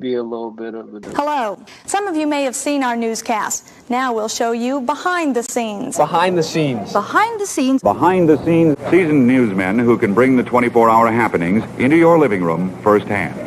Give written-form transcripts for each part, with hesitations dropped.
be a little bit of a difference. Hello. Some of you may have seen our newscast. Now we'll show you behind the scenes. Behind the scenes. Behind the scenes. Behind the scenes, seasoned newsmen who can bring the 24-hour happenings into your living room firsthand.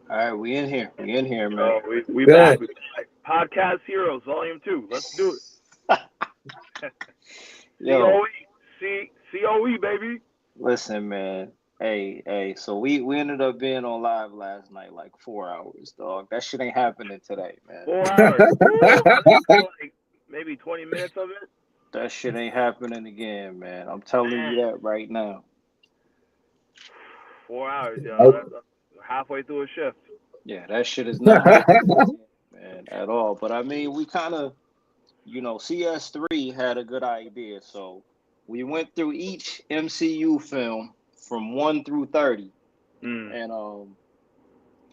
All right, we in here, man. Oh, we back. Podcast Heroes, Volume 2. Let's do it. Yo, COE, baby. listen, man. Hey. So we ended up being on live last night, like 4 hours, dog. That shit ain't happening today, man. 4 hours. Like maybe 20 minutes of it. That shit ain't happening again, man. I'm telling you that right now. 4 hours, yo. That's halfway through a shift. Yeah, that shit is not happening, man, at all. But I mean, we kind of, CS3 had a good idea. So we went through each MCU film from 1 through 30. And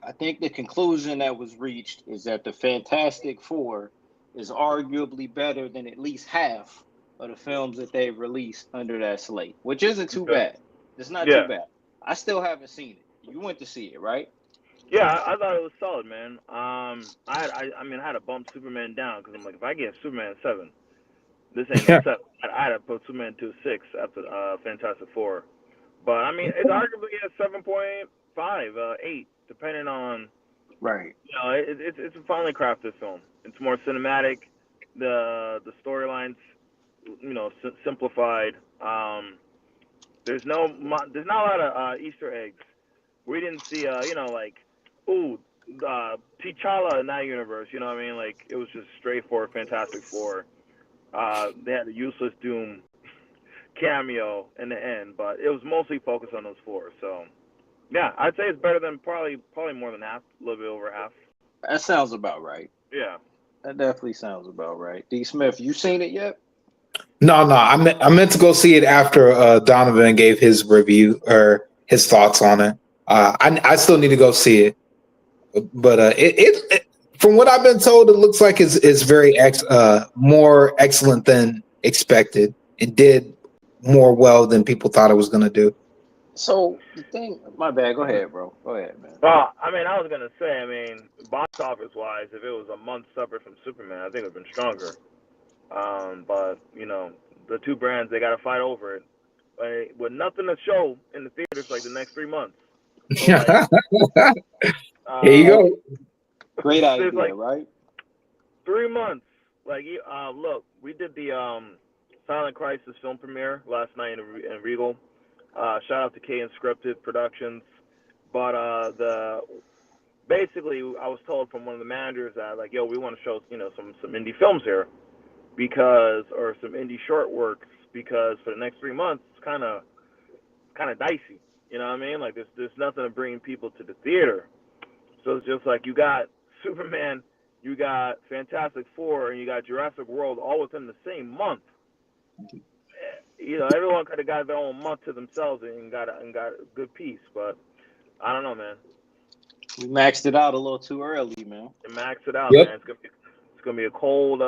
I think the conclusion that was reached is that the Fantastic Four is arguably better than at least half of the films that they've released under that slate, which isn't too bad. It's not too bad. I still haven't seen it. You went to see it, right? Yeah, I thought it was solid, man. I had to bump Superman down because I'm like, if I get Superman 7, this ain't no 7. I had to put Superman to 6 after Fantastic Four. But I mean, it's arguably a 7.5, 8, depending on. Right. It's a finely crafted film. It's more cinematic. The storylines, simplified. There's not a lot of Easter eggs. We didn't see, T'Challa in that universe. You know what I mean? Like, it was just straightforward Fantastic Four. They had a useless Doom cameo in the end, but it was mostly focused on those four. So, yeah, I'd say it's better than probably more than half, a little bit over half. That sounds about right. Yeah. That definitely sounds about right. D. Smith, you seen it yet? No. I meant to go see it after Donovan gave his review or his thoughts on it. I still need to go see it, but it from what I've been told, it looks like it's very more excellent than expected. It did more well than people thought it was going to do. So the thing, my bad. Go ahead, bro. Go ahead, man. Well, I was gonna say, box office wise, if it was a month separate from Superman, I think it would have been stronger. But the two brands, they got to fight over it. With nothing to show in the theaters like the next 3 months. So, Here you go. Great idea, right? 3 months. Look, we did the Silent Crisis film premiere last night in Regal. Shout out to K and Scripted Productions. But basically, I was told from one of the managers that we want to show some indie films here, or some indie short works, because for the next 3 months it's kind of dicey. You know what I mean? Like there's nothing to bring people to the theater. So it's just like you got Superman, you got Fantastic Four, and you got Jurassic World all within the same month. Everyone could have got their own month to themselves and got a good piece, but I don't know, man. We maxed it out a little too early, man. Maxed it out, man. It's gonna be a cold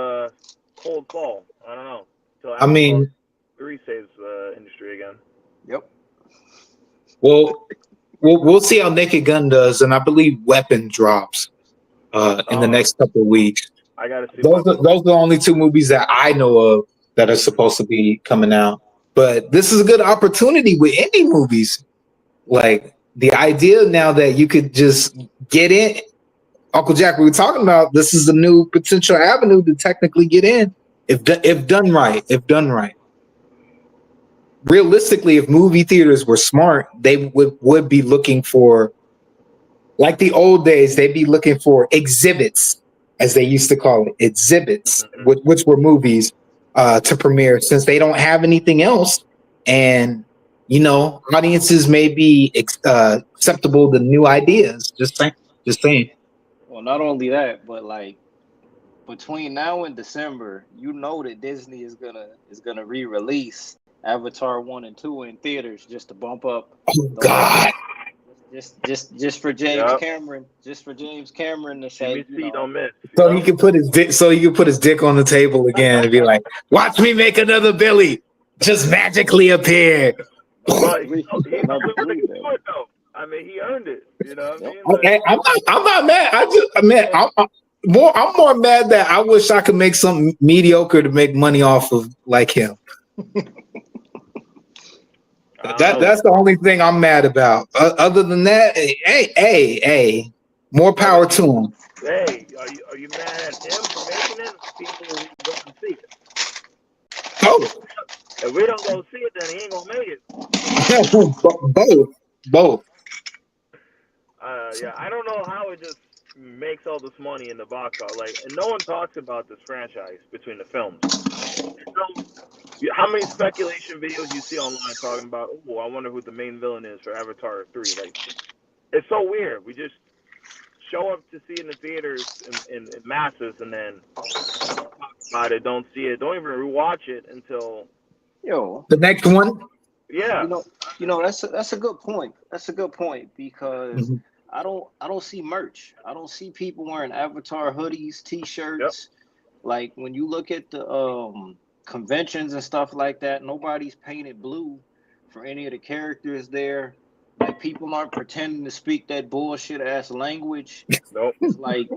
fall. I don't know. Till 3 saves the industry again. Yep. Well, we'll see how Naked Gun does, and I believe Weapon drops in the next couple of weeks. I gotta see. Those are the only two movies that I know of that are supposed to be coming out. But this is a good opportunity with indie movies. Like the idea now that you could just get in. Uncle Jack, we were talking about this is a new potential avenue to technically get in if done right. Realistically, if movie theaters were smart, they would be looking for, like the old days, they'd be looking for exhibits, as they used to call it, exhibits, which were movies to premiere, since they don't have anything else. And, audiences may be acceptable to new ideas. Just saying. Well, not only that, but like between now and December, you know that Disney is gonna re-release Avatar 1 and 2 in theaters just to bump up Oh the God. level. Just for James Yep. Cameron, just for James Cameron to Jimmy say, you C know, don't miss. So he can put his dick on the table again and be like, "Watch me make another Billy, just magically appear." But he's another willing to three, do baby. it though. I mean, he earned it. You know what I mean? Okay, I'm not mad. I'm more mad that I wish I could make something mediocre to make money off of like him. I don't know. That's the only thing I'm mad about. Other than that, hey, more power to him. Hey, are you mad at him for making it? People who go and see it. Both, If we don't go see it, then he ain't gonna make it. both. Yeah, I don't know how it just makes all this money in the box office. Like, and no one talks about this franchise between the films. How many speculation videos you see online talking about? Oh, I wonder who the main villain is for Avatar 3. Like, it's so weird. We just show up to see it in the theaters in masses, and then talk about it, don't see it, don't even rewatch it until Yo, The next one. you yeah. know, that's a good point. That's a good point because Mhm. I don't see merch. I don't see people wearing Avatar hoodies, Yep. T-shirts. Like when you look at the conventions and stuff like that, nobody's painted blue for any of the characters there. Like people aren't pretending to speak that bullshit ass language. Nope. It's like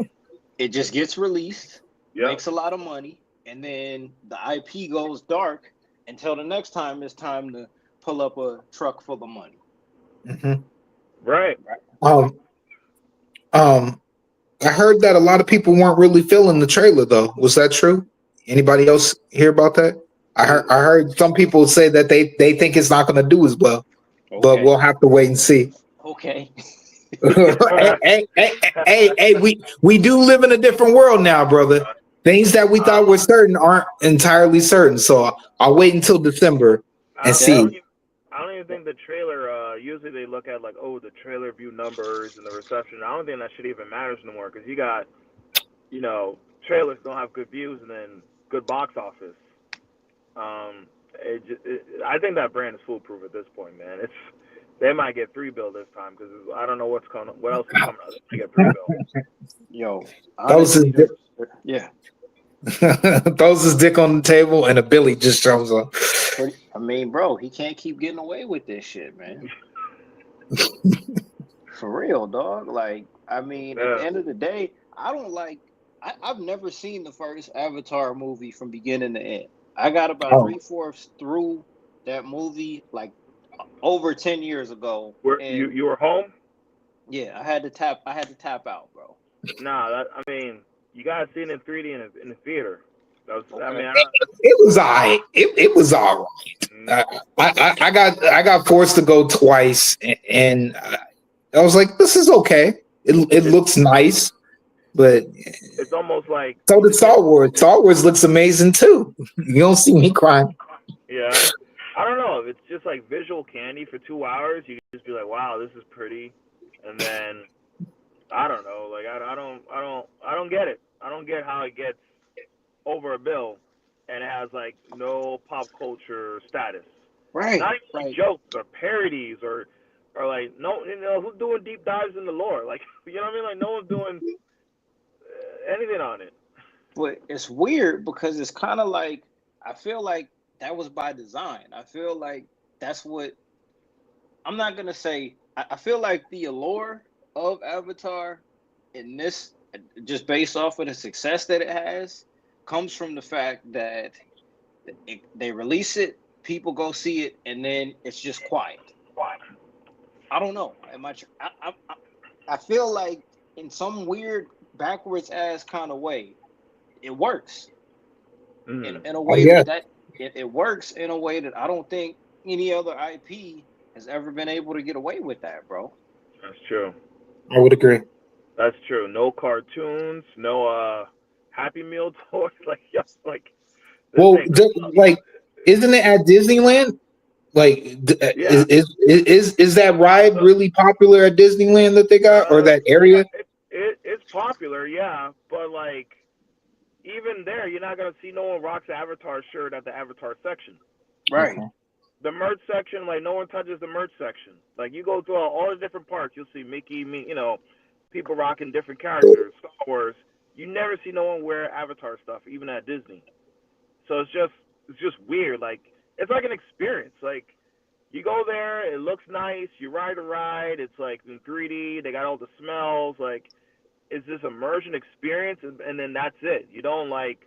it just gets released, Yep. makes a lot of money, and then the IP goes dark until the next time it's time to pull up a truck full of money. Mhm. Right. Um, I heard that a lot of people weren't really feeling the trailer though. Was that true? Anybody else hear about that? I heard some people say that they think it's not going to do as well, but Okay. we'll have to wait and see. Okay. Hey, we do live in a different world now, brother. Things that we thought were certain aren't entirely certain. So I'll wait until December and see. I don't even think the trailer. Usually they look at like, oh, the trailer view numbers and the reception. I don't think that shit even matters no more because you got, trailers don't have good views and then good box office. I think that brand is foolproof at this point, man. They might get 3 bill this time because I don't know what else is coming out. They might get 3 bill. Yo, Those is honestly, yeah. those is dick on the table and a Billy just shows up. I mean, bro, he can't keep getting away with this shit, man. For real, dog. Like, I mean, at the end of the day, I've never seen the first Avatar movie from beginning to end. I got about 3/4 through that movie, like over 10 years ago. Where And you were home? yeah, I had to tap out, bro. Nah, I mean, you gotta see it in 3D in the theater. That was, Okay. I mean, It was all right. It was all right. I got forced to go twice, and I was like, "This is okay. It looks nice, but it's almost like so did Star Wars. Star Wars looks amazing too. You don't see me crying. yeah. I don't know. It's just like visual candy for 2 hours. You can just be like, wow, this is pretty, and then I don't know. Like I don't get it. I don't get how it gets over a bill, and it has like no pop culture status. Right. Not even Right. jokes or parodies or like no, who's doing deep dives in the lore? Like you know what I mean? Like no one's doing anything on it. But it's weird because it's kind of like I feel like that was by design. I feel like that's what I'm not gonna say. I feel like the allure of Avatar in this, just based off of the success that it has, comes from the fact that they release it, people go see it, and then it's just quiet. I don't know. I feel like in some weird backwards ass kind of way, it works in a way it works in a way that I don't think any other IP has ever been able to get away with that, bro. That's true. I would agree. That's true. No cartoons, no Happy Meal toys. Like Well, like, isn't it at Disneyland? Like, yeah. is that ride really popular at Disneyland that they got or that area? It's popular, yeah, but like even there, you're not gonna see no one rocks the Avatar shirt at the Avatar section. Right. Okay. The merch section, like no one touches the merch section. Like you go through all the different parts, you'll see Mickey, people rocking different characters, Star Wars. You never see no one wear Avatar stuff, even at Disney. So it's just weird. Like it's like an experience. Like you go there, it looks nice. You ride a ride. It's like in 3D. They got all the smells. Like it's this immersion experience, and then that's it. You don't like,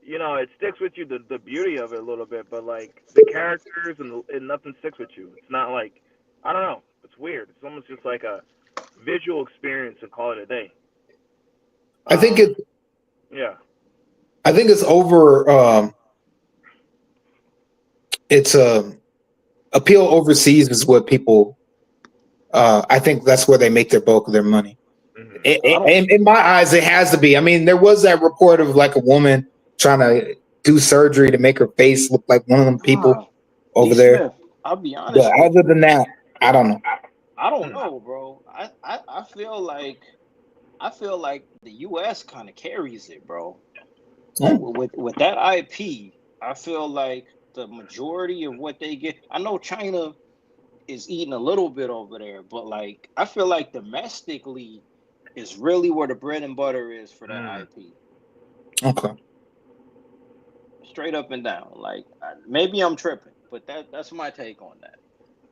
it sticks with you the beauty of it a little bit, but like the characters and nothing sticks with you. It's not like I don't know. It's weird. It's almost just like a visual experience and call it a day. I think it. Yeah. I think it's over. It's appeal overseas is what people. I think that's where they make their bulk of their money. Mm-hmm. In my eyes, it has to be. I mean, there was that report of like a woman trying to do surgery to make her face look like one of them people over D. there. Smith, I'll be honest But with other you. than that, I don't know. I don't know, bro. I feel like the US kind of carries it, bro. With that IP, I feel like the majority of what they get. I know China is eating a little bit over there, but like I feel like domestically is really where the bread and butter is for that IP. Okay. Straight up and down. Like maybe I'm tripping, but that's my take on that.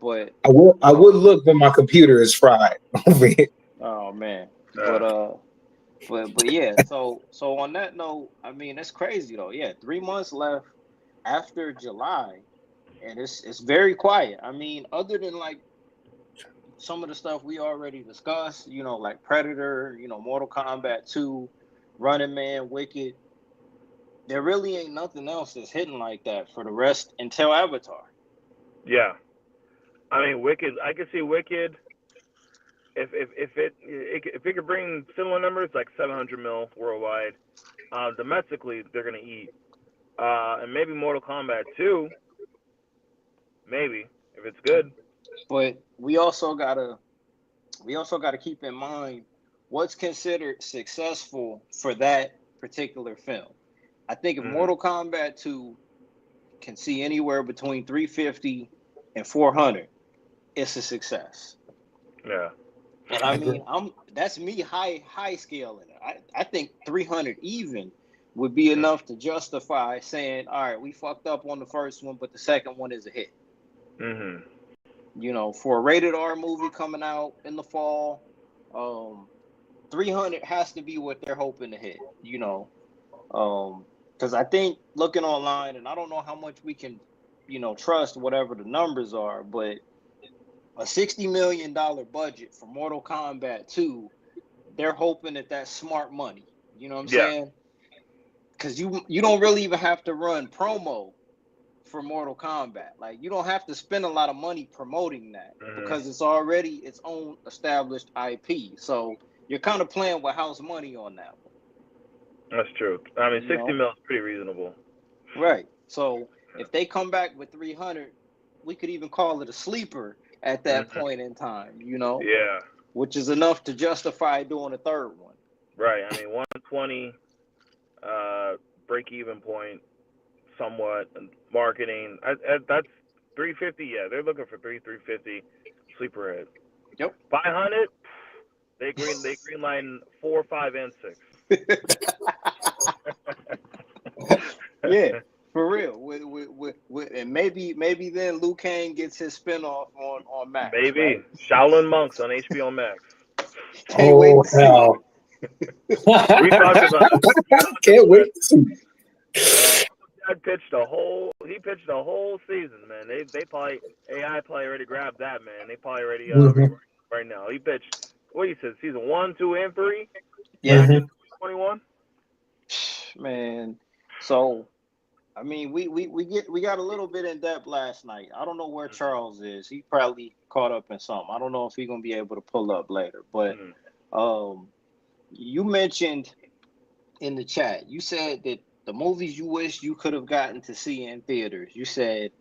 But I would look, but my computer is fried over here. oh man, but yeah. So on that note, I mean that's crazy though. Yeah, 3 months left after July, and it's very quiet. I mean, other than like some of the stuff we already discussed, like Predator, Mortal Kombat 2, Running Man, Wicked. There really ain't nothing else that's hitting like that for the rest until Avatar. Yeah. I mean, Wicked. I could see Wicked if it could bring similar numbers like 700 mil worldwide. Domestically, they're gonna eat. And maybe Mortal Kombat 2, maybe if it's good. But we also gotta keep in mind what's considered successful for that particular film. I think if Mm-hmm. Mortal Kombat 2 can see anywhere between 350 and 400, it's a success. Yeah. And I mean, that's me high scaling it. I think 300 even would be enough to justify saying, all right, we fucked up on the first one, but the second one is a hit. Mm-hmm. For a rated R movie coming out in the fall, 300 has to be what they're hoping to hit. Because I think looking online, and I don't know how much we can, trust whatever the numbers are, but a $60 million budget for Mortal Kombat 2, they're hoping that that's smart money. You know what I'm Yeah. saying? Because you don't really even have to run promo for Mortal Kombat. Like you don't have to spend a lot of money promoting that because it's already its own established IP. So you're kind of playing with house money on that one. That's true. I mean, 60 mil is pretty reasonable. Right. So if they come back with 300, we could even call it a sleeper at that point in time, Yeah. which is enough to justify doing a third one. Right. I mean, 120 break even point, somewhat. Marketing. That's 350. Yeah, they're looking for 350 sleeper hit. Yep. 500. They green line 4, 5, and 6. Yeah, for real. With and maybe then Liu Kang gets his spinoff on Max. Maybe right? Shaolin Monks on HBO Max. Can't wait to see. Hell. We talked about it. Can't wait to see. Dad pitched a whole. He pitched a whole season, man. They probably AI probably already grabbed that, man. They probably already right now. He pitched. What he said, season 1, 2, and 3. Yeah, 21. man. So I mean, we got a little bit in depth last night. I don't know where Charles is. He probably caught up in something. I don't know if he's gonna be able to pull up later. But you mentioned in the chat, you said that the movies you wish you could have gotten to see in theaters. You said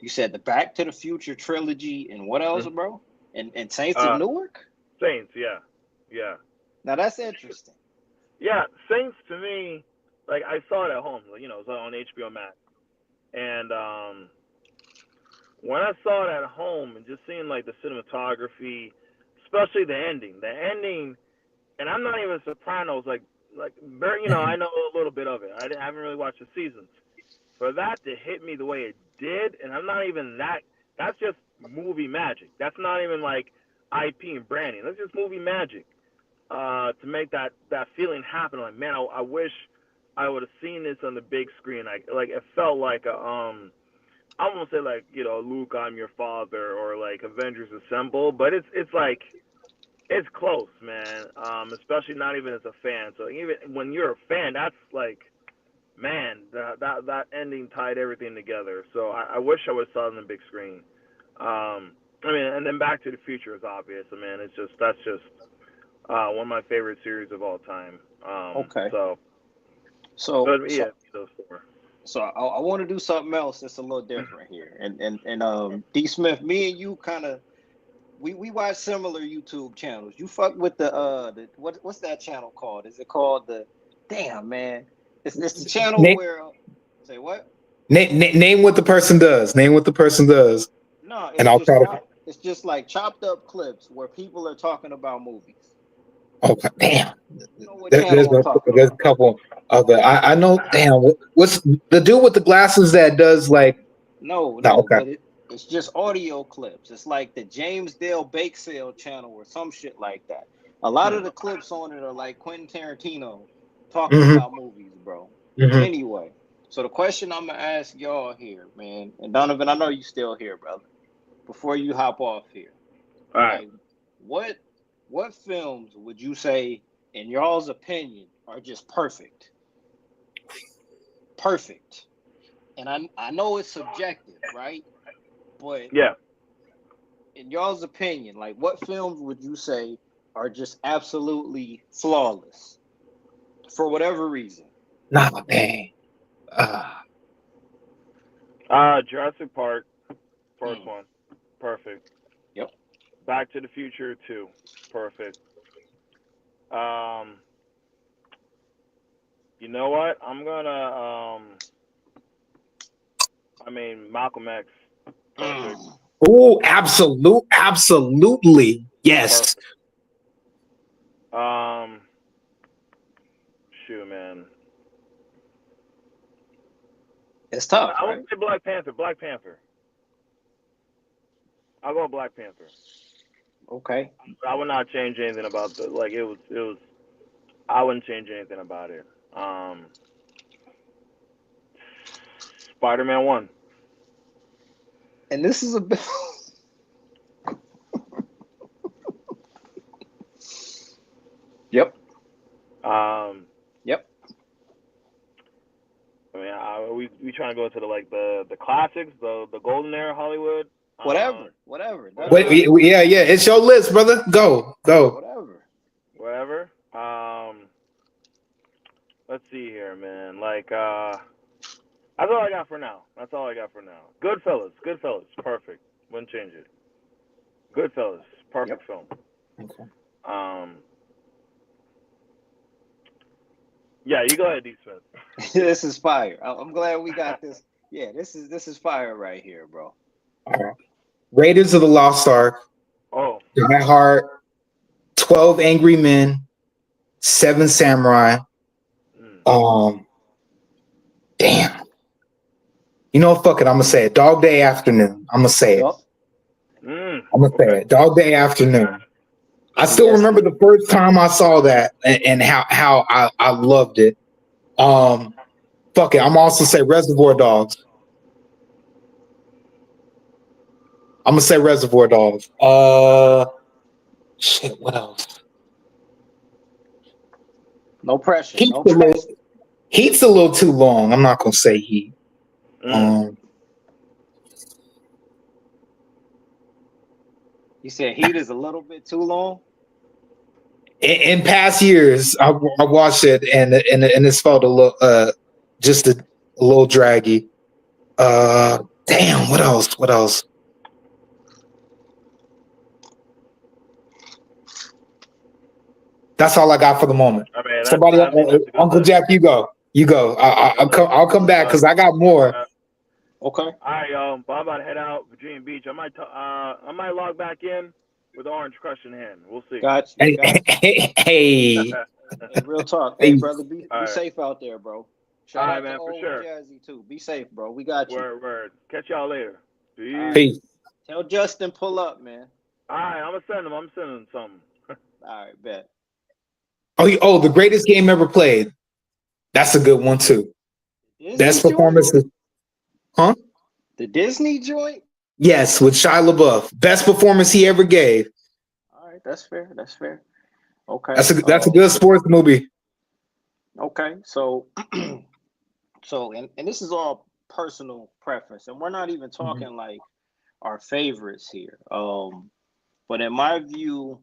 the Back to the Future trilogy and what else, bro? And Saints of Newark. Saints, yeah. Now that's interesting. Yeah, Saints to me, like I saw it at home. Like, you know, it was on HBO Max, and when I saw it at home and just seeing like the cinematography, especially the ending, and I'm not even Sopranos like very, you know, I know a little bit of it. I haven't really watched the seasons. For that to hit me the way it did, and I'm not even that. That's just movie magic. That's not even like IP and branding. That's just movie magic. To make that feeling happen, like man, I wish I would have seen this on the big screen. Like it felt like I won't say like, you know, Luke, I'm your father, or like Avengers Assemble, but it's like it's close, man. Especially not even as a fan. So even when you're a fan, that's like, man, that ending tied everything together. So I wish I would have saw it on the big screen. I mean, and then Back to the Future is obvious. I mean, that's just one of my favorite series of all time. Okay. So yeah, those four. So I want to do something else that's a little different here. And D Smith, me and you kind of we watch similar YouTube channels. You fuck with the what's that channel called? Is it called the damn man? It's the channel where say what? Name what the person does. Name what the person does. No, And I'll try to. it's just like chopped up clips where people are talking about movies. Okay, damn. You know what channel I'm talking There's a about. couple of the. I know. Damn. What's the dude with the glasses that does like? No, Okay. but it's just audio clips. It's like the James Dale Bake Sale channel or some shit like that. A lot of the clips on it are like Quentin Tarantino talking about movies, bro. Anyway, so the question I'm gonna ask y'all here, man, and Donovan, I know you still here, brother. Before you hop off here, all right. Like, what films would you say, in y'all's opinion, are just perfect? Perfect. And I know it's subjective, right? But yeah, in y'all's opinion, like what films would you say are just absolutely flawless for whatever reason? Nah, man. Jurassic Park, first one, perfect. Yep. Back to the Future 2, perfect. You know what? I'm gonna I mean Malcolm X, perfect. Oh, absolutely. Yes. Perfect. Shoot, man. It's tough. I Right? would say Black Panther. Black Panther. I'll go Black Panther. Okay. I would not change anything about the like it was. I wouldn't change anything about it. Spider-Man 1. And this is a bit. Yep. Yep. I mean, we trying to go into the classics, the golden era Hollywood. Whatever. Yeah. It's your list, brother. Go. Whatever. Let's see here, man. Like, that's all I got for now. Goodfellas, perfect. Wouldn't change it. Goodfellas, perfect film. Okay. Yeah, you go ahead, D. Smith. This is fire. I'm glad we got this. Yeah, this is fire right here, bro. All right. Raiders of the Lost Ark. Oh. Die Hard. 12 Angry Men. 7 Samurai. Damn. You know, fuck it. I'm gonna say it. Dog Day Afternoon. I'm gonna say it. I'm gonna say it. Dog Day Afternoon. I still remember the first time I saw that and how I loved it. Fuck it. I'm also say Reservoir Dogs. I'm gonna say Reservoir Dogs. Shit. What else? No pressure. Heat's a little too long. I'm not gonna say Heat. You said Heat is a little bit too long. In past years, I watched it and it's felt a little just a little draggy. Damn. What else? That's all I got for the moment. I mean, Somebody, I think that's a good Uncle list. Jack, you go. You go. I'll come back because I got more. Okay. All right, but I'm about to head out Virginia Beach. I might log back in with Orange Crush in hand. We'll see. Got you. Hey, Got you. hey, Hey, real talk. Hey, hey, brother, be All right. safe out there, bro. All Shout right, out to man, for old sure. Jazzy too. Be safe, bro. We got you. Word. Catch y'all later. All Peace. right. peace. Tell Justin pull up, man. All right, I'm sending something. All right, bet. Oh, the greatest game ever played. That's a good one too. Disney Best joint? performance, huh? The Disney joint? Yes, with Shia LaBeouf. Best performance he ever gave. All right, that's fair. That's fair. Okay. That's a good sports movie. Okay. So and this is all personal preference, and we're not even talking like our favorites here. But in my view,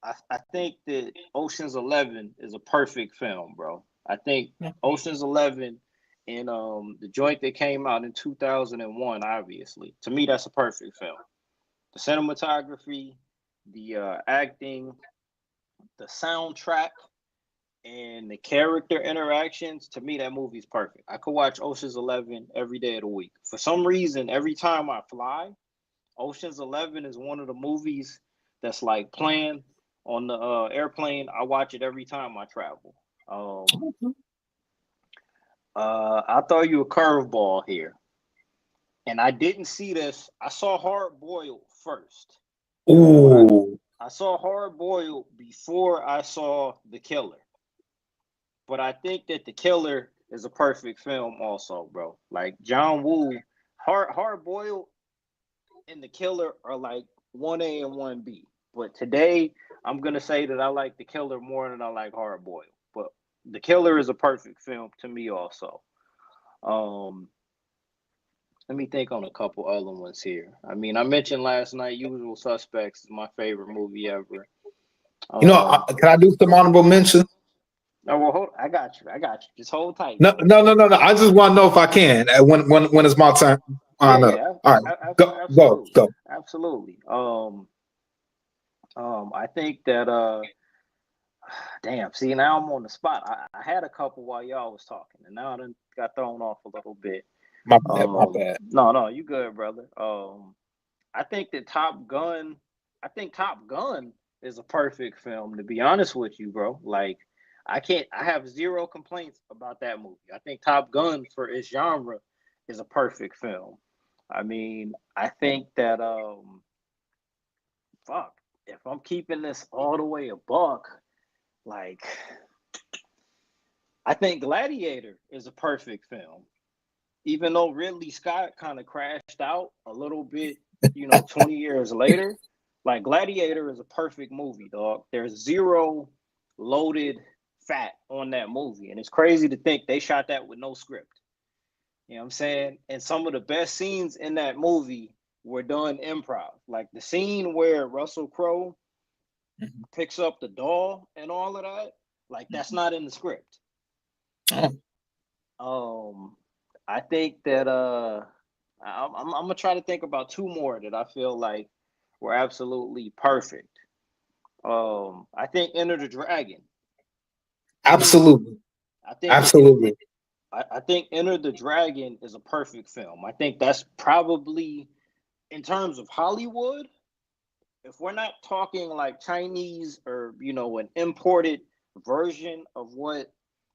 I think that Ocean's 11 is a perfect film, bro. I think Ocean's 11 and the joint that came out in 2001, obviously, to me that's a perfect film. The cinematography, the acting, the soundtrack, and the character interactions, to me that movie's perfect. I could watch Ocean's 11 every day of the week. For some reason, every time I fly, Ocean's 11 is one of the movies that's like playing on the airplane. I watch it every time I travel. I'll throw you a curveball here. And I didn't see this. I saw Hard Boiled first. Ooh, I saw Hard Boiled before I saw The Killer. But I think that The Killer is a perfect film also, bro. Like John Woo, Hard Boiled and The Killer are like 1A and 1B. But today I'm gonna say that I like The Killer more than I like Hard Boiled. But The Killer is a perfect film to me also. Um Let me think on a couple other ones here. I mean, I mentioned last night Usual Suspects is my favorite movie ever. can I do some honorable mention? Oh well, I got you. Just hold tight, No, brother. no, no, no, no. I just want to know if I can when it's my turn. Yeah, No. yeah, All right, go, absolutely, go. absolutely. I think that damn. See, now I'm on the spot. I had a couple while y'all was talking, and now I done got thrown off a little bit. My bad, my bad. No, you good, brother. I think that Top Gun. I think Top Gun is a perfect film. To be honest with you, bro, like I have zero complaints about that movie. I think Top Gun for its genre is a perfect film. I mean, I think that fuck, if I'm keeping this all the way a buck, like I think Gladiator is a perfect film. Even though Ridley Scott kind of crashed out a little bit, 20 years later, like Gladiator is a perfect movie, dog. There's zero loaded fat on that movie. And it's crazy to think they shot that with no script. You know what I'm saying? And some of the best scenes in that movie were done improv. Like the scene where Russell Crowe picks up the doll and all of that, like that's not in the script. I think that I'm gonna try to think about two more that I feel like were absolutely perfect. I think Enter the Dragon. Absolutely, I think absolutely. I think Enter the Dragon is a perfect film. I think that's probably in terms of Hollywood. If we're not talking like Chinese or an imported version of what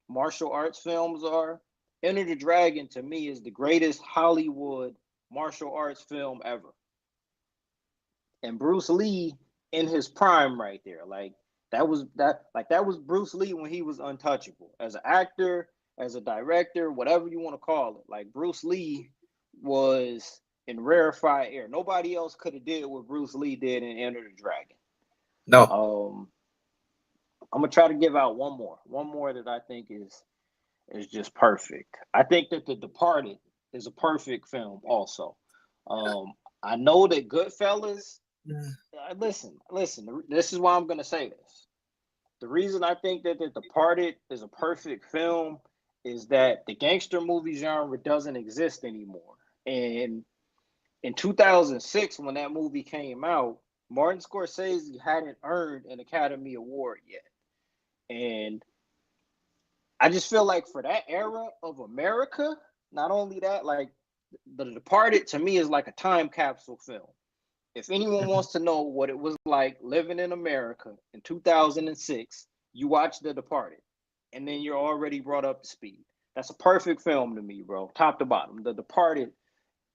martial arts films are, Enter the Dragon to me is the greatest Hollywood martial arts film ever. And Bruce Lee in his prime right there. That was Bruce Lee when he was untouchable. As an actor, as a director, whatever you want to call it. Like Bruce Lee was in rarefied air. Nobody else could have did what Bruce Lee did in Enter the Dragon. No, I'm gonna try to give out one more that I think is just perfect. I think that The Departed is a perfect film also. I know that Goodfellas, listen, this is why I'm going to say this. The reason I think that The Departed is a perfect film is that the gangster movie genre doesn't exist anymore. And in 2006, when that movie came out, Martin Scorsese hadn't earned an Academy Award yet. And I just feel like for that era of America, not only that, like The Departed to me is like a time capsule film. If anyone wants to know what it was like living in America in 2006, you watch The Departed, and then you're already brought up to speed. That's a perfect film to me, bro, top to bottom. The Departed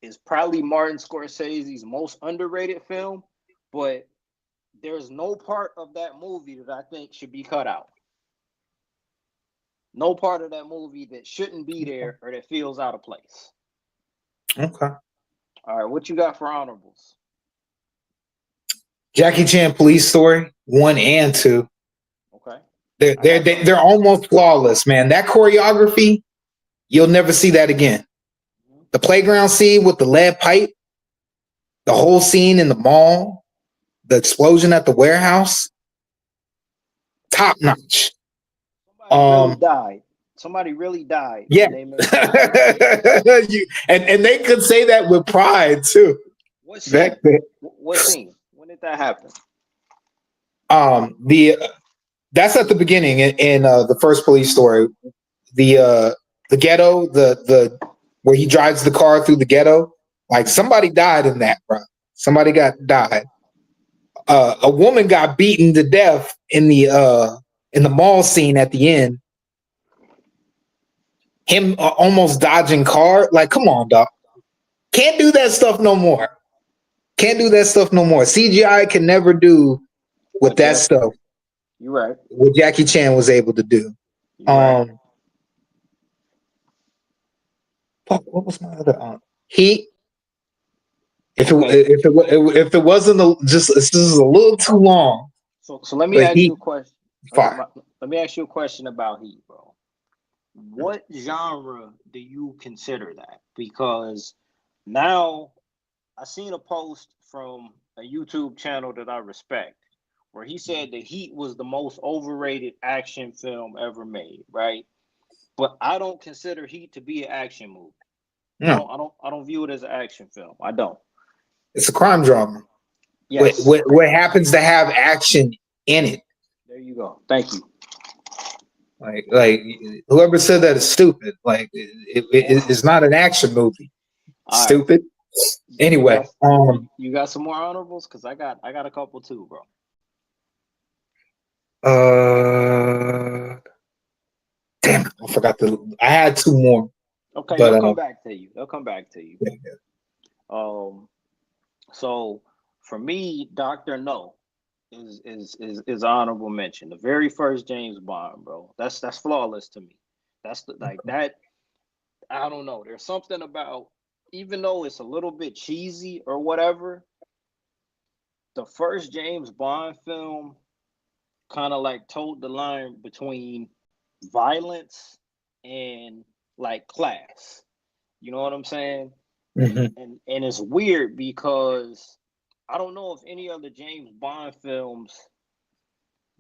is probably Martin Scorsese's most underrated film, but there's no part of that movie that I think should be cut out. No part of that movie that shouldn't be there or that feels out of place. Okay. All right, what you got for honorables? Jackie Chan Police Story 1 and 2. Okay. They're almost flawless, man. That choreography, you'll never see that again. The playground scene with the lead pipe, the whole scene in the mall, the explosion at the warehouse, top notch. Somebody really died. Yeah. And they made that. and they could say that with pride too. What scene? What scene? When did that happen? That's at the beginning in the first Police Story. The ghetto, the where he drives the car through the ghetto. Like somebody died in that, bro. Somebody died. A woman got beaten to death in the mall scene at the end. Him almost dodging car. Like, come on, dog. Can't do that stuff no more. Can't do that stuff no more. CGI can never do with that stuff. You're right. What Jackie Chan was able to do. Right. What was my other Heat? If it wasn't just this is a little too long. So let me ask you a question. Fine. Let me ask you a question about Heat, bro. What genre do you consider that? Because now I seen a post from a YouTube channel that I respect where he said that Heat was the most overrated action film ever made, right? But I don't consider Heat to be an action movie. No. I don't view it as an action film. I don't. It's a crime drama. Yes. What happens to have action in it. There you go. Thank you. Like whoever said that is stupid. Like it's not an action movie. All stupid. Right. Anyway, you got some more honorables? Because I got a couple too, bro. Damn it, I forgot I had two more. Okay, but, they'll come back to you. They'll come back to you. Yeah. So for me, Dr. No is honorable mention. The very first James Bond, bro. That's flawless to me. That's that. I don't know. There's something about, even though it's a little bit cheesy or whatever, the first James Bond film kind of like told the line between violence and like class. You know what I'm saying? Mm-hmm. And it's weird because I don't know if any other James Bond films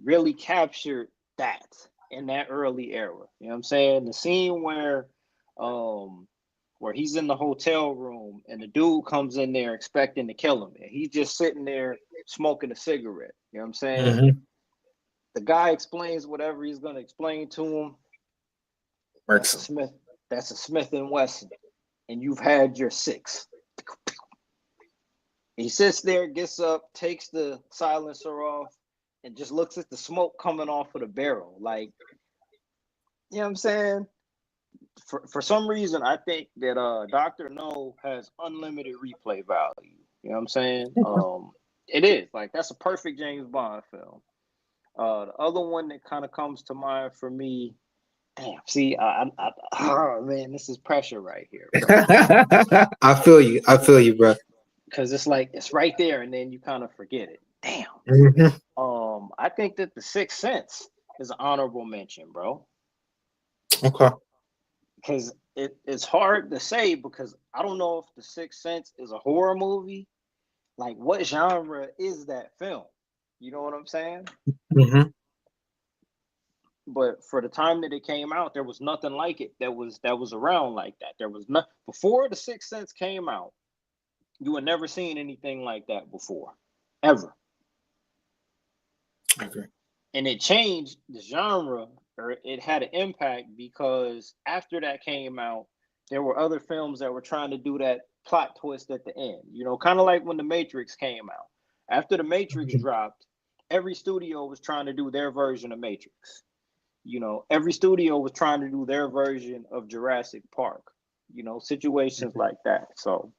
really captured that in that early era. You know what I'm saying? The scene where he's in the hotel room and the dude comes in there expecting to kill him, and he's just sitting there smoking a cigarette. You know what I'm saying? Mm-hmm. The guy explains whatever he's going to explain to him. That's a Smith and Wesson, and you've had your 6. He sits there, gets up, takes the silencer off, and just looks at the smoke coming off of the barrel. Like, you know what I'm saying? For some reason, I think that Dr. No has unlimited replay value. You know what I'm saying? It is. Like, that's a perfect James Bond film. The other one that kind of comes to mind for me, damn, see, oh man, this is pressure right here. I feel you, bro. Because it's like, it's right there, and then you kind of forget it. Damn. Mm-hmm. I think that The Sixth Sense is an honorable mention, bro. Okay. Because it's hard to say, because I don't know if The Sixth Sense is a horror movie. Like, what genre is that film? You know what I'm saying? Mm-hmm. But for the time that it came out, there was nothing like it that was around like that. There was not, before The Sixth Sense came out, you had never seen anything like that before, ever. I agree. and it changed the genre, or it had an impact because after that came out, there were other films that were trying to do that plot twist at the end. You know, kind of like when The Matrix came out. After The Matrix dropped, every studio was trying to do their version of Matrix. You know, every studio was trying to do their version of Jurassic Park. You know, situations like that. So,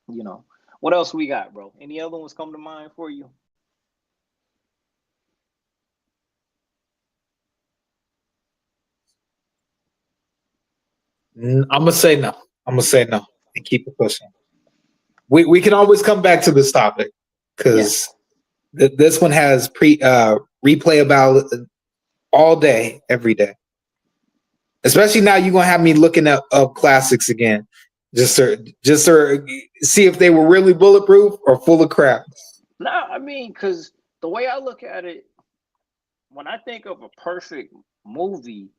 you know, what else we got, bro? Any other ones come to mind for you? I'm gonna say no. I'm gonna say no and keep it pushing. We can always come back to this topic Yeah. because this one has replay about all day, every day. Especially now, you're gonna have me looking up classics again, just to see if they were really bulletproof or full of crap. No, I mean, because the way I look at it, when I think of a perfect movie,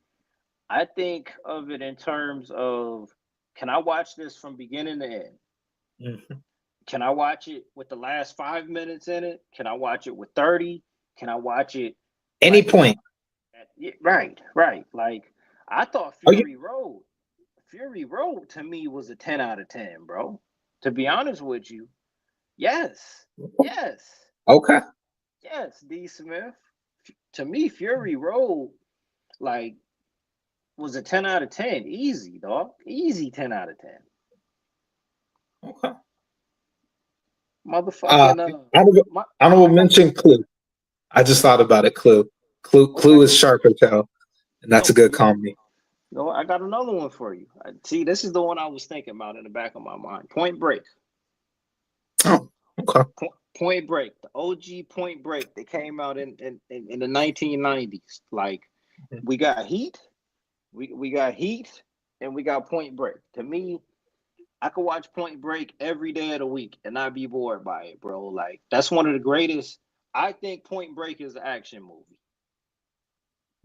I think of it in terms of, can I watch this from beginning to end? Mhm. Can I watch it with the last 5 minutes in it? Can I watch it with 30? Can I watch it Any like point? yeah, right, right. Like I thought Are you Fury Road to me was a 10 out of 10, bro. To be honest with you. Yes. Yes. okay? Yes, D Smith. To me, Fury Road, like, was a 10 out of 10. Easy, dog. Easy 10 out of 10. Okay. Motherfucking Honorable, my, honorable I got mention Clue. I just thought about it. Clue okay. is sharp as hell, and that's a No, good comedy. no, I got another one for you. See, this is the one I was thinking about in the back of my mind. Point Break. Oh, okay. Point Break, the OG Point Break that came out in the 1990s. Like, we got Heat, we got Heat, and we got Point Break. To me, I could watch Point Break every day of the week and not be bored by it, bro. Like, that's one of the greatest. I think Point Break is an action movie.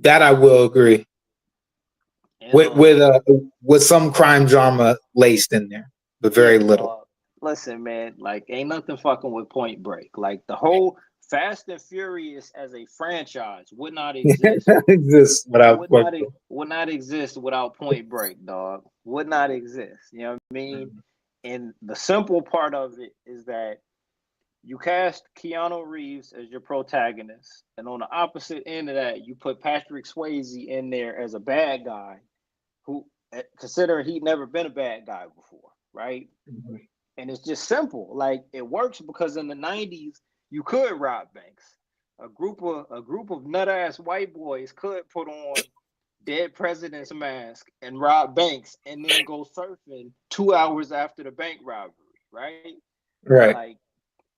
That I will agree And with with some crime drama laced in there, but very yeah, little. dog. Listen, man, like ain't nothing fucking with Point Break. Like the whole Fast and Furious as a franchise would not exist. This without question. Would not exist without Point Break, dog. Would not exist. You know what I mean? And the simple part of it is that you cast Keanu Reeves as your protagonist, and on the opposite end of that, you put Patrick Swayze in there as a bad guy who, considering he'd never been a bad guy before, right? Mhm. And it's just simple. Like it works because in the '90s you could rob banks. A group of nut ass white boys could put on dead president's mask and rob banks and then go surfing 2 hours after the bank robbery, right? Right. Like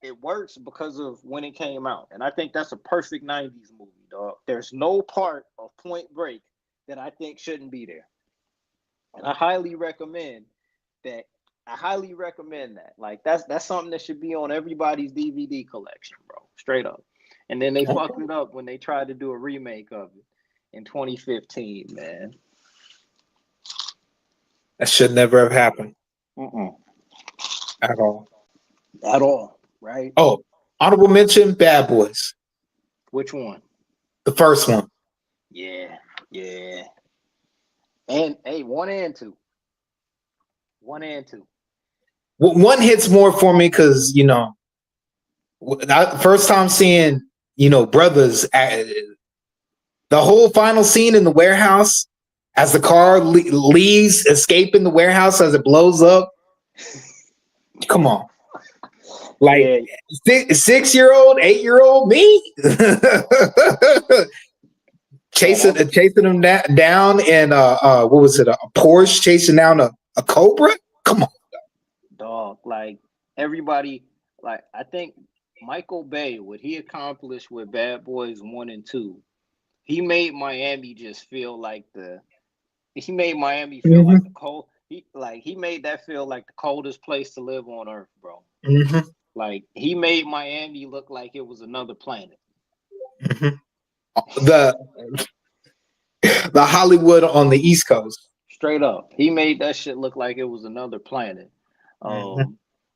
it works because of when it came out. And I think that's a perfect '90s movie, dog. There's no part of Point Break that I think shouldn't be there. And that. I highly recommend that. Like that's something that should be on everybody's DVD collection, bro. Straight up. And then they fucked it up when they tried to do a remake of it in 2015, man. That should never have happened Mm-mm. at all. At all, right? Oh, honorable mention: Bad Boys, Which one? the first one. Yeah, yeah. And hey, one and two. One and two. One hits more for me because first time seeing brothers at the whole final scene in the warehouse as the car leaves, escaping the warehouse as it blows up. Come on, like Yeah. 6-year-old, 8-year-old me Yeah, chasing that was chasing them down in what was it, a Porsche chasing down a Cobra? Come on. dog. Like everybody, like I think Michael Bay, what he accomplished with Bad Boys 1 and 2, he made Miami just feel like the he made Miami feel like Hmm. the cold. He made that feel like the coldest place to live on earth, bro. Hmm. Like he made Miami look like it was another planet. Hmm. The Hollywood on the East Coast. Straight up. He made that shit look like it was another planet. Hmm.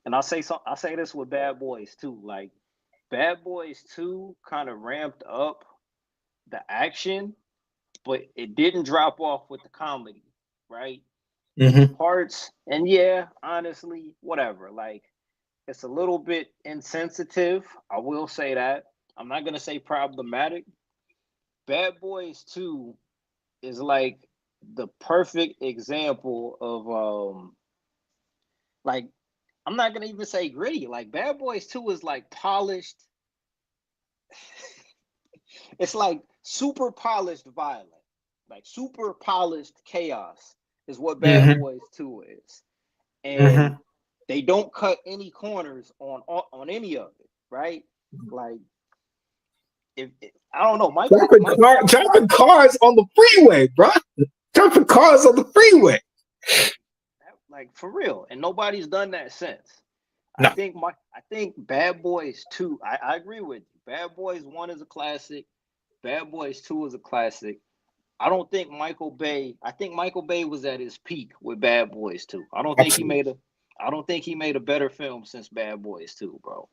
And I'll say this with Bad Boys too. Like Bad Boys 2 kind of ramped up the action, but it didn't drop off with the comedy, right? Mm-hmm. Parts, and yeah, honestly, whatever. Like, it's a little bit insensitive. I will say that. I'm not gonna say problematic. Bad Boys 2 is like the perfect example of like, I'm not gonna even say gritty. Like, Bad Boys 2 is like polished. It's like super polished violence, like super polished chaos is what Bad Mm-hmm. Boys 2 is. Mm-hmm. And they don't cut any corners on any of it, right? Like, if I don't know, Jumping cars on the freeway, bro. Jumping cars on the freeway. like, for real, and nobody's done that since. No. I think Bad Boys 2, I agree with you. Bad Boys 1 is a classic. Bad Boys 2 is a classic. I think Michael Bay was at his peak with Bad Boys 2. I don't think he made a better film since Bad Boys 2, bro.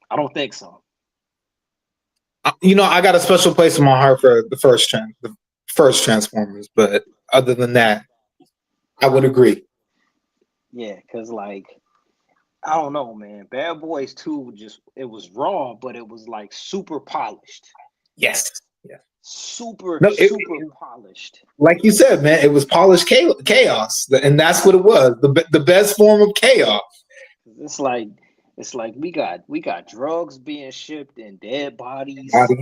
I don't think so. I got a special place in my heart for the first Transformers, but other than that, I would agree. Yeah, because, like, I don't know, man. Bad Boys 2 it was raw, but it was like super polished. Yes. Yeah. Super polished. Like you said, man, it was polished chaos, and that's what it was. The best form of chaos. It's like we got drugs being shipped and dead bodies. Body.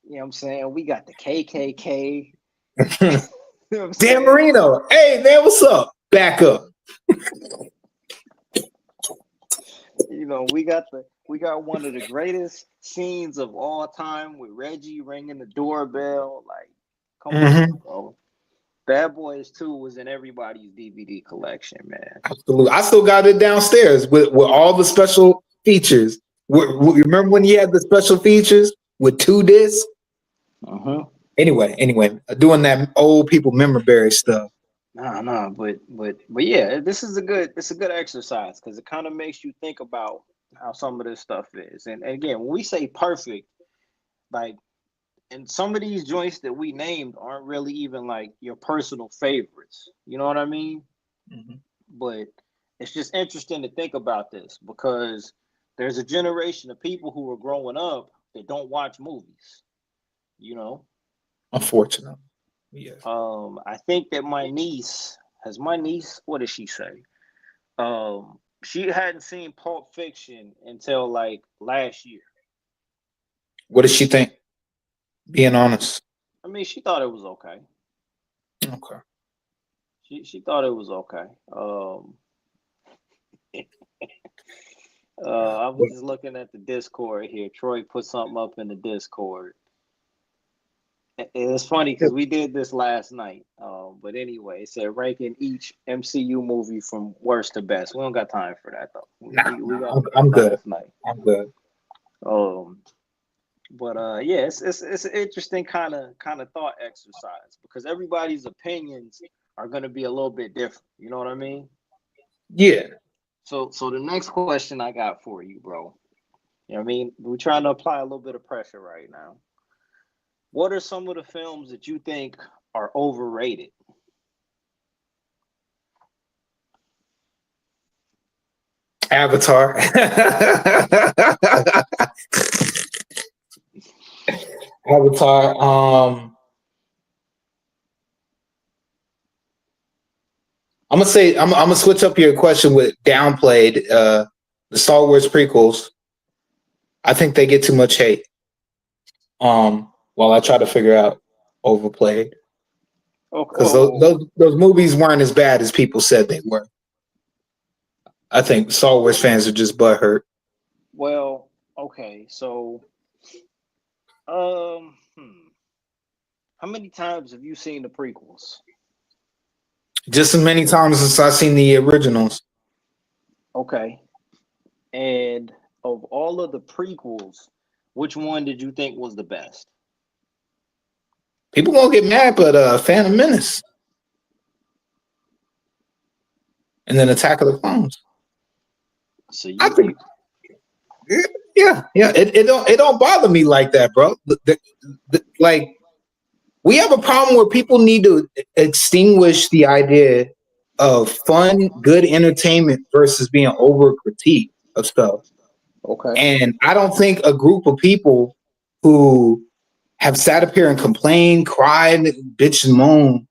You know what I'm saying? We got the KKK. You know what I'm Dan saying? Marino, hey man, what's up? Back up. We got one of the greatest scenes of all time with Reggie ringing the doorbell. Like, come on, bro. Bad Boys 2 was in everybody's DVD collection, man. Absolutely. I still got it downstairs with all the special features. Remember when he had the special features with 2 discs? Anyway, doing that old people memorabilia stuff. No, but yeah, it's a good exercise because it kind of makes you think about how some of this stuff is. And again, when we say perfect, like, and some of these joints that we named aren't really even like your personal favorites. You know what I mean? But it's just interesting to think about this because there's a generation of people who are growing up that don't watch movies. Unfortunately. Yes. I think that my niece, what did she say? She hadn't seen Pulp Fiction until like last year. What does she think? Being honest. I mean, she thought it was okay. Okay. She thought it was okay. I was just looking at the Discord here. Troy put something up in the Discord. It's funny because we did this last night. But anyway, it said ranking each MCU movie from worst to best. We don't got time for that though. I'm good. I'm good. But yeah, it's an interesting kind of thought exercise because everybody's opinions are going to be a little bit different. You know what I mean? Yeah. So the next question I got for you, bro. You know what I mean? We're trying to apply a little bit of pressure right now. What are some of the films that you think are overrated? Avatar. Avatar. I'm gonna switch up your question with downplayed. The Star Wars prequels. I think they get too much hate. While I try to figure out overplayed. Because those movies weren't as bad as people said they were. I think Star Wars fans are just butthurt. Well, okay, so how many times have you seen the prequels? Just as many times as I've seen the originals. Okay. And of all of the prequels, which one did you think was the best? People gonna get mad, but Phantom Menace. And then Attack of the Clones. So I think Yeah. It don't bother me like that, bro. Like we have a problem where people need to extinguish the idea of fun, good entertainment versus being over critique of stuff. Okay. And I don't think a group of people who have sat up here and complained, cried, bitch and moan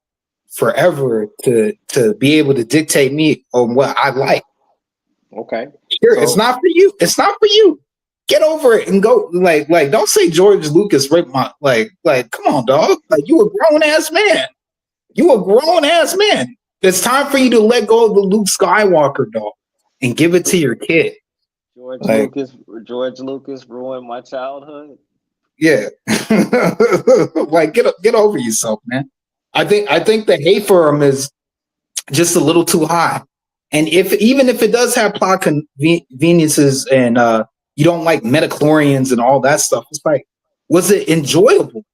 forever to be able to dictate me on what I like. Okay. Sure, it's So not for you. It's not for you. Get over it and go. Like. Don't say George Lucas raped my like. Come on, dog. Like you a grown ass man. You a grown ass man. It's time for you to let go of the Luke Skywalker dog and give it to your kid. George Like, Lucas, George Lucas ruined my childhood. yeah, like get over yourself, man. I think the hate for him is just a little too high. And even if it does have plot conveniences and you don't like metachlorians and all that stuff, it's like, was it enjoyable?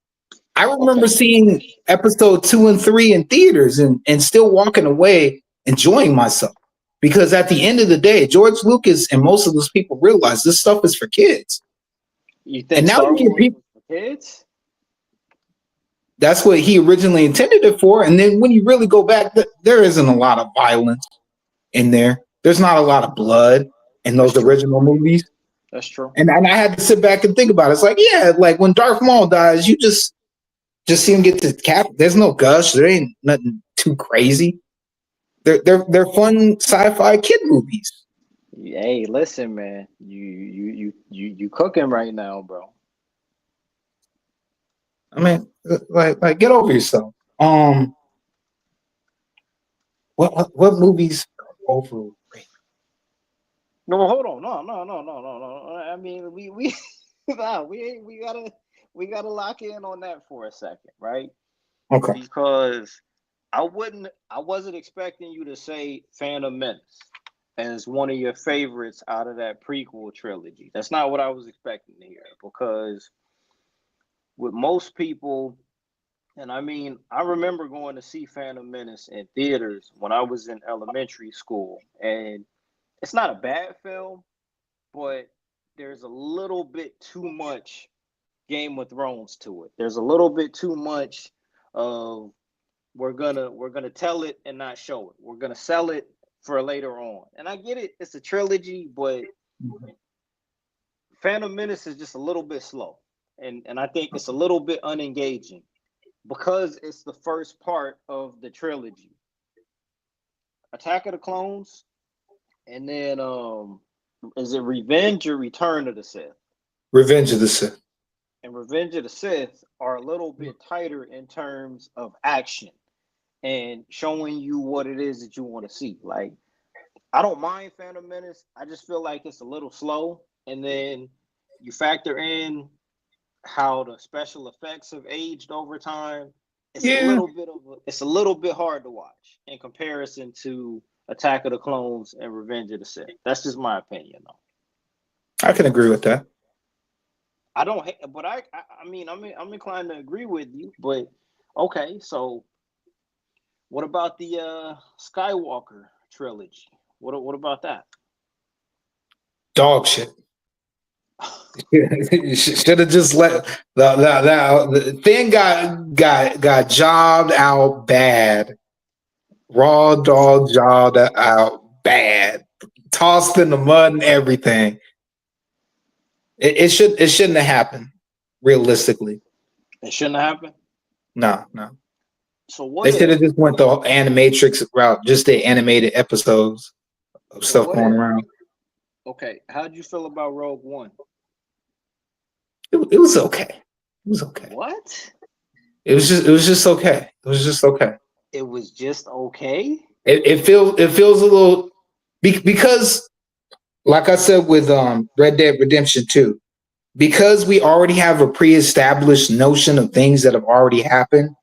I remember Okay. seeing episode 2 and 3 in theaters and still walking away enjoying myself. Because at the end of the day, George Lucas and most of those people realize this stuff is for kids. You And think now Star you get Wars people, was for kids? that's what he originally intended it for. And then when you really go back, there isn't a lot of violence in there. There's not a lot of blood in That's those true. original movies. That's true. And I had to sit back and think about it. It's like, yeah, like when Darth Maul dies, you just see him get to cap. There's no gush. There ain't nothing too crazy. They're fun sci-fi kid movies. Hey, listen, man. You cooking right now, bro. I mean, like get over yourself. What movies are overrated? No, hold on. No. I mean, we nah, we ain't we gotta lock in on that for a second, right? Okay. Because I wasn't expecting you to say Phantom Menace as one of your favorites out of that prequel trilogy. That's not what I was expecting to hear because with most people, and I mean, I remember going to see Phantom Menace in theaters when I was in elementary school, and it's not a bad film, but there's a little bit too much Game of Thrones to it. There's a little bit too much of we're gonna tell it and not show it. We're gonna sell it for later on. And I get it, it's a trilogy, but Phantom Menace is just a little bit slow. And I think it's a little bit unengaging because it's the first part of the trilogy. Attack of the Clones, and then is it Revenge or Return of the Sith? Revenge of the Sith. And Revenge of the Sith are a little bit tighter in terms of action and showing you what it is that you want to see. Like, I don't mind Phantom Menace. I just feel like it's a little slow. And then you factor in how the special effects have aged over time. Yeah, It's a little bit hard to watch in comparison to Attack of the Clones and Revenge of the Sith. That's just my opinion, though. I can agree with that. I don't hate, but I mean, I'm inclined to agree with you. But okay, so what about the Skywalker trilogy? What about that? Dog shit. Should have just let the thing got jobbed out bad. Raw dog jobbed out bad. Tossed in the mud and everything. It shouldn't have happened. Realistically, It shouldn't have happened. no. So what They should if? have just went the animatrix route. Just the animated episodes of So stuff what going if? around. Okay, how'd you feel about Rogue One? It was okay. It was okay. What? It was just okay. It was just okay. It was just okay. It feels a little because like I said with Red Dead Redemption 2, because we already have a pre-established notion of things that have already happened,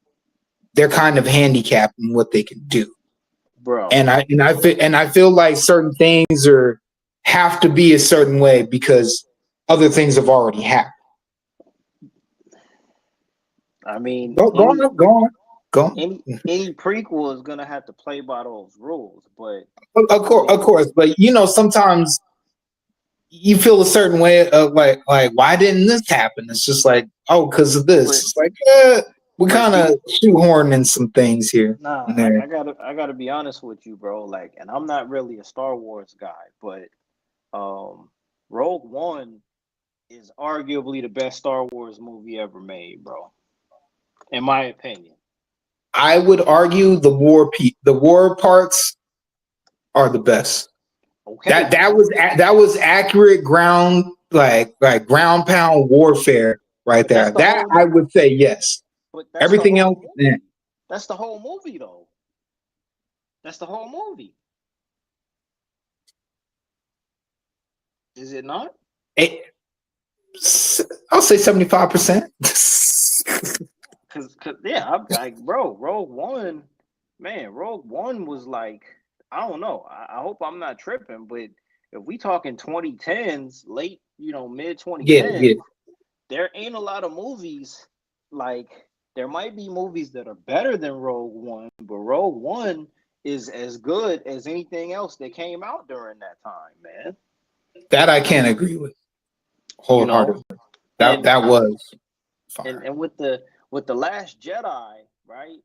they're kind of handicapped in what they can do. Bro. I feel like certain things have to be a certain way because other things have already happened. I mean, Go on. any prequel is gonna have to play by those rules, but Of course, but sometimes you feel a certain way of like why didn't this happen? It's just like, oh, because of this. But, It's like we but kind of shoehorn in some things here nah, and there. I gotta be honest with you, bro. Like, and I'm not really a Star Wars guy, but Rogue One is arguably the best Star Wars movie ever made, bro. In my opinion. I would argue the war parts are the best. Okay. That was accurate ground like ground pound warfare right But that's there. the That whole I would say yes. but that's the Everything whole else, movie. That's the whole movie though. That's the whole movie. Is it not? it, I'll say 75%. Cause yeah, I'm like, bro, Rogue One, man, Rogue One was like, I don't know. I hope I'm not tripping, but if we talking 2010s, late, mid Yeah, 2010s, yeah. there ain't a lot of movies like there might be movies that are better than Rogue One, but Rogue One is as good as anything else that came out during that time, man. That I can't agree with You know, wholeheartedly. and That was fire. and with the Last Jedi, right?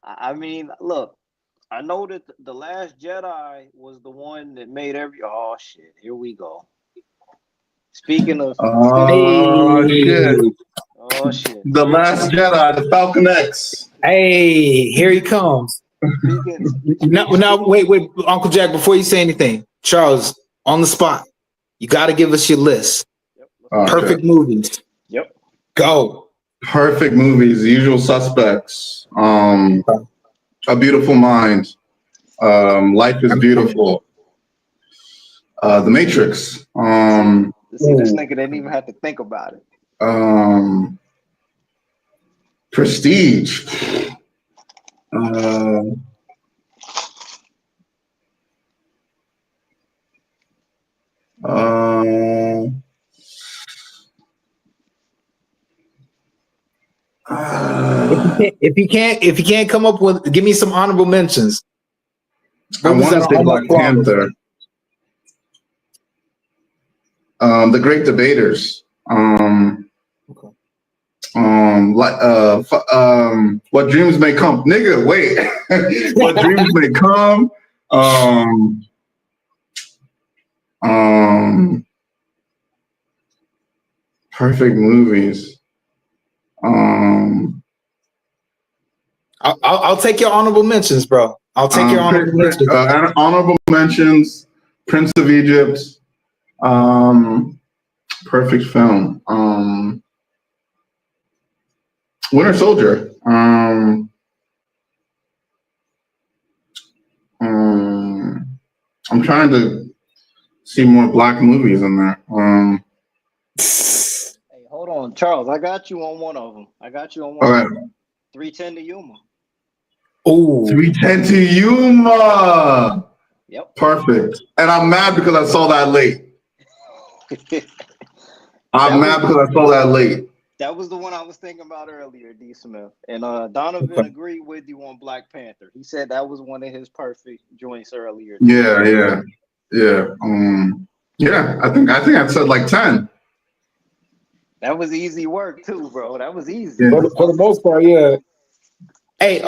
I mean, look, I know that the Last Jedi was the one that made oh shit, here we go. Speaking of Oh shit! Hey, oh shit. The Last Jedi, the Falcon X. hey, here he comes. Speaking No, wait, Uncle Jack, before you say anything, Charles, on the spot, you got to give us your list. Yep, Oh, Perfect shit. movies. yep. Go. Perfect movies. The Usual Suspects. A Beautiful Mind. Life is Beautiful. The Matrix. See, this nigga didn't even have to think about it. Prestige. If you can't come up with, give me some honorable mentions. I want to say Black Panther. The Great Debaters. What Dreams May Come. Nigga, wait. What Dreams May Come. Perfect movies. I'll take your honorable mentions, bro. I'll take your honorable mentions. Honorable mentions. Prince of Egypt. Perfect film. Winter Soldier. I'm trying to see more black movies in there. Hey, hold on, Charles. I got you on one of them. All right. 310 to Yuma. Oh, 310 to Yuma. Yep. Perfect. And I'm mad because I saw that late. I'm mad because I saw that late. That was the one I was thinking about earlier, D. Smith. And Donovan agreed with you on Black Panther. He said that was one of his perfect joints earlier. Yeah. I think I said like 10. That was easy work too, bro. That was easy. Yeah. for the most part, yeah. Hey,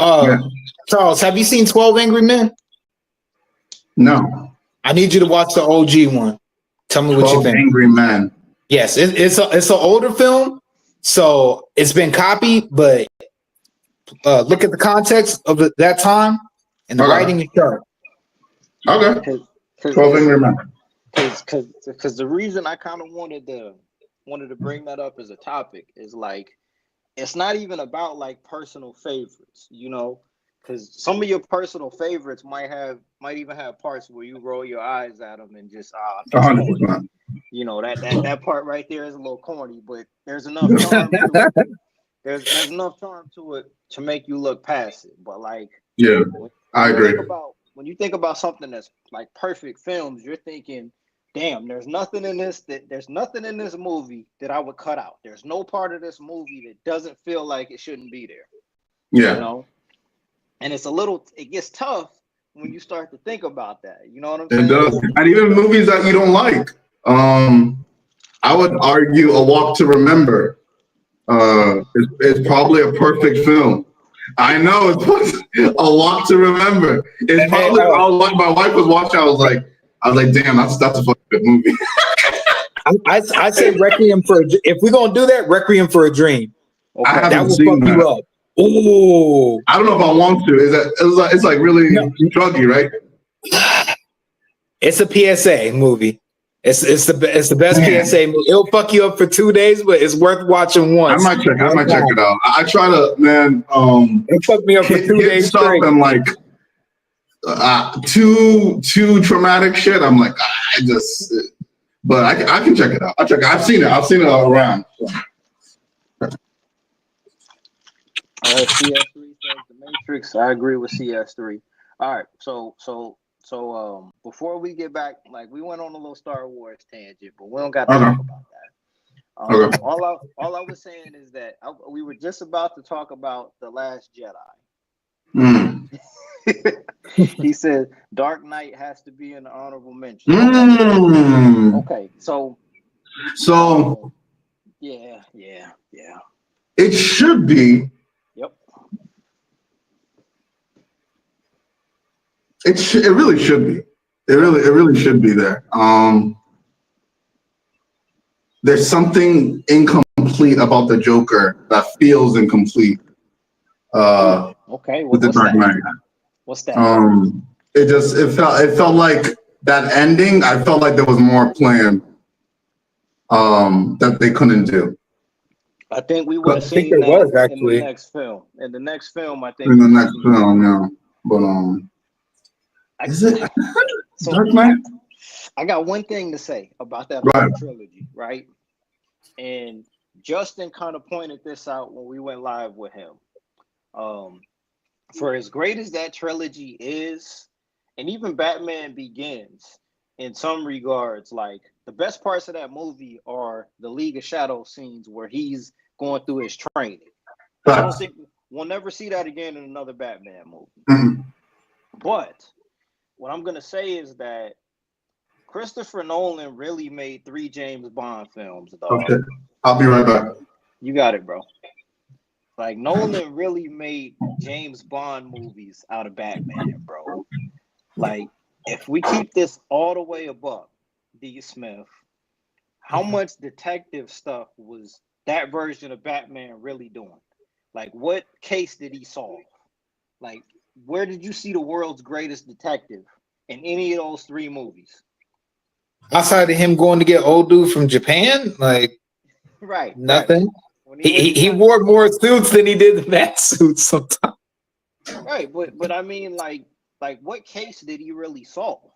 Charles, have you seen 12 Angry Men? No. I need you to watch the OG one. Tell me what you 12 think. Angry Men. Yes, it's an older film, so it's been copied, but look at the context of that time, and the writing is sharp. Okay. 12 Angry Men. Because the reason I kind of wanted to bring that up as a topic is like it's not even about like personal favorites, because some of your personal favorites might even have parts where you roll your eyes at them and just 100%. That part right there is a little corny, but there's enough charm to it. There's enough charm to it to make you look past it. But like, yeah, I agree. When you think about something that's like perfect films, you're thinking, damn, there's nothing in this movie that I would cut out. There's no part of this movie that doesn't feel like it shouldn't be there. Yeah. And it gets tough when you start to think about that. You know what I'm It saying? does. And even movies that you don't like. I would argue A Walk to Remember is probably a perfect film. I know it's A Walk to Remember. It's probably my wife was watching. I was like, damn, that's a fucking good movie. I say Requiem for if we're gonna do that, Requiem for a Dream. I That haven't will seen fuck you that. up. Ooh. I don't know if I want to. It's like really druggy, right? It's a PSA movie. It's the best Man. PSA movie. It'll fuck you up for 2 days, but it's worth watching once. I might check it out. I try to, man. It fucked me up for 2 days stuff straight. and like too traumatic shit. I'm like, but I can check it out. I've seen it. I've seen it all around. CS3 says The Matrix. I agree with CS3. All right, so before we get back, like we went on a little Star Wars tangent, but we don't got to talk about that. All I was saying is that we were just about to talk about The Last Jedi. He said Dark Knight has to be an honorable mention. Okay, so yeah. It should be. Yep. It really should be. It really should be there. There's something incomplete about the Joker that feels incomplete. Okay, with the Dark Knight. What's that? It felt like that ending. I felt like there was more planned that they couldn't do. I think we would have seen that in the next film. In the next film, I think. In the next film, yeah. But is it Dark Knight? I got one thing to say about that whole trilogy, right? And Justin kind of pointed this out when we went live with him. For as great as that trilogy is, and even Batman Begins, in some regards, like the best parts of that movie are the League of Shadows scenes where he's going through his training. I don't think we'll never see that again in another Batman movie. Mm-hmm. But what I'm gonna say is that Christopher Nolan really made 3 James Bond films, dog. Okay, I'll be right back. You got it, bro. Like Nolan really made James Bond movies out of Batman, bro. Like, if we keep this all the way above, D. Smith, how much detective stuff was that version of Batman really doing? Like, what case did he solve? Like, where did you see the world's greatest detective in any of those 3 movies? Outside of him going to get old dude from Japan, like nothing. Right. He wore more suits than he did the bat suits sometimes. Right, but I mean, like what case did he really solve?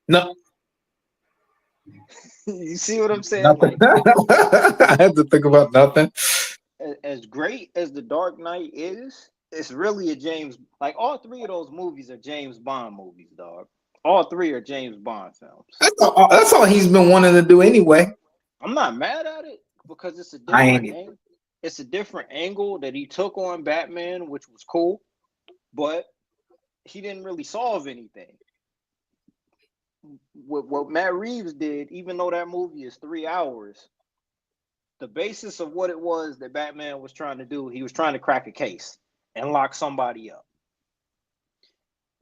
No. You see what I'm saying? Like, I had to think about nothing. As great as The Dark Knight is, it's really a James. Like all 3 of those movies are James Bond movies, dog. All 3 are James Bond films. That's all he's been wanting to do anyway. I'm not mad at it because it's a different angle. It's a different angle that he took on Batman, which was cool, but he didn't really solve anything. What Matt Reeves did, even though that movie is 3 hours, the basis of what it was that Batman was trying to do, he was trying to crack a case and lock somebody up.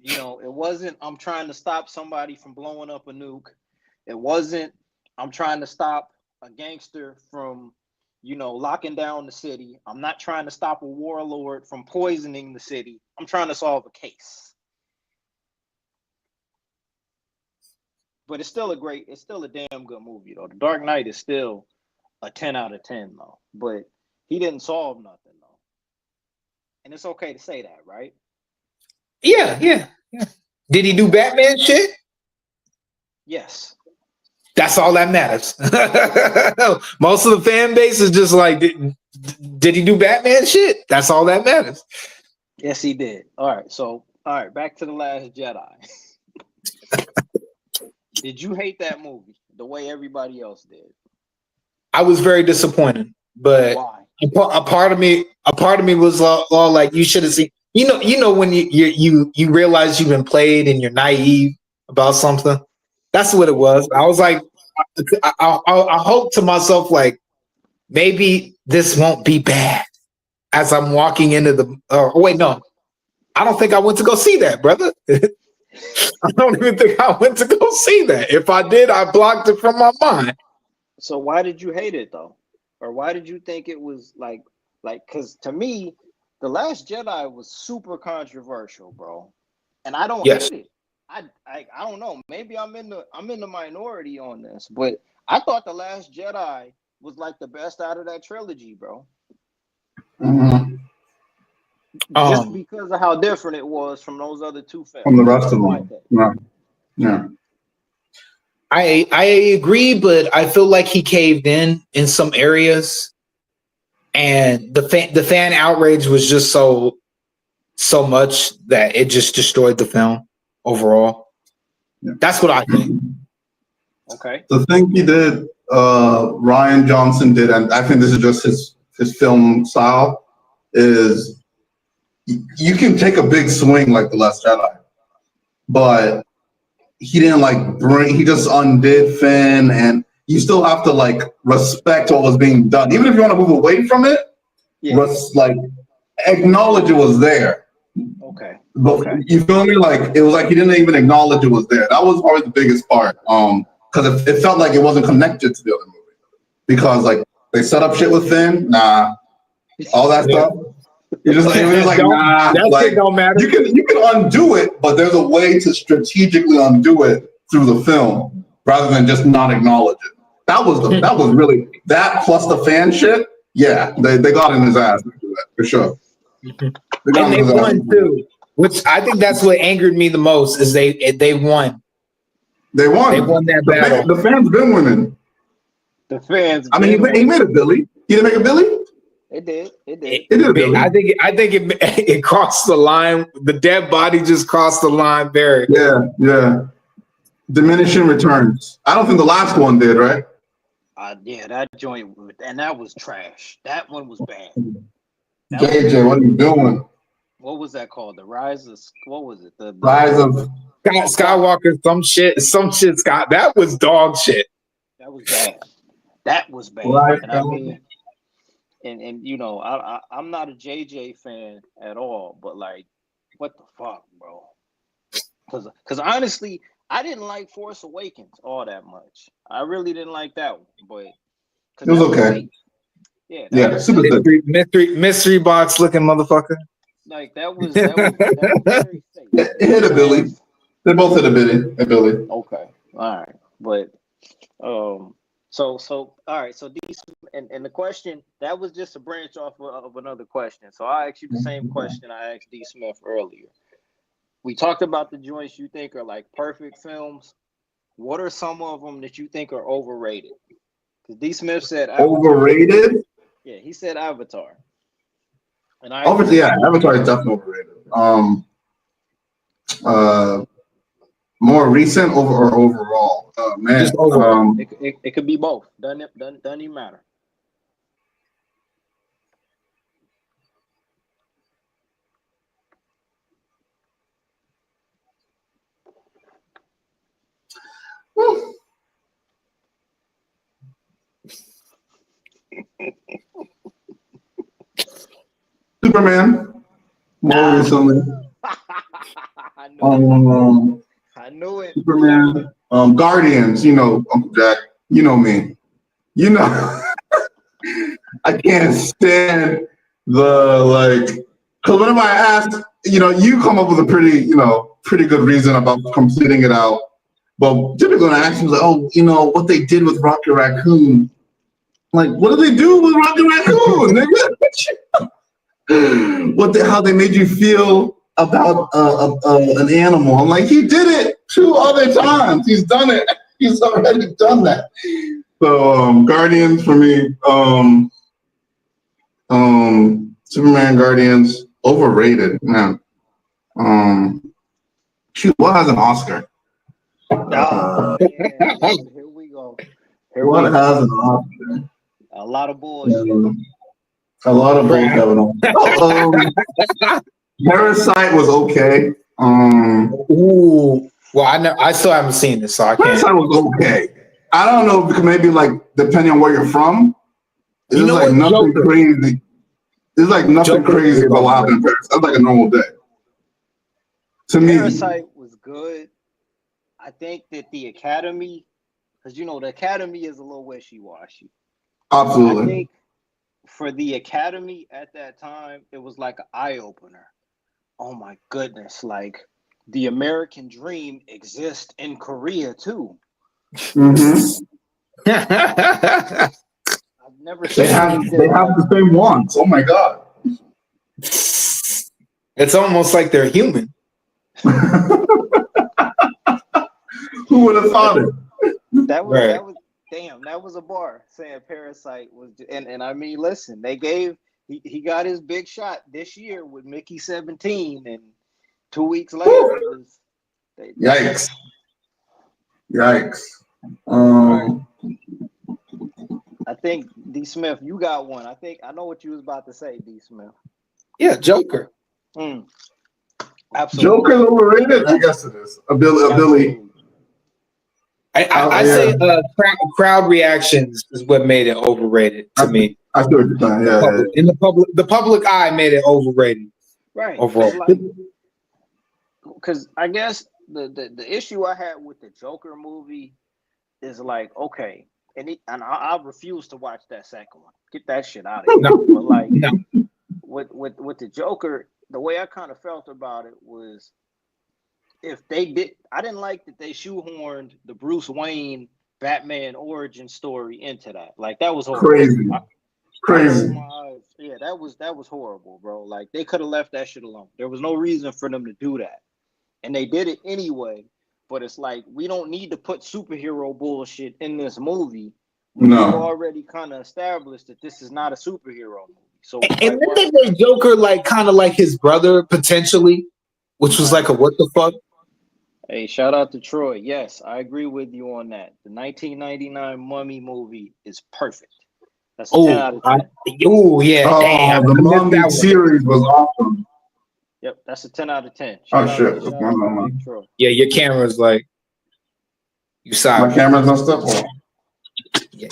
You know, it wasn't, I'm trying to stop somebody from blowing up a nuke. It wasn't, I'm trying to stop a gangster from, locking down the city. I'm not trying to stop a warlord from poisoning the city. I'm trying to solve a case. But it's still a damn good movie, though. The Dark Knight is still a 10 out of 10, though. But he didn't solve nothing, though. And it's okay to say that, right? Yeah. Did he do Batman shit? Yes. That's all that matters. Most of the fan base is just like, did he do Batman shit? That's all that matters. Yes, he did. All right, back to The Last Jedi. Did you hate that movie the way everybody else did? I was very disappointed, but why? A part of me was all like, you should have you know when you realize you've been played and you're naive about something. That's what it was. I was like, I hope to myself like maybe this won't be bad as I'm walking into the. Oh wait, no, I don't think I went to go see that, brother. I don't even think I went to go see that. If I did, I blocked it from my mind. So why did you hate it though, or why did you think it was like? Because to me, the Last Jedi was super controversial, bro, and I don't Yes. hate it. I don't know. Maybe I'm in the minority on this, but I thought the Last Jedi was like the best out of that trilogy, bro. Mhm. Just because of how different it was from those other two films. From the rest of My them. thing. Yeah. Yeah. I agree, but I feel like he caved in some areas, and the fan outrage was just so much that it just destroyed the film overall. Yeah. That's what I think. Okay. The thing he did, Ryan Johnson did, and I think this is just his film style, is you can take a big swing like The Last Jedi, but he didn't he just undid Finn, and you still have to like respect what was being done. Even if you want to move away from it, like acknowledge it was there. Okay. But you feel me? Like it was like he didn't even acknowledge it was there. That was probably the biggest part. Because it felt like it wasn't connected to the other movie. Because like they set up shit with Finn, all that stuff. It was like nah. That like, shit don't matter. You can undo it, but there's a way to strategically undo it through the film rather than just not acknowledge it. That was really that plus the fan shit. Yeah, they got in his ass for sure. And they won too, which I think that's what angered me the most is they won. They won. They won that battle. The fans been winning. The fans. I mean, he made a Billy. He didn't make a Billy. It did. It did a Billy. I think it crossed the line. The dead body just crossed the line very. Yeah. Diminishing returns. I don't think the last one did, right? Yeah, that joint, and that was trash. That one was bad. JJ, what are you doing? What was that called? The Rise of, what was it? The Rise of Skywalker, some shit, Scott. That was dog shit. That was bad. That was bad. Right. And I mean, and you know, I'm not a JJ fan at all, but like, what the fuck, bro? Because honestly, I didn't like Force Awakens all that much. I really didn't like that one, but it was okay. Yeah, super mystery box looking motherfucker. Like that was very safe. It hit a Billy. They both hit a Billy. Okay, all right, but so all right, so these and the question that was just a branch off of another question. So I asked you the same question I asked D. Smith earlier. We talked about the joints you think are like perfect films. What are some of them that you think are overrated? Because D. Smith said Avatar. Overrated. Yeah, he said Avatar. And Obviously, yeah, Avatar is definitely overrated. More recent or overall? Man, just overall. It could be both. Doesn't even matter. Superman. More recently. I knew it. Superman. Guardians. You know, Uncle Jack. You know me. You know, I can't stand because whenever I ask, you come up with a pretty good reason about completing it out. But typically when I ask you, like, oh, what they did with Rocket Raccoon. Like, what did they do with Rocket Raccoon, nigga? How they made you feel about an animal? I'm like, he did it 2 other times. He's done it. He's already done that. So Guardians for me. Superman, Guardians, overrated, man. What has an Oscar? Yeah. Here we go. What has an Oscar? A lot of bullshit. A lot of bullshit. Parasite was okay. Ooh. Well, I still haven't seen it, so I can't. Parasite was okay. I don't know, because maybe like depending on where you're from, You there's know like what? nothing Joker. crazy. There's like nothing Joker. crazy about what happened in Paris. That's like a normal day. To me, Parasite was good. I think that the Academy, because the Academy is a little wishy-washy. I absolutely. think for the Academy at that time, it was like an eye-opener. Oh my goodness, like the American dream exists in Korea too. Mm-hmm. I've never They seen have anything like the same wants. Oh my god. It's almost like they're human. Who would have thought it? that Right. was damn, that was a bar saying Parasite was, and I mean, listen, he got his big shot this year with Mickey 17, and 2 weeks later it was Yikes. Yikes. Right. I think D Smith, you got one. I know what you was about to say, D Smith. Yeah, Joker. Absolutely. Joker's overrated? I guess it is. A Billy. Absolutely. I say crowd reactions is what made it overrated to me. I see what you're saying. Yeah. In the public eye made it overrated. Right. Overall. Because I guess the issue I had with the Joker movie is like, okay, and I refuse to watch that second one. Get that shit out of here. No. But like No. with the Joker, the way I kind of felt about it was, if they did, I didn't like that they shoehorned the Bruce Wayne Batman origin story into that. Like that was horrible. Crazy. Crazy. Yeah, that was horrible, bro. Like they could have left that shit alone. There was no reason for them to do that, and they did it anyway. But it's like, we don't need to put superhero bullshit in this movie. We've already kind of established that this is not a superhero movie. So and then they made Joker like kind of like his brother potentially, which was like a what the fuck. Hey, shout out to Troy. Yes, I agree with you on that. The 1999 Mummy movie is perfect. That's a 10 out of 10. Damn. The Mummy series was awesome. Yep, that's a 10 out of 10. Shit. Troy. Yeah, your camera's like, you saw my camera's messed up. Yeah.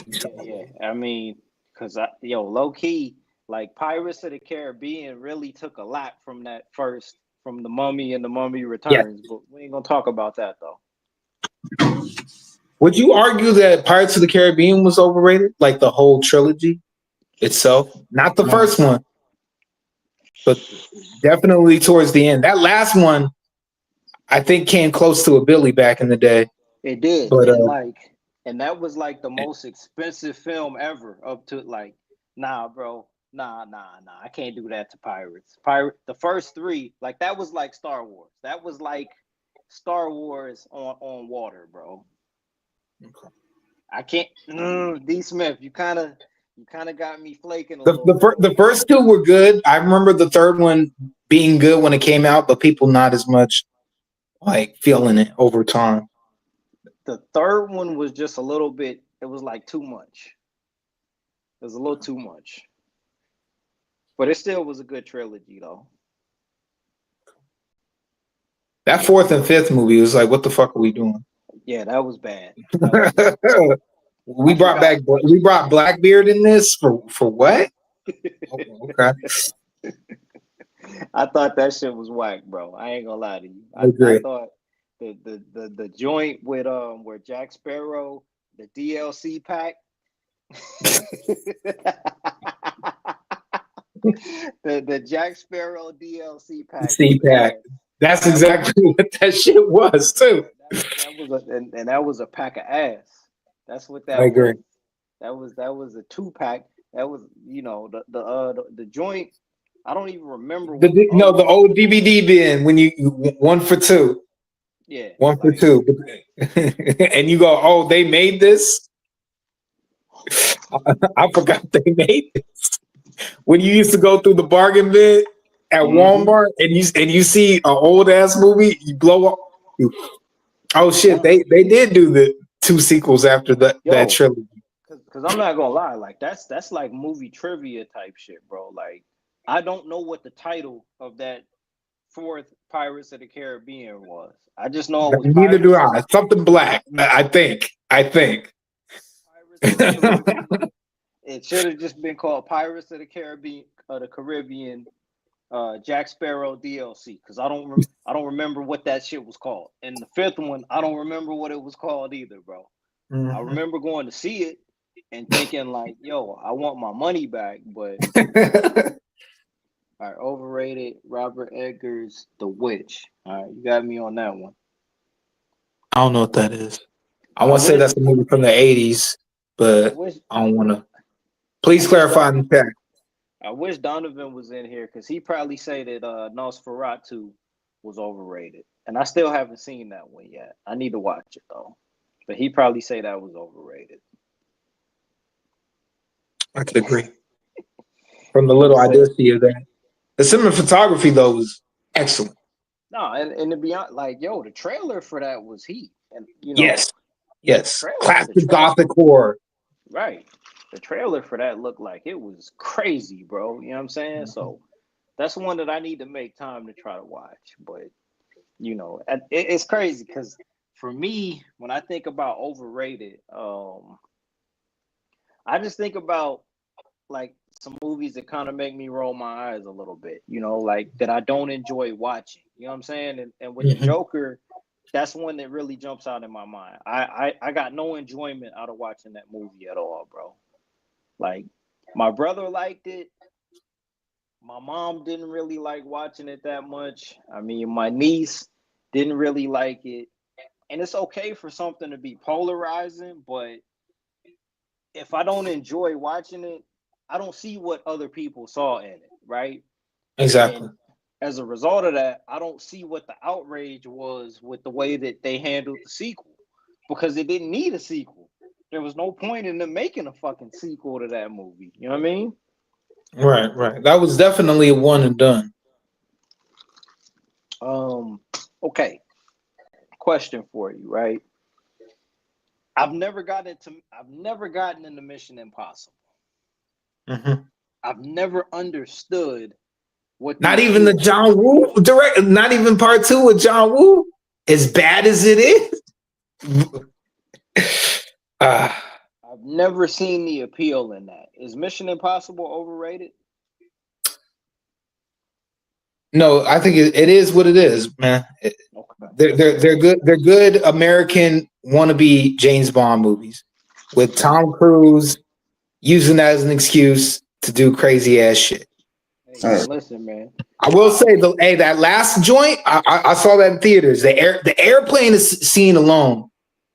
I mean, because low key, like Pirates of the Caribbean really took a lot from that first, from the Mummy and the Mummy Returns. But we ain't gonna talk about that though. Would you argue that Pirates of the Caribbean was overrated? Like the whole trilogy itself? Not the first one, but definitely towards the end. That last one, I think, came close to a Billy back in the day. It did. But and that was like the most expensive film ever, up to like, nah, bro. Nah. I can't do that to Pirates. The first three, like that was like Star Wars. That was like Star Wars on water, bro. Okay. I can't. D Smith, you kind of got me flaking a little bit. The first two were good. I remember the third one being good when it came out, but people not as much like feeling it over time. The third one was just a little bit. It was like too much. It was a little too much. But it still was a good trilogy, though. That fourth and fifth movie was like, what the fuck are we doing? Yeah, that was bad. We brought Blackbeard in this for what? Okay. I thought that shit was whack, bro. I ain't gonna lie to you. I agree. I thought the joint with where Jack Sparrow, the DLC pack. the Jack Sparrow DLC pack. That's exactly what that shit was too. That was a pack of ass. That's what that I agree. Was. That was a 2-pack. That was, the joint. I don't even remember. The old DVD bin when you 1 for 2. Yeah, 1 for 2, and you go, oh, they made this. I forgot they made this. When you used to go through the bargain bin at Walmart and you see an old ass movie, you blow up. Oh shit! They did do the 2 sequels after that trilogy. Because I'm not gonna lie, like that's like movie trivia type shit, bro. Like I don't know what the title of that fourth Pirates of the Caribbean was. I just know it was Neither do I. Something black. I think. Pirates of the Caribbean. It should have just been called Pirates of the Caribbean, Jack Sparrow DLC, because I don't remember what that shit was called. And the fifth one, I don't remember what it was called either, bro. I remember going to see it and thinking like, yo, I want my money back, but all right, overrated. Robert Eggers, The Witch. All right, you got me on that one. I don't know what that is. I want to say that's a movie from the 80s, but I don't want to. Please clarify in the chat. I wish Donovan was in here because he probably say that Nosferatu was overrated. And I still haven't seen that one yet. I need to watch it though. But he probably say that was overrated. I could agree. From the little I did see of that. The cinematography though was excellent. No, and to be honest, like, yo, the trailer for that was heat. And you know, yes. Classic gothic horror. Right. The trailer for that looked like it was crazy, bro. You know what I'm saying? So that's one that I need to make time to try to watch. But you know, it's crazy because for me, when I think about overrated, I just think about like some movies that kind of make me roll my eyes a little bit, you know, like that I don't enjoy watching. You know what I'm saying? And with the Joker, that's one that really jumps out in my mind. I got no enjoyment out of watching that movie at all, bro. Like, my brother liked it. My mom didn't really like watching it that much. I mean, my niece didn't really like it. And it's okay for something to be polarizing, but if I don't enjoy watching it, I don't see what other people saw in it, right? Exactly. And as a result of that, I don't see what the outrage was with the way that they handled the sequel because it didn't need a sequel. There was no point in them making a fucking sequel to that movie. You know what I mean? Right. That was definitely a one and done. Okay. Question for you, right? I've never gotten into Mission Impossible. I've never understood what not even the John Woo direct, not even part 2 with John Woo, as bad as it is. I've never seen the appeal in that. Is Mission Impossible overrated? No, I think it is what it is, man. Okay. They're good. They're good American wannabe James Bond movies with Tom Cruise using that as an excuse to do crazy ass shit. Hey, listen, man. I will say that last joint, I saw that in theaters. The airplane scene alone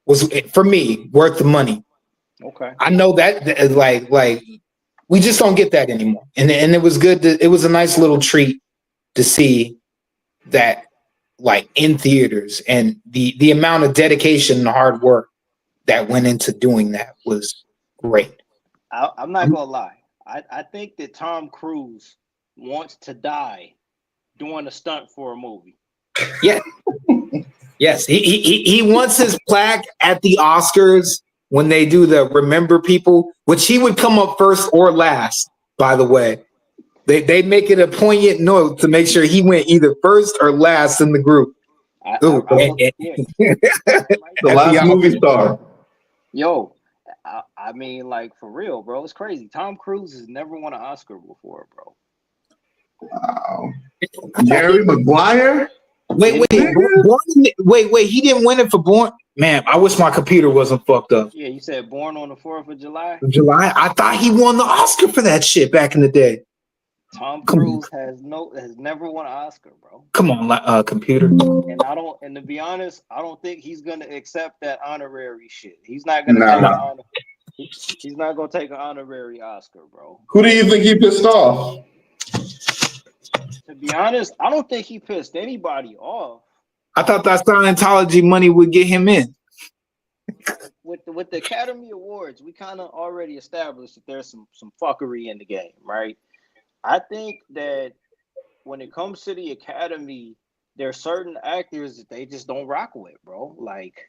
was, for me, worth the money. Okay. I know that like we just don't get that anymore, and it was good. It was a nice little treat to see that, like, in theaters, and the amount of dedication and hard work that went into doing that was great. I'm not gonna lie. I think that Tom Cruise wants to die doing a stunt for a movie. Yeah. Yes, he wants his plaque at the Oscars when they do the Remember People, which he would come up first or last, by the way. They make it a poignant note to make sure he went either first or last in the group. The last movie star. Yo, I mean, like, for real, bro. It's crazy. Tom Cruise has never won an Oscar before, bro. Wow. Jerry Maguire? Wait. He didn't win it for Born. Man, I wish my computer wasn't fucked up. Yeah, you said Born on the 4th of July? July? I thought he won the Oscar for that shit back in the day. Tom Cruise has never won an Oscar, bro. Come on, computer. And to be honest, I don't think he's gonna accept that honorary shit. He's not gonna take an honor. He's not gonna take an honorary Oscar, bro. Who do you think he pissed off? To be honest, I don't think he pissed anybody off. I thought that Scientology money would get him in. With the Academy Awards, we kind of already established that there's some fuckery in the game, right? I think that when it comes to the Academy, there are certain actors that they just don't rock with, bro. Like,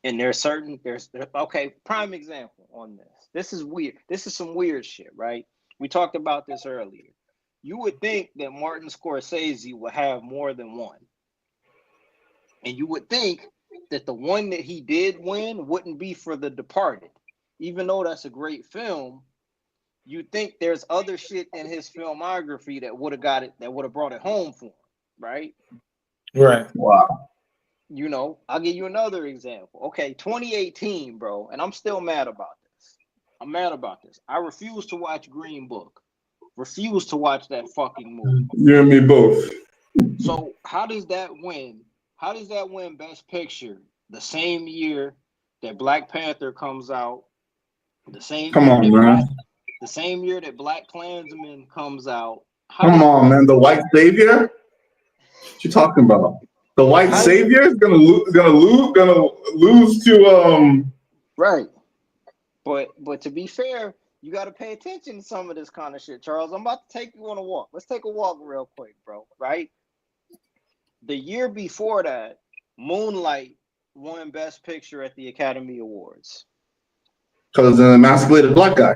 and there's okay, prime example on this. This is weird. This is some weird shit, right? We talked about this earlier. you would think that Martin Scorsese would have more than one. And you would think that the one that he did win wouldn't be for The Departed. Even though that's a great film, you think there's other shit in his filmography that would have got it, that would have brought it home for him, right? Right. Wow. You know, I'll give you another example. Okay, 2018, bro, and I'm still mad about this. I'm mad about this. I refuse to watch Green Book. Refuse to watch that fucking movie. You and me both. So how does that win? How does that win Best Picture the same year that Black Panther comes out? The same Come year on, that man. the same year that Black Klansman comes out. Come on, man. The white savior? What you talking about? The white savior is gonna lose to Right. But to be fair, you got to pay attention to some of this kind of shit, Charles. I'm about to take you on a walk. Let's take a walk real quick, bro. Right? The year before that, Moonlight won Best Picture at the Academy Awards. because an emasculated black guy.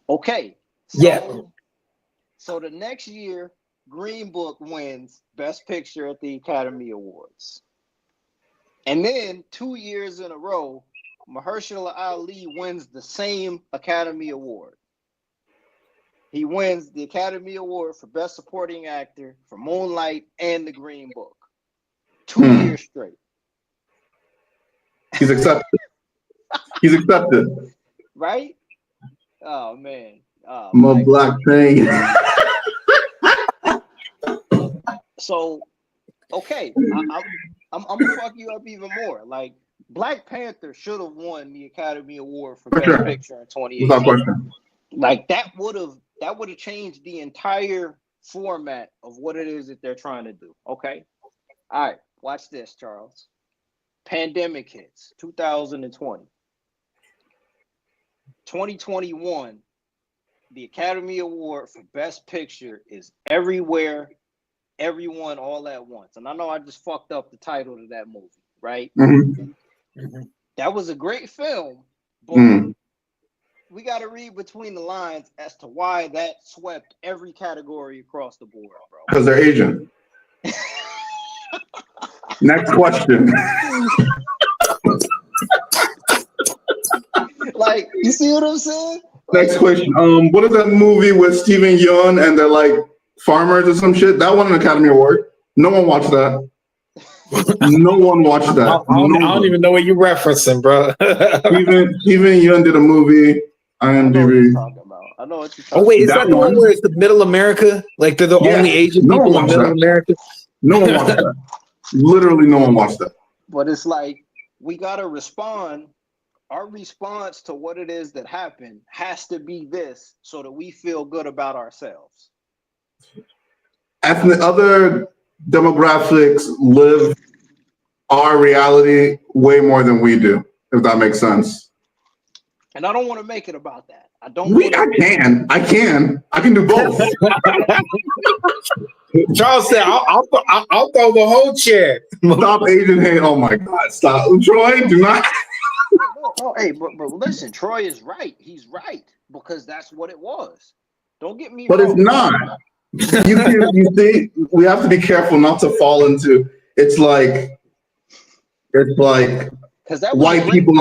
Okay. So the next year, Green Book wins Best Picture at the Academy Awards. And then 2 years in a row, Mahershala Ali wins the same Academy Award. He wins the Academy Award for Best Supporting Actor for Moonlight and The Green Book. 2 years straight. He's accepted. He's accepted. Right? Oh, man. I'm a black thing. So, okay, I'm gonna fuck you up even more. Like, Black Panther should have won the Academy Award for Best Picture in 2018. Without question. Like that would have changed the entire format of what it is that they're trying to do. Okay, all right, watch this, Charles. Pandemic hits 2020, 2021. The Academy Award for Best Picture is Everywhere, Everyone, All at Once. And I know I just fucked up the title of that movie, right? Mm-hmm. That was a great film, but we got to read between the lines as to why that swept every category across the board, bro. Because they're Asian. Next question. Like, you see what I'm saying? Next question. What is that movie with Steven Yeun and they're like farmers or some shit? That won an Academy Award. No one watched that. No one watched that. I don't even know what you're referencing, bro. Steven Yeun did a movie. IMDb. I know what you're talking about. Oh wait, is that the one where it's the Middle America? Like they're the only Asian people in Middle America? No one watched that. Literally, no one watched that. But it's like we gotta respond. Our response to what it is that happened has to be this, so that we feel good about ourselves. Other demographics live our reality way more than we do, if that makes sense. And I don't want to make it about that. I can do both. Charles said, "I'll throw the whole chair." Stop Asian hate. Oh my God! Stop, Troy. Do not. Oh, hey, but listen, Troy is right. He's right because that's what it was. Don't get me wrong. But it's not. You see, we have to be careful not to fall into. It's like white people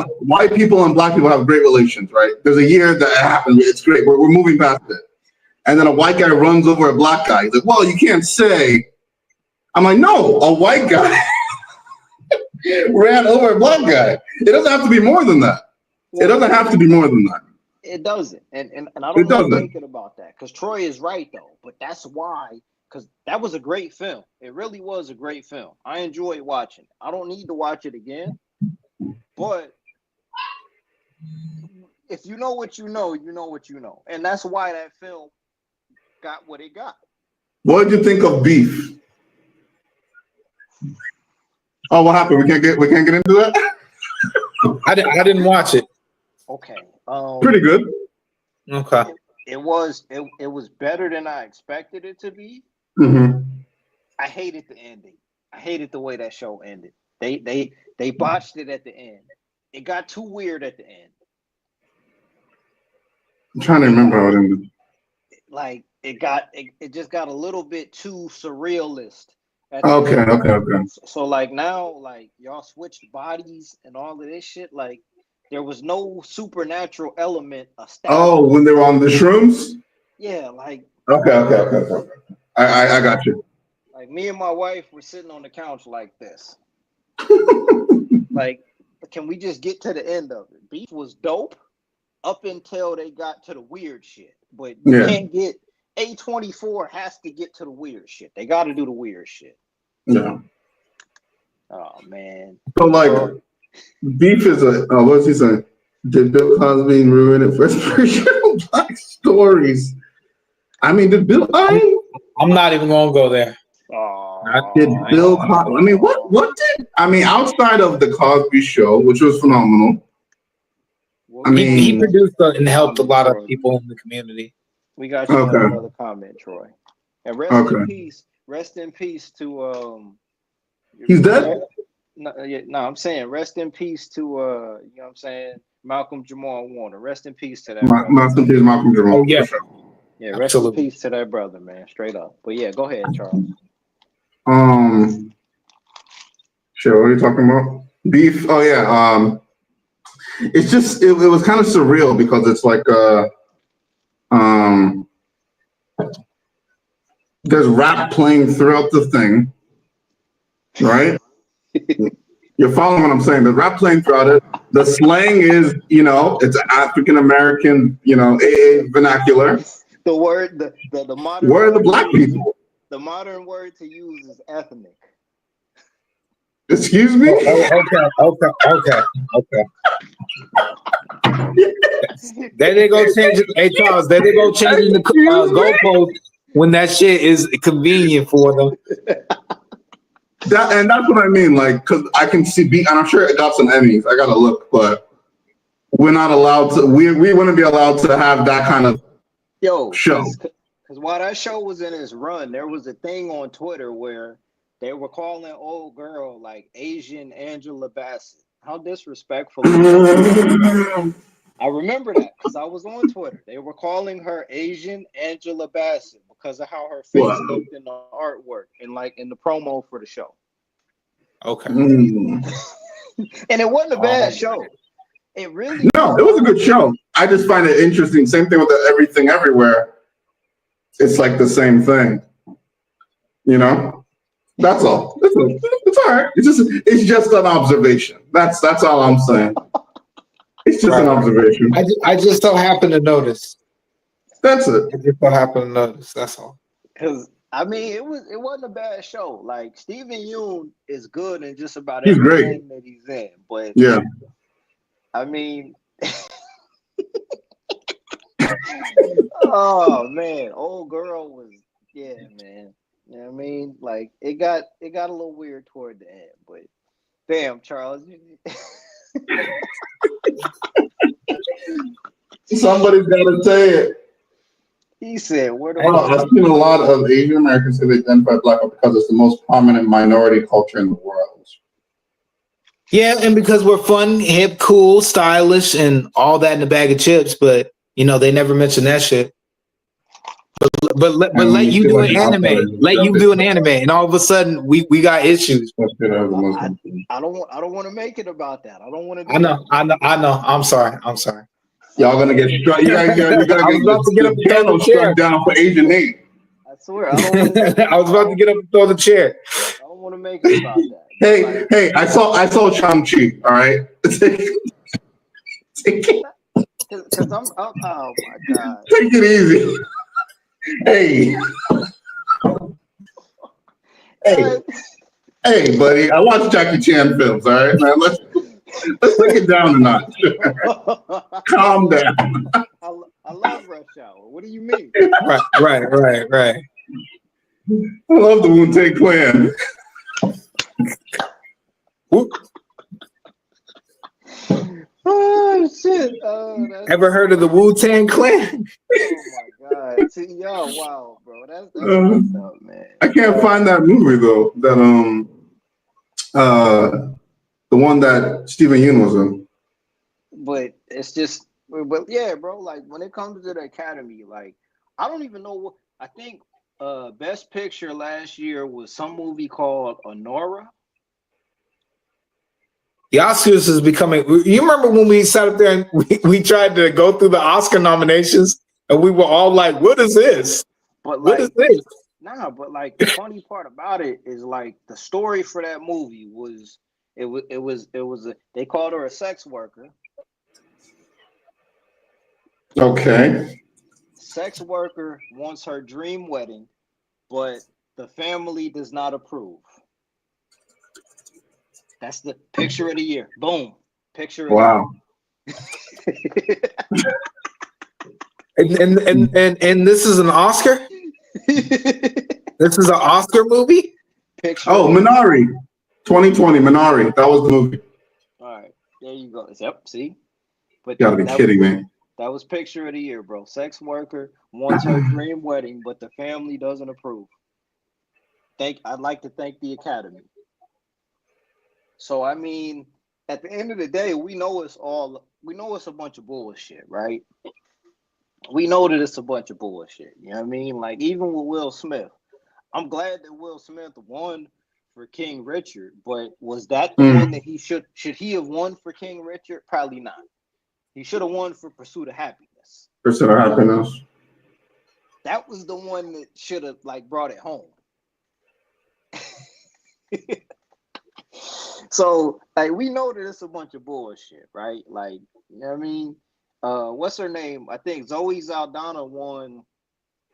and black people have great relations, right? There's a year that happened. It's great. We're moving past it. And then a white guy runs over a black guy. He's like, well, you can't say. I'm like, no, a white guy ran over a black guy. It doesn't have to be more than that. It doesn't have to be more than that. It doesn't. And I don't want to make it about that because Troy is right, though. But that's why, because that was a great film. It really was a great film. I enjoyed watching it. I don't need to watch it again. But if you know what you know, you know what you know. And that's why that film got what it got. What did you think of Beef? Oh, what happened? We can't get into that? I didn't watch it. Okay. Pretty good. Okay. It was better than I expected it to be. Mm-hmm. I hated the ending. I hated the way that show ended. They botched it at the end. It got too weird at the end. I'm trying to remember how it ended. Like it just got a little bit too surrealist. Okay. So like now, like y'all switched bodies and all of this shit. Like there was no supernatural element established. Oh, when they were on the shrooms? Yeah, like Okay. I got you. like me and my wife were sitting on the couch like this. Like, can we just get to the end of it? Beef was dope up until they got to the weird shit. But you can't get A24 has to get to the weird shit. They got to do the weird shit. Yeah. Oh man. So like, Beef is what's he saying? Did Bill Cosby ruin it for inspirational black stories? I mean, I'm not even gonna go there. Did Bill Cosby? I mean, what did? I mean, outside of the Cosby Show, which was phenomenal. I mean, he produced and helped a lot of people in the community. We got you on another comment, Troy. And rest in peace to He's dead? No, I'm saying rest in peace to you know what I'm saying, Malcolm Jamal Warner. Rest in peace to that brother. Rest in peace, Malcolm Jamal. Oh yeah. Yeah, rest in peace to that brother, man. Straight up. But yeah, go ahead, Charles. Shit, what are you talking about? Beef. Oh yeah. It's just it was kind of surreal because it's like there's rap playing throughout the thing, right? You're following what I'm saying. The rap playing throughout it. The slang is, it's African American, AA vernacular. The word, the modern word of the black people. The modern word to use is ethnic. Excuse me? Okay. Then they go change it. Hey Charles, then they go changing the goalpost when that shit is convenient for them. And that's what I mean, like, because I can see and I'm sure it got some Emmys. I gotta look, but we're not allowed to. We wouldn't be allowed to have that kind of show. Because while that show was in its run, there was a thing on Twitter where they were calling old girl like Asian Angela Bassett. How disrespectful! I remember that because I was on Twitter. They were calling her Asian Angela Bassett because of how her face looked in the artwork and like in the promo for the show. Okay. And it wasn't a bad show. It really it was a good show. I just find it interesting. Same thing with the Everything Everywhere. It's like the same thing. That's all. It's all right. It's just an observation. That's all I'm saying. It's just an observation. I just so happen to notice. That's it. I just so happen to notice. That's all. Because I mean, it wasn't a bad show. Like Stephen Yeun is good in just about he's everything great. that he's in. But yeah, I mean, oh man, old girl was man. You know what I mean? Like it got a little weird toward the end, but damn, Charles. Somebody's gotta say it. He said, "Where the I've seen a lot of Asian Americans say they identify black because it's the most prominent minority culture in the world." Yeah, and because we're fun, hip, cool, stylish, and all that in a bag of chips, but they never mention that shit. But let you do an anime. Let you do an anime, and all of a sudden we got issues. I don't want to make it about that. I don't want to. I know. I'm sorry. Y'all gonna get struck. You gotta get the struck down for Asian name. I swear. I was about to get up and throw the chair. I don't want to make it about that. Hey! I saw Shang-Chi. All right. Because I'm. Oh my god. Take it easy. Hey, buddy! I watch Jackie Chan films. All right, man. Let's take it down a notch. Calm down. I love Rush Hour. What do you mean? Right. I love the Wu-Tang Clan. Oh shit! Ever heard of the Wu-Tang Clan? Oh my god! See, wow, bro. That's messed up, man. I can't find that movie though. That the one that Stephen Yeun was in. But it's just, but yeah, bro. Like when it comes to the Academy, like I don't even know I think Best Picture last year was some movie called Honora. The Oscars is becoming. You remember when we sat up there and we tried to go through the Oscar nominations, and we were all like, "What is this? But What is like, this?" nah, but like the funny part about it is like the story for that movie was they called her a sex worker. Okay. Sex worker wants her dream wedding, but the family does not approve. That's the picture of the year. Boom. Picture of Wow. the And this is an Oscar. year. This is an Oscar movie. Picture. Oh, Minari, 2020. Minari. That was the movie. All right, there you go. Yep. See, but You gotta be kidding me. that was picture of the year, bro. Sex worker wants her dream wedding, but the family doesn't approve. I'd like to thank the Academy. So I mean, at the end of the day, we know it's a bunch of bullshit, right? We know that it's a bunch of bullshit. You know what I mean? Like even with Will Smith, I'm glad that Will Smith won for King Richard, but was that the one that should he have won for King Richard? Probably not. He should have won for Pursuit of Happiness. Pursuit of Happiness. That was the one that should have like brought it home. So like we know that it's a bunch of bullshit, right? Like, you know what I mean? What's her name? I think Zoe Saldana won.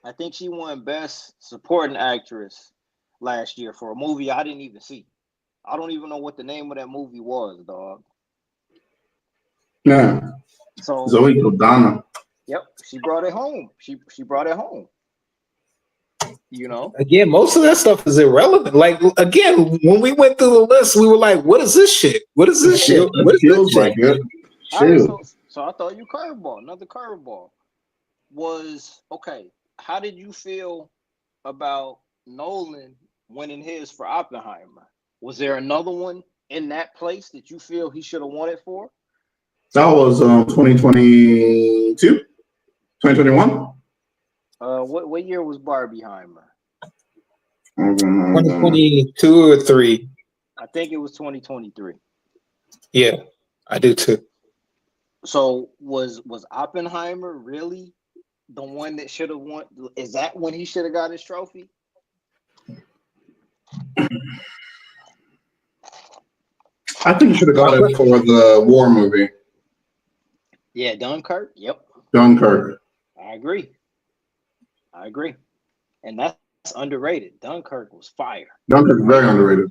I think she won Best Supporting Actress last year for a movie I didn't even see. I don't even know what the name of that movie was, dog. Yeah. So Zoe Saldana. yep, she brought it home. She brought it home. You know? Again, most of that stuff is irrelevant. Like again, when we went through the list, we were like, "What is this shit? What is this shit? What is this Feels shit?" like it. All right, Shoot. so I thought you curveball. Another curveball was okay. How did you feel about Nolan winning his for Oppenheimer? Was there another one in that place that you feel he should have won it for? That was 2022, 2021. What year was Barbieheimer? 2022 or 3. I think it was 2023. Yeah, I do too. So was Oppenheimer really the one that should have won? Is that when he should have got his trophy? I think you should have got it for the war movie, Yeah, Dunkirk. Yep, Dunkirk. I agree. And that's underrated. Dunkirk was fire. Dunkirk is very underrated.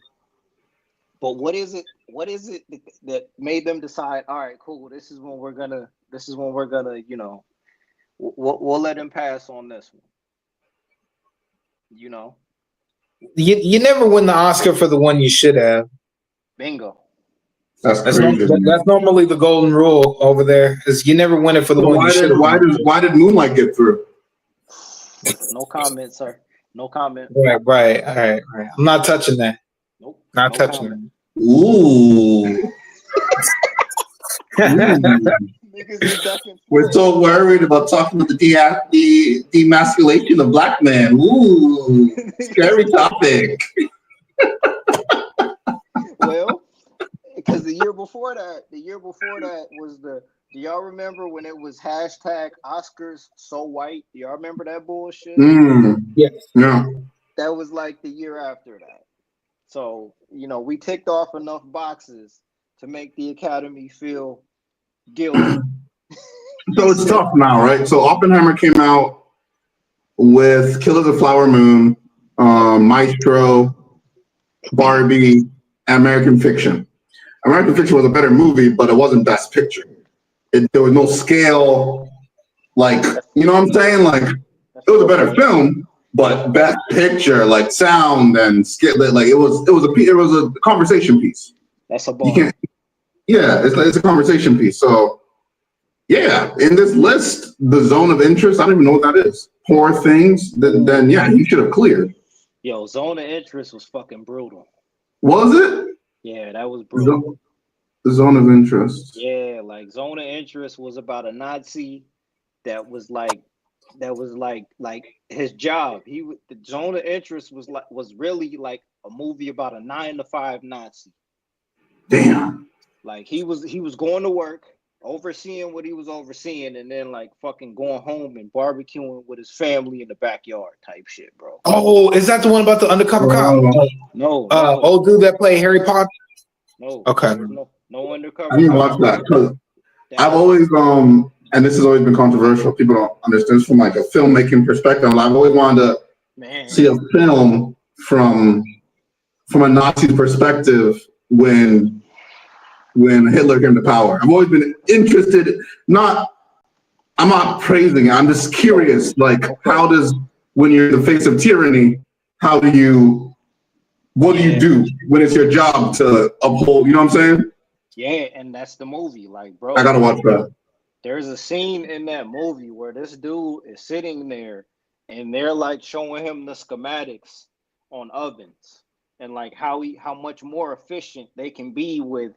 But what is it? What is it that made them decide? All right, cool. This is when we're gonna. You know, we'll let him pass on this one. You know, You never win the Oscar for the one you should have. bingo. That's crazy. That's normally the golden rule over there. Is you never win it for the So one you should have. why did Moonlight get through? No comment, sir. No comment. Right. All right. I'm not touching that. Nope. Not no touching comment. Ooh. Niggas is ducking. We're so worried about talking about the demasculation of black men. Ooh, scary topic. Well, because the year before that was the. Do y'all remember when it was hashtag Oscars so white? Do y'all remember that bullshit? Yes. Yeah. That was like the year after that. So, you know, we ticked off enough boxes to make the Academy feel guilty. So it's tough now, right? So Oppenheimer came out with Killers of the Flower Moon, Maestro, Barbie, and American Fiction. American Fiction was a better movie, but it wasn't Best Picture. There was no scale, like, you know what I'm saying? Like, it was a better film, but Best Picture, like sound and skill, like it was a conversation piece. That's a You ball. can't, yeah, it's a conversation piece. So, yeah, in this list, the zone of interest, I don't even know what that is. Poor Things, then yeah, he should have cleared. Yo, Zone of Interest was fucking brutal. Was it? Yeah, that was brutal. The zone of interest. Yeah, like Zone of Interest was about a Nazi that was like that was like his job. The Zone of Interest was really like a movie about a 9 to 5 Nazi. Damn. Like he was going to work, overseeing what he was overseeing, and then like fucking going home and barbecuing with his family in the backyard type shit, bro. Oh, is that the one about the undercover cop? No, Old dude that played Harry Potter. no. Okay. No undercover. I didn't watch that because I've always and this has always been controversial. People don't understand this from like a filmmaking perspective. I've always wanted to see a film from a Nazi perspective when Hitler came to power. I've always been interested. I'm not praising it. I'm just curious. Like, how does, when you're in the face of tyranny, what do you do when it's your job to uphold? You know what I'm saying? Yeah, and that's the movie. Like, bro, I gotta watch that. There's a scene in that movie where this dude is sitting there and they're like showing him the schematics on ovens and like how much more efficient they can be with.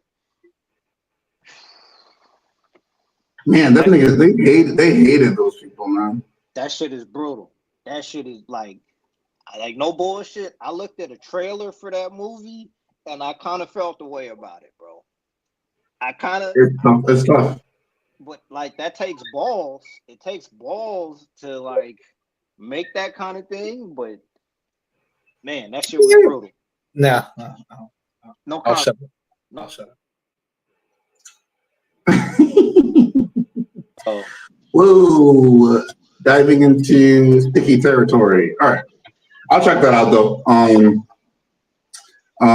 Man, that nigga, they hated those people, man. That shit is brutal. That shit is like no bullshit. I looked at a trailer for that movie and I kind of felt the way about it, bro. It's tough. But like that takes balls. It takes balls to like make that kind of thing. But man, that shit was brutal. No. No I'll shut up. No. I'll shut up. Oh. Whoa, diving into sticky territory. All right, I'll check that out though.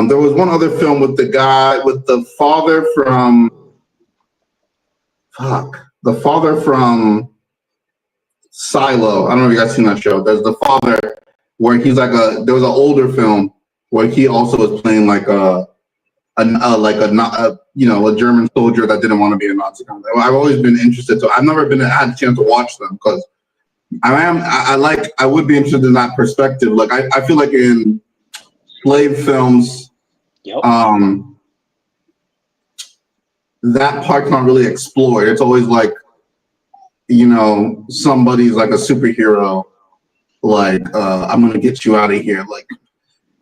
There was one other film with the father from Silo. I don't know if you guys seen that show. There's the father where he's like there was an older film where he also was playing like a German soldier that didn't want to be a Nazi. I've always been interested, so I've never had a chance to watch them because I would be interested in that perspective. Like I feel like in slave films, that part's not really explored. It's always like, somebody's like a superhero, like I'm gonna get you out of here, like.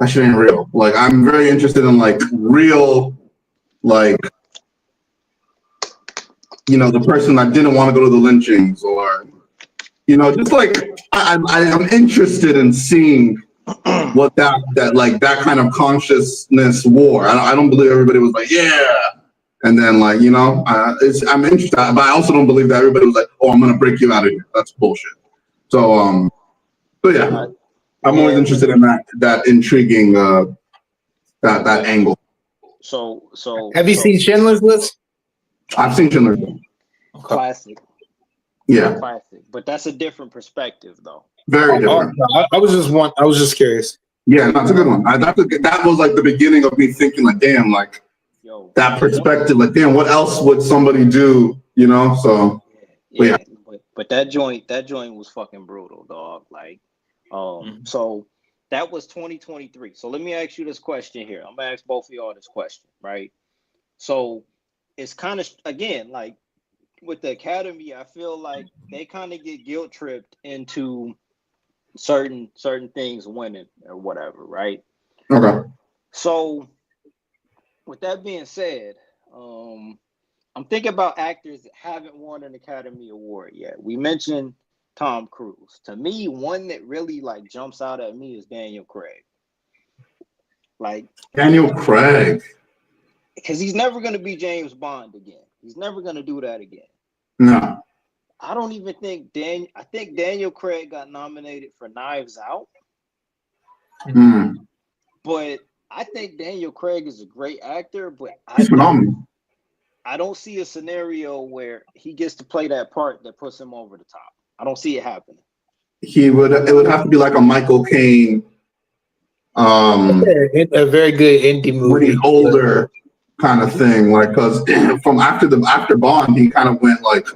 That shit ain't real. Like, I'm very interested in like real, like, the person that didn't want to go to the lynchings, or, just like I'm interested in seeing what that kind of consciousness wore. I don't believe everybody was like, yeah, and then like I'm interested, but I also don't believe that everybody was like, oh, I'm gonna break you out of here. That's bullshit. So yeah. I'm always interested in that intriguing that angle. So have you seen Schindler's List? I've seen Schindler's List. Classic. Yeah. Classic. But that's a different perspective though. Very different. I was just curious. Yeah, that's a good one. That was like the beginning of me thinking like, damn, like that perspective, like damn, what else would somebody do? So yeah. But that joint was fucking brutal, dog. Like so that was 2023. So let me ask you this question here. I'm gonna ask both of y'all this question, right? So it's kind of, again, like with the Academy, I feel like they kind of get guilt tripped into certain things winning or whatever, right? Okay. So with that being said, I'm thinking about actors that haven't won an Academy Award yet. We mentioned Tom Cruise. To me, one that really like jumps out at me is Daniel Craig. Like Daniel Craig, because he's never going to be James Bond again. He's never going to do that again. No. I don't even think I think Daniel Craig got nominated for Knives Out. But I think Daniel Craig is a great actor, but I don't see a scenario where he gets to play that part that puts him over the top. I don't see it happening. It would have to be like a Michael Caine. A very good indie movie. When he's older, kind of thing. Like, because from after Bond, he kind of went like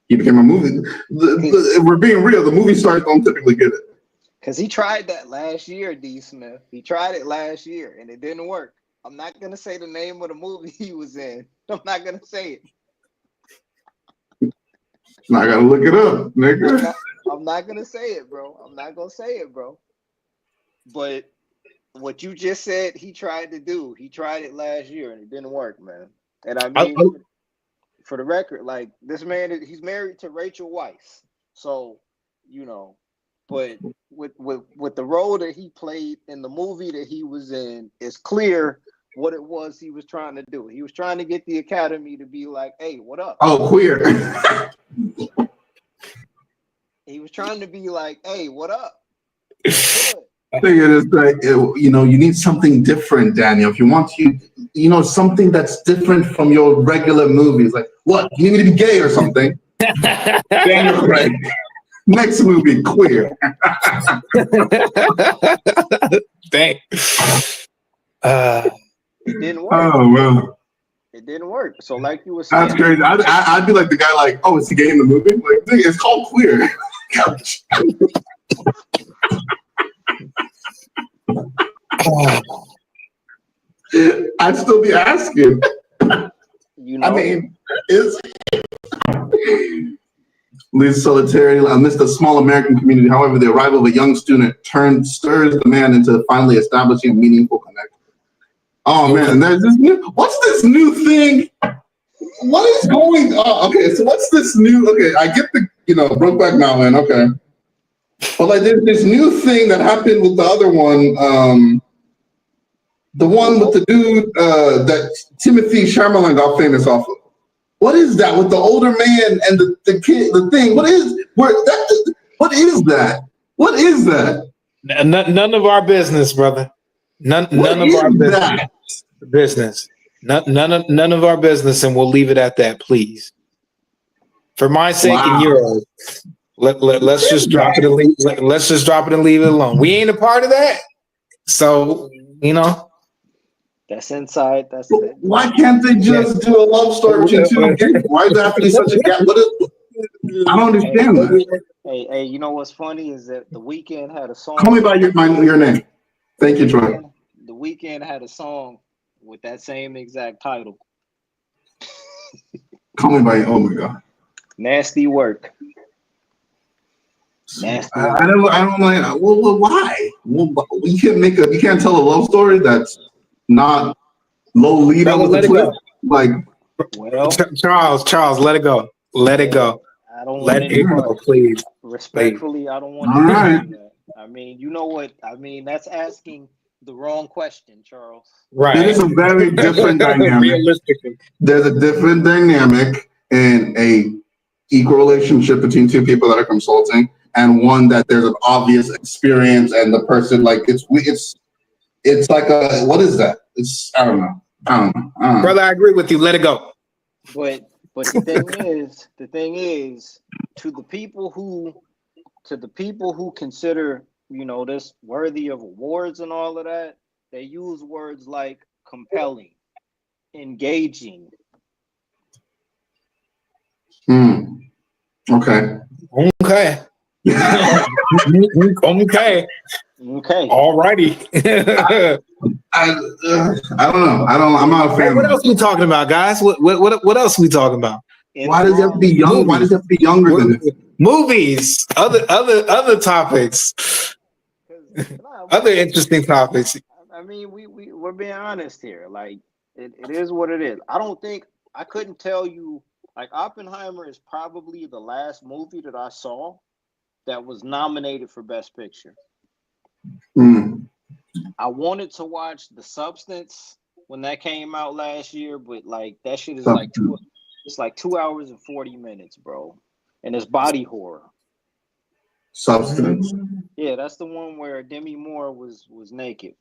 he became a movie. If we're being real, the movie stars don't typically get it. Because he tried that last year, D. Smith. He tried it last year, and it didn't work. I'm not gonna say the name of the movie he was in. I'm not gonna say it. I gotta look it up, nigga. I'm not gonna say it, bro. I'm not gonna say it, bro. But what you just said, he tried to do. He tried it last year and it didn't work, man. And I mean, for the record, like this man, he's married to Rachel Weisz, so you know. But with the role that he played in the movie that he was in, it's clear what it was he was trying to do. He was trying to get the Academy to be like, "Hey, what up?" Oh, queer. He was trying to be like, "Hey, what up?" I think it is like, you know, you need something different, Daniel. If you want something that's different from your regular movies. Like, what? You need me to be gay or something? Daniel Craig. Next movie, queer. Dang. It didn't work. Oh, well. It didn't work. So, like you were saying, That's crazy. I'd be like the guy, like, oh, is he gay in the movie? Like, dude, it's called Queer. I'd still be asking. you know, I mean, is Liz Solitary amidst the small American community. However, the arrival of a young student stirs the man into finally establishing a meaningful connection. Oh man, and there's this what's this new thing? What is going on? Okay, so what's this new? Okay, I get the Brokeback Mountain. Okay, but like there's this new thing that happened with the other one. The one with the dude that Timothy Chalamet got famous off of. What is that with the older man and the kid? The thing. What is that? What is that? What is that? None of our business, brother. None of our business. None of our business, and we'll leave it at that, please. For my sake and yours, let's just drop it and leave. Let's just drop it and leave it alone. We ain't a part of that, so that's inside. Why can't they just do a love story between two kids? Why does that have to be such a gap? I don't understand that. Hey, you know what's funny is that The Weeknd had a song. Call me by your name. Thank you, Troy. The Weeknd had a song with that same exact title. Call me by. Oh my God. Nasty work. Nasty. I don't like. Well, why? Well, you can't tell a love story that's not low lead up with the twist. Like, well, Charles, let it go. Let it go. I don't let want it go, please. Respectfully, I don't want to do that. I mean, you know what? I mean, that's asking the wrong question, Charles. Right. It is a very different dynamic. Realistically, there's a different dynamic in a equal relationship between two people that are consulting, and one that there's an obvious experience, and the person like it's like a what is that? It's I don't know. Brother, I agree with you. Let it go. But the thing is, to the people who consider this worthy of awards and all of that, they use words like compelling, engaging. Okay. Okay. All righty. I don't know. I'm not a fan. What else we talking about, guys? What else we talking about? Why does it have to be young? Why does it have to be younger than this? Movies, other topics, other interesting topics. I mean, we're being honest here. Like, it is what it is. I couldn't tell you. Like, Oppenheimer is probably the last movie that I saw that was nominated for Best Picture. I wanted to watch The Substance when that came out last year, but like that shit is like 2 hours and 40 minutes, bro. And it's body horror. Substance. Yeah, that's the one where Demi Moore was naked.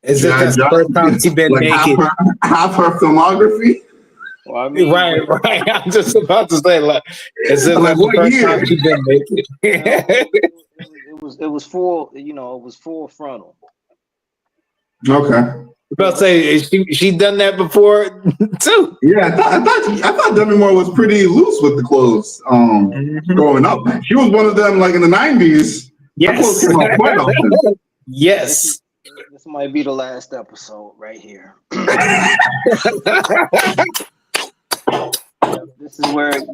Is it the first time she's been naked? Half her filmography? Well, I mean, right. I'm just about to say, like, is it like the first time she's been naked? It was full, it was full frontal. Okay. About to say she done that before too. Yeah, I thought Demi Moore was pretty loose with the clothes. Growing up, she was one of them like in the '90s. Yes. Yes. This might be the last episode right here. This is where it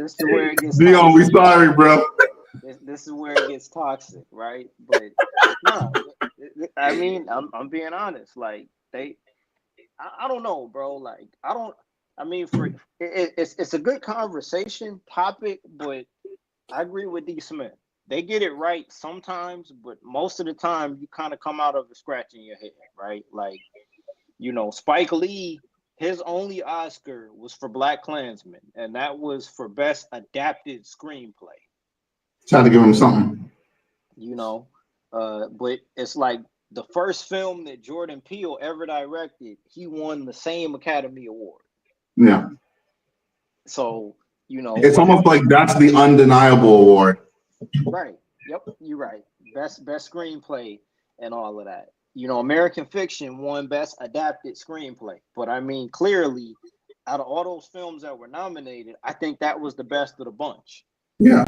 gets Dion, we toxic. sorry, bro. This is where it gets toxic, right? But no, I mean, I'm being honest. Like I don't know, bro. Like I don't. I mean, it's a good conversation topic, but I agree with D. Smith. They get it right sometimes, but most of the time you kind of come out of it scratching your head, right? Like, Spike Lee, his only Oscar was for Black Klansman, and that was for Best Adapted Screenplay. Tried to give him something. But it's like the first film that Jordan Peele ever directed, he won the same Academy Award. Yeah. So, it's almost like that's the undeniable award. Right. Yep. You're right. Best screenplay and all of that. American Fiction won Best Adapted Screenplay. But I mean, clearly, out of all those films that were nominated, I think that was the best of the bunch. Yeah.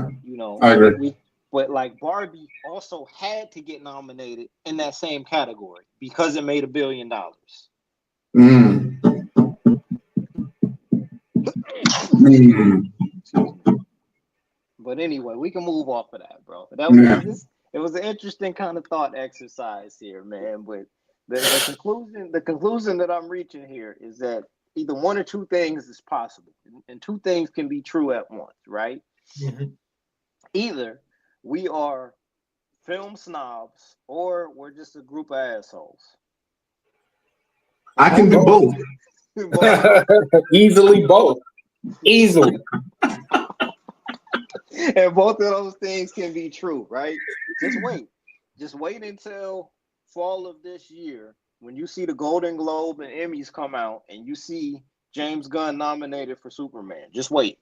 I agree. But like Barbie also had to get nominated in that same category because it made $1 billion. But anyway, we can move off of that, bro. It was an interesting kind of thought exercise here, man. But the conclusion that I'm reaching here is that either one or two things is possible, and two things can be true at once, right? Mm-hmm. Either we are film snobs or we're just a group of assholes. I can do both. Easily both. Easily. And both of those things can be true, right? Just wait until fall of this year when you see the Golden Globe and Emmys come out and you see James Gunn nominated for Superman. Just wait.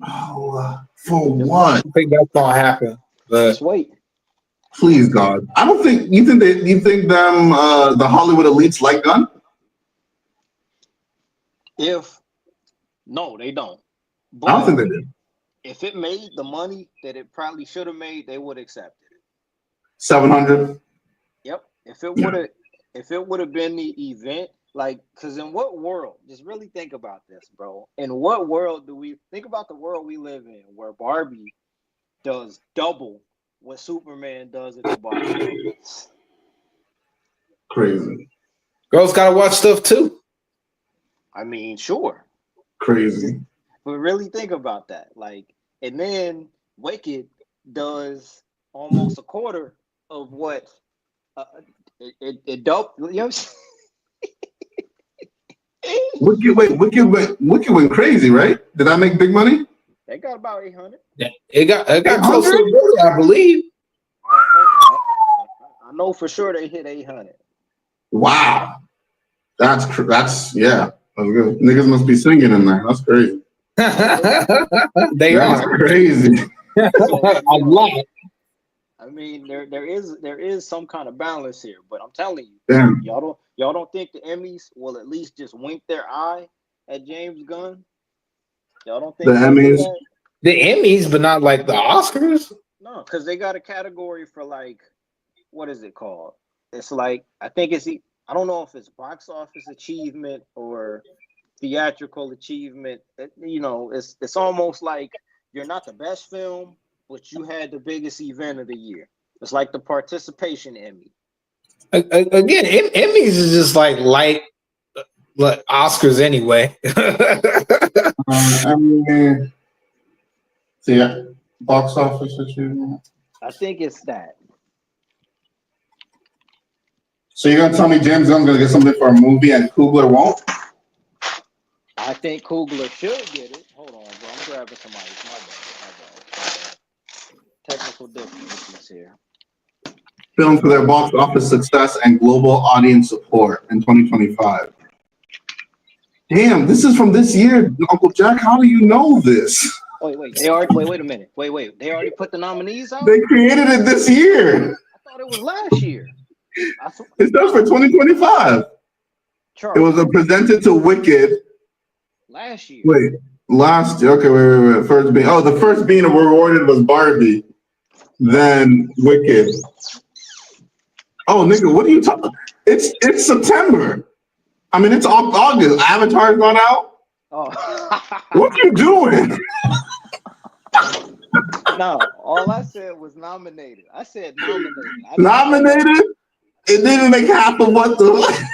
Oh, for what? I think that's gonna happen. But just wait. Please, God. I don't think you think the Hollywood elites like Gunn? No, they don't. But I don't think they do. If it made the money that it probably should have made, they would accept it. 700. Yep. If it would have been the event, like, because in what world? Just really think about this, bro. In what world do we think about the world we live in, where Barbie does double what Superman does at the box office? Crazy. Girls gotta watch stuff too. I mean, sure. Crazy. But really think about that. Like, and then Wicked does almost a quarter of what it dope. You know what Wicked went crazy, right? Did I make big money? They got about 800. Yeah, it got close to $1 billion, I believe. I know for sure they hit 800. Wow, that's yeah. That's good. Niggas must be singing in there. That's crazy. That's are crazy. A lot. I mean, there is some kind of balance here, but I'm telling you, Damn. y'all don't think the Emmys will at least just wink their eye at James Gunn? Y'all don't think the Emmys? The Emmys, but not like the Oscars? No, because they got a category for, like, what is it called? It's like, I don't know if it's box office achievement or theatrical achievement. It's almost like you're not the best film, but you had the biggest event of the year. It's like the participation Emmy. Again, Emmys is just like Oscars anyway. Box office achievement. I think it's that. So you're gonna tell me James Gunn's gonna get something for a movie and Coogler won't? I think Coogler should get it. Hold on, bro. I'm grabbing some ice. My bad. Technical difficulties here. Film for their box office success and global audience support in 2025. Damn, this is from this year, Uncle Jack. How do you know this? Wait a minute. Wait. They already put the nominees out? They created it this year. I thought it was last year. It's done for 2025. Charles, It was presented to Wicked. last year. Wait, last year. Okay, wait. The first being awarded was Barbie, then Wicked. Oh, nigga, what are you talking? It's September. I mean, it's August. Avatar's gone out. Oh. What you doing? No, all I said was nominated. I said nominated. Nominated? It didn't make half of what the.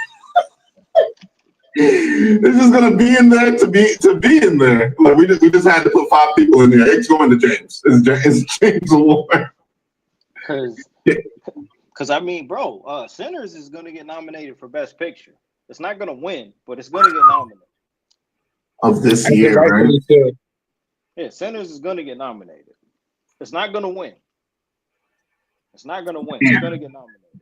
It's just gonna be in there to be in there. Like we just had to put 5 people in there. It's going to James. It's James Award. Because I mean, bro, Sinners is gonna get nominated for Best Picture. It's not gonna win, but it's gonna get nominated. Of this year, right? Yeah, Sinners is gonna get nominated. It's not gonna win. It's not gonna win. It's gonna get nominated.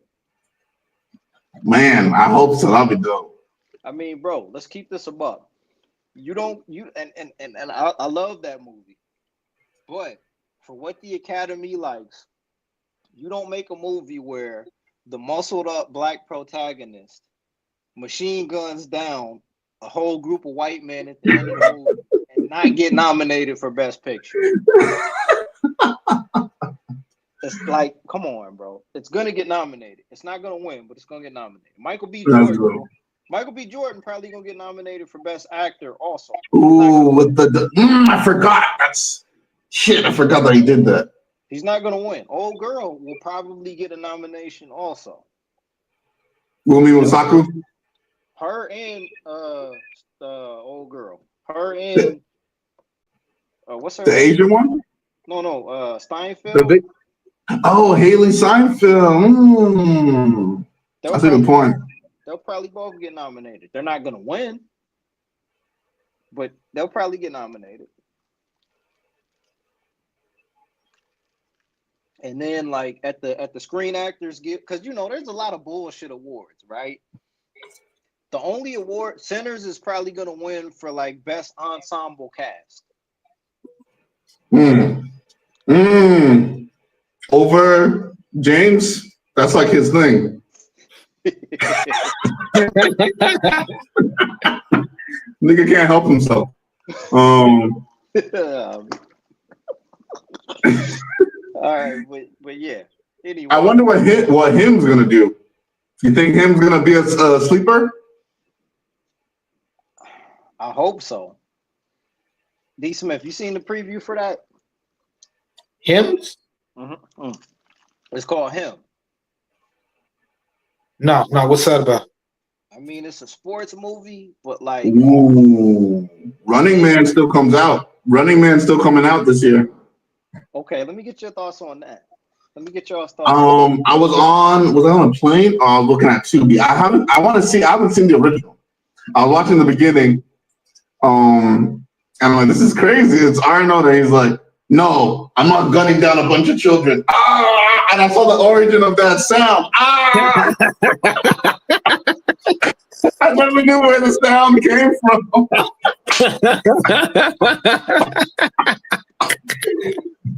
Man, I hope so. That'll be dope. I mean, bro, let's keep this above. I love that movie, but for what the Academy likes, you don't make a movie where the muscled up black protagonist machine guns down a whole group of white men at the end of the movie and not get nominated for Best Picture. It's like, come on, bro. It's gonna get nominated. It's not gonna win, but it's gonna get nominated. Michael B. Jordan probably gonna get nominated for Best Actor also. Ooh, with I forgot. I forgot that he did that. He's not gonna win. Old Girl will probably get a nomination also. Wumi Wasaku? Her and Old Girl. Her and what's her The name? Asian one? No, Steinfeld. Haley Steinfeld. That's a good point. They'll probably both get nominated. They're not gonna win, but they'll probably get nominated. And then, like at the Screen Actors Guild, because there's a lot of bullshit awards, right? The only award, Sinners is probably gonna win for like Best Ensemble Cast. Over James, that's like his thing. Nigga can't help himself. All right, but yeah. Anyway, I wonder what him's gonna do. You think him's gonna be a sleeper? I hope so. D. Smith, you seen the preview for that? Hymns? Mm-hmm. It's called Him. No, what's that about? I mean, it's a sports movie, but like, Running Man still comes out. Running Man still coming out this year. Okay, let me get your thoughts on that. Let me get your thoughts. I was on a plane. I was looking at Tubi. I haven't seen the original. I was watching the beginning. And I'm like, this is crazy. It's Arnold, and he's like, no, I'm not gunning down a bunch of children. And I saw the origin of that sound. I never knew where the sound came from.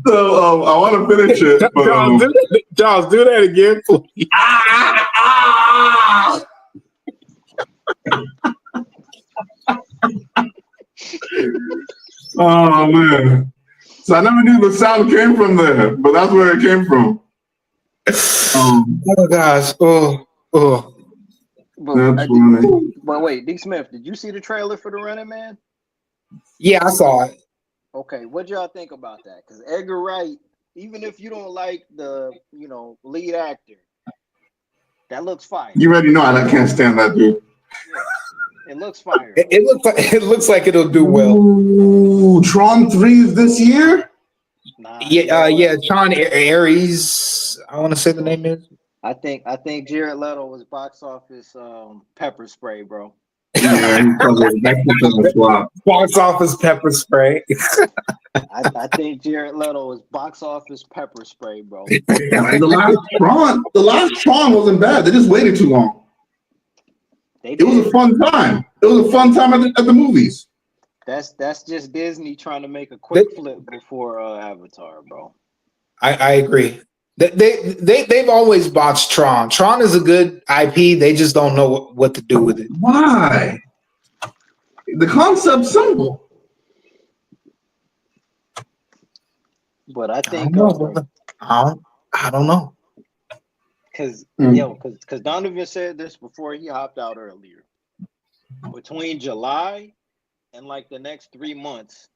So I want to finish it. But, Charles, do that again, please. Oh man! So I never knew the sound came from there, but that's where it came from. Oh gosh! Oh. That's funny. But wait, D. Smith, did you see the trailer for The Running Man? Yeah, I saw it. Okay, what y'all think about that? Because Edgar Wright, even if you don't like the lead actor, that looks fire. You already know I can't stand that dude. Yeah, it looks fire. It looks like it'll do well. Ooh, Tron 3 is this year? Nah, yeah. Sean Aries, I want to say the name is. I think Jared Leto was box office pepper spray, bro. Yeah, box office pepper spray. I think Jared Leto was box office pepper spray, bro. The last Tron wasn't bad. They just waited too long. It was a fun time. It was a fun time at the movies. That's just Disney trying to make a quick flip before Avatar, bro. I agree. They've always botched Tron. Tron is a good IP. They just don't know what to do with it. Why? The concept's simple. But I think I don't know. Because Donovan said this before he hopped out earlier. Between July in like the next 3 months,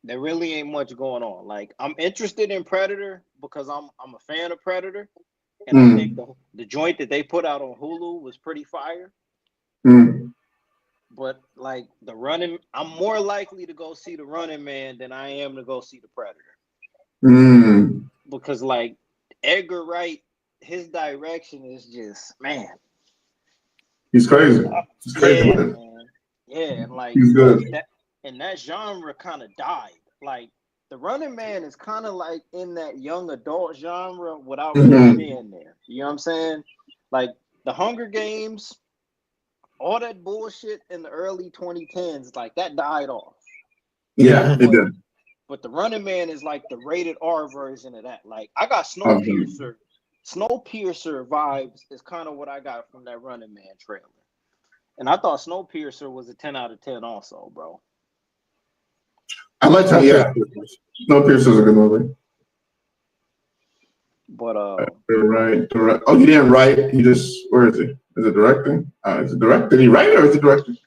there really ain't much going on. Like I'm interested in Predator because I'm a fan of Predator, and I think the joint that they put out on Hulu was pretty fire. But like I'm more likely to go see the Running Man than I am to go see the Predator. Because like Edgar Wright, his direction is just He's crazy. He's crazy. Yeah, man. Yeah, and like he's good. That genre kind of died. Like the Running Man is kind of like in that young adult genre without really being there. You know what I'm saying? Like the Hunger Games, all that bullshit in the early 2010s, like that died off. Yeah, it did. But the Running Man is like the rated R version of that. Like I got Snowpiercer vibes is kind of what I got from that Running Man trailer. And I thought Snowpiercer was a 10 out of 10 also, bro. I like that. Yeah, Snowpiercer's a good movie. But right. Oh, he didn't write. He just, where is he? Is it directing? Is it direct? Did he write it or is it directing?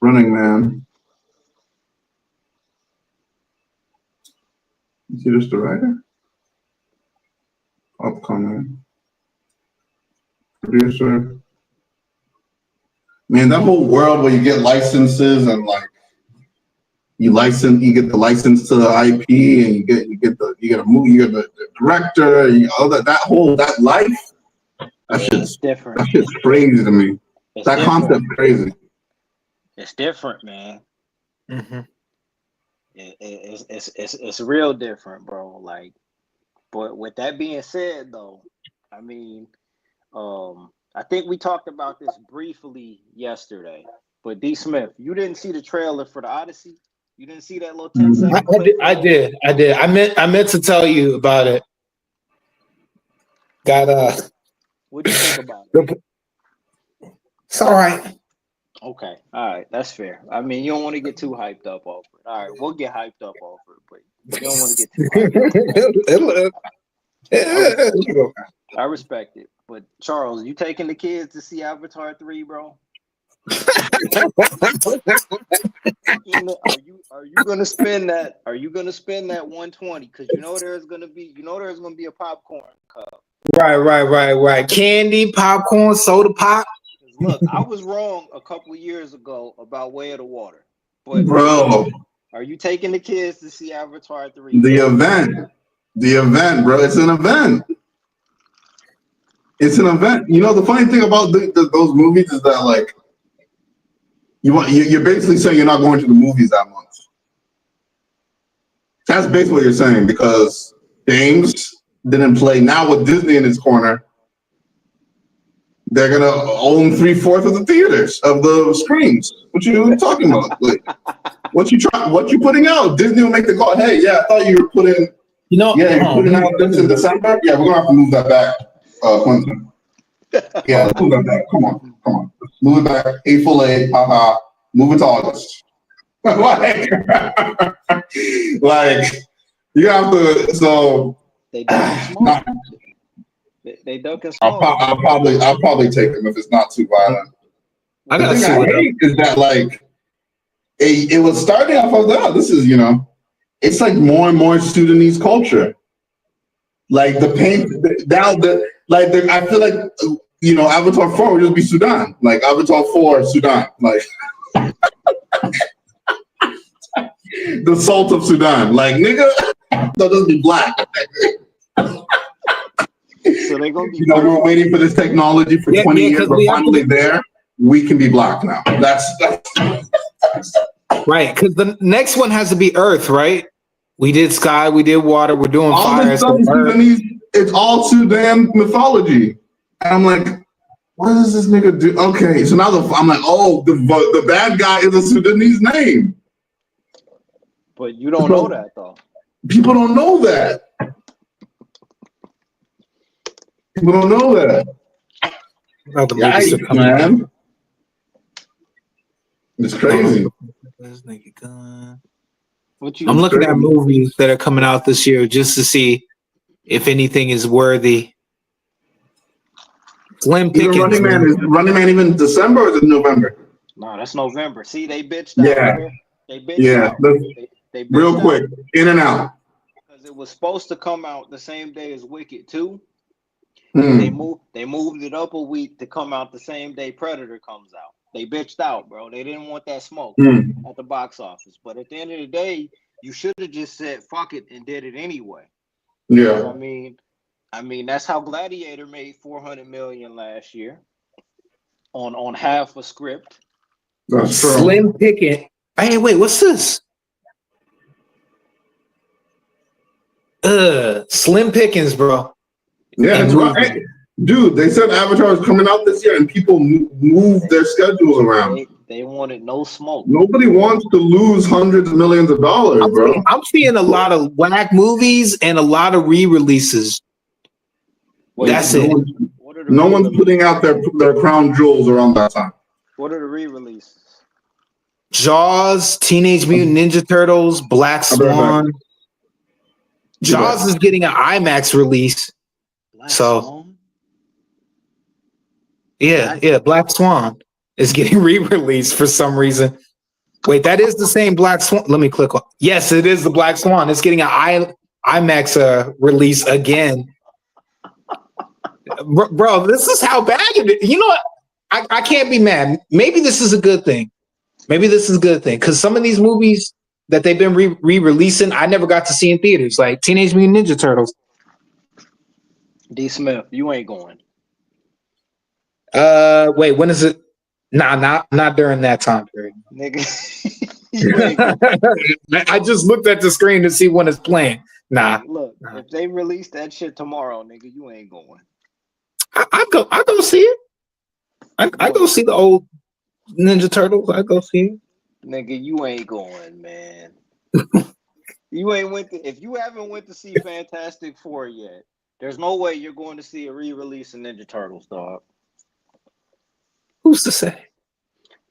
Running Man. Is he just the writer? Upcoming producer. Man, that whole world where you get licenses and like you get the license to the IP and you get a movie, you get the director, that life. It's different. That shit's crazy to me. That concept's crazy. It's different, man. It's real different, bro. Like, but with that being said, though, I mean, I think we talked about this briefly yesterday. But D. Smith, you didn't see the trailer for the Odyssey? You didn't see that little 10-second clip? I did. I meant to tell you about it. What do you think about it? It's all right. Okay, all right, that's fair. I mean, you don't want to get too hyped up over it. All right, we'll get hyped up over it, but you don't want to get too hyped up. I respect it. But Charles, you taking the kids to see Avatar 3, bro? Are you gonna spend that? Are you gonna spend that 120? Because there's gonna be a popcorn cup. Right. Candy, popcorn, soda pop. Look, I was wrong a couple years ago about Way of the Water. But bro, are you taking the kids to see Avatar 3? The event, bro. It's an event. You know, the funny thing about those movies is that like you're basically saying you're not going to the movies that month. That's basically what you're saying, because James didn't play. Now with Disney in his corner, they're gonna own 3/4 of the theaters of the screens. What you talking about? Like, what you putting out? Disney will make the call. Hey, yeah, I thought you were putting. You're putting out this in December. Yeah, we're gonna have to move that back, Clinton. Yeah, let's move that back. Come on. Move it back. April 8th. Move it to August. like you have to. So they duck They duck and small. I'll probably take them if it's not too violent. I gotta see I hate is that like it was starting off of that. This is it's like more and more Sudanese culture. Like the paint now I feel like Avatar 4 would just be Sudan. Like Avatar 4 Sudan. Like the salt of Sudan. Like nigga, they'll just be black. So they're gonna be. We're waiting for this technology for 20 years, but finally there, we can be black now. That's right. Because the next one has to be Earth, right? We did sky, we did water, we're doing all fire. This stuff is Sudanese, it's all Sudan mythology, and I'm like, what does this nigga do? Okay, so now I'm like, oh, the bad guy is a Sudanese name. But you don't know that though. People don't know that. People don't know that. Yikes, man. It's crazy. I'm looking at movies that are coming out this year just to see if anything is worthy. Slim Pickens. Running Man even December or is it November? No, that's November. See, they bitched out, Yeah, nigga. They bitched yeah. out. They Real bitched out quick, in and out. because it was supposed to come out the same day as Wicked 2. But Hmm. they moved it up a week to come out the same day Predator comes out. They bitched out, bro. They didn't want that smoke Hmm. at the box office. But at the end of the day, you should have just said fuck it and did it anyway. Because Yeah, I mean that's how Gladiator made 400 million last year on half a script. that's true. Slim Pickens. Hey, wait, what's this? Slim Pickens, bro. Yeah, In it's right. movie. Hey, dude, they said Avatar is coming out this year, and people move their schedules around. They wanted no smoke. Nobody wants to lose hundreds of millions of dollars, bro. I'm seeing a lot of whack movies and a lot of re-releases. Wait, That's No it. one's, what are the no one's re-releases? putting out their crown jewels around that time. What are the re-releases? Jaws, Teenage Mutant Ninja Turtles, Black I'll be right back. Swan. Jaws is getting an IMAX release. Black So Swan? yeah, Black Swan is getting re-released for some reason. Wait, that is the same Black Swan. Let me click on. Yes, it is the Black Swan. It's getting an IMAX release again. Bro, this is how bad it is. You know what? I can't be mad. Maybe this is a good thing. Maybe this is a good thing because some of these movies that they've been re-releasing, I never got to see in theaters, like Teenage Mutant Ninja Turtles. D. Smith, you ain't going. Wait, when is it? Nah, not during that time period. Nigga, you ain't going. I just looked at the screen to see when it's playing. Nah, Look, if they release that shit tomorrow, nigga, you ain't going. I go see it. I go see the old Ninja Turtles. I go see it. Nigga, you ain't going, man. You ain't if you haven't went to see Fantastic Four yet, there's no way you're going to see a re-release of Ninja Turtles, dog. Who's to say?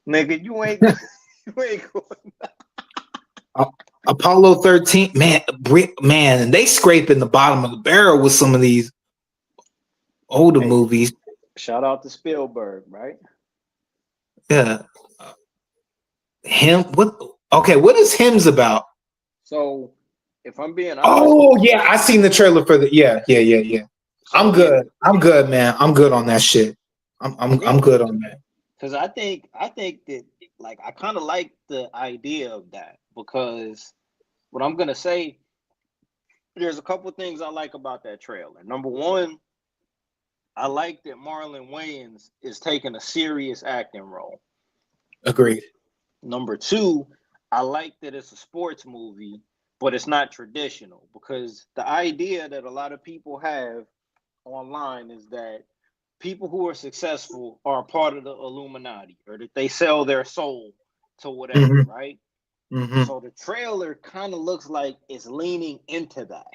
Nigga, you ain't going. Apollo 13, man, they scraping the bottom of the barrel with some of these older movies. Shout out to Spielberg, right? Yeah. What? Okay, what is Hymns about? So, if I'm being honest, Oh yeah, I seen the trailer for the. Yeah. I'm good. I'm good, man. I'm good on that shit. I'm good on that. Because I think that like I kind of like the idea of that because what I'm gonna say, there's a couple things I like about that trailer. Number one, I like that Marlon Wayans is taking a serious acting role. Agreed. Number two, I like that it's a sports movie, but it's not traditional because the idea that a lot of people have online is that people who are successful are a part of the Illuminati or that they sell their soul to whatever, right? Mm-hmm. So the trailer kind of looks like it's leaning into that.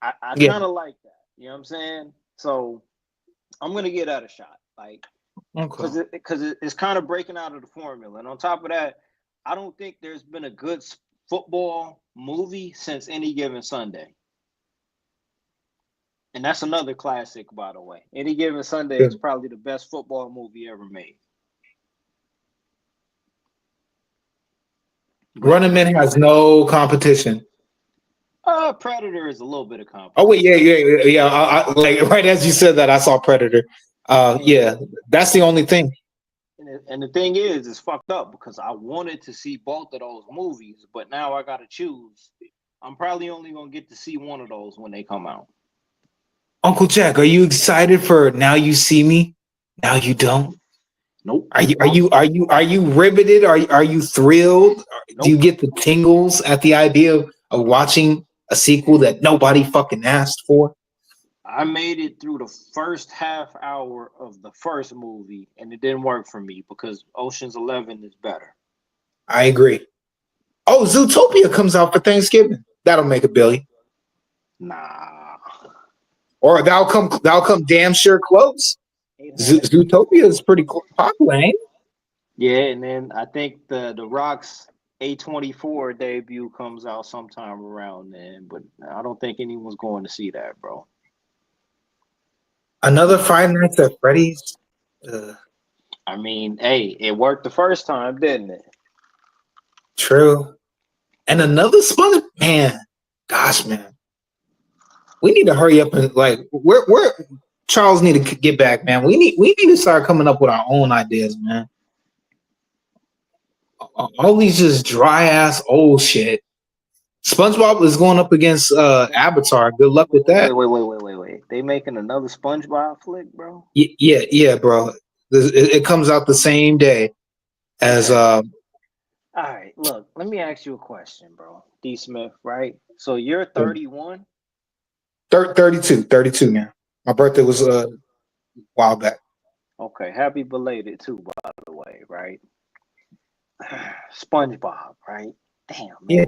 I kind of like that. You know what I'm saying? So I'm gonna give that a shot, like, because it's kind of breaking out of the formula. And on top of that, I don't think there's been a good football movie since Any Given Sunday. And that's another classic, by the way. Any Given Sunday is probably the best football movie ever made. Running Man has no competition. Predator is a little bit of competition. Oh wait, yeah. I, like right as you said that, I saw Predator. Yeah, that's the only thing. And the thing is, it's fucked up because I wanted to see both of those movies, but now I got to choose. I'm probably only gonna get to see one of those when they come out. Uncle Jack, are you excited for Now You See Me? Now You Don't? Nope. Are you riveted? Are you thrilled? Nope. Do you get the tingles at the idea of watching a sequel that nobody fucking asked for? I made it through the first half hour of the first movie, and it didn't work for me because Ocean's 11 is better. I agree. Oh, Zootopia comes out for Thanksgiving. That'll make $1 billion. Nah. Or that'll come damn sure close. Zootopia is pretty popular, ain't it? Yeah, and then I think the Rock's A24 debut comes out sometime around then, but I don't think anyone's going to see that, bro. Another Five Nights at Freddy's. I mean, hey, it worked the first time, didn't it? True. And another sponge, man. Gosh, man. We need to hurry up and like we're Charles need to get back, man. We need to start coming up with our own ideas, man. All these just dry ass old shit. SpongeBob is going up against Avatar. Good luck with that. Wait. They making another SpongeBob flick, bro? Yeah, bro. It comes out the same day as All right, look, let me ask you a question, bro. D Smith, right? So you're 31? 32, man. My birthday was a while back. Okay, happy belated too, by the way, right? SpongeBob, right? Damn, man. Yeah.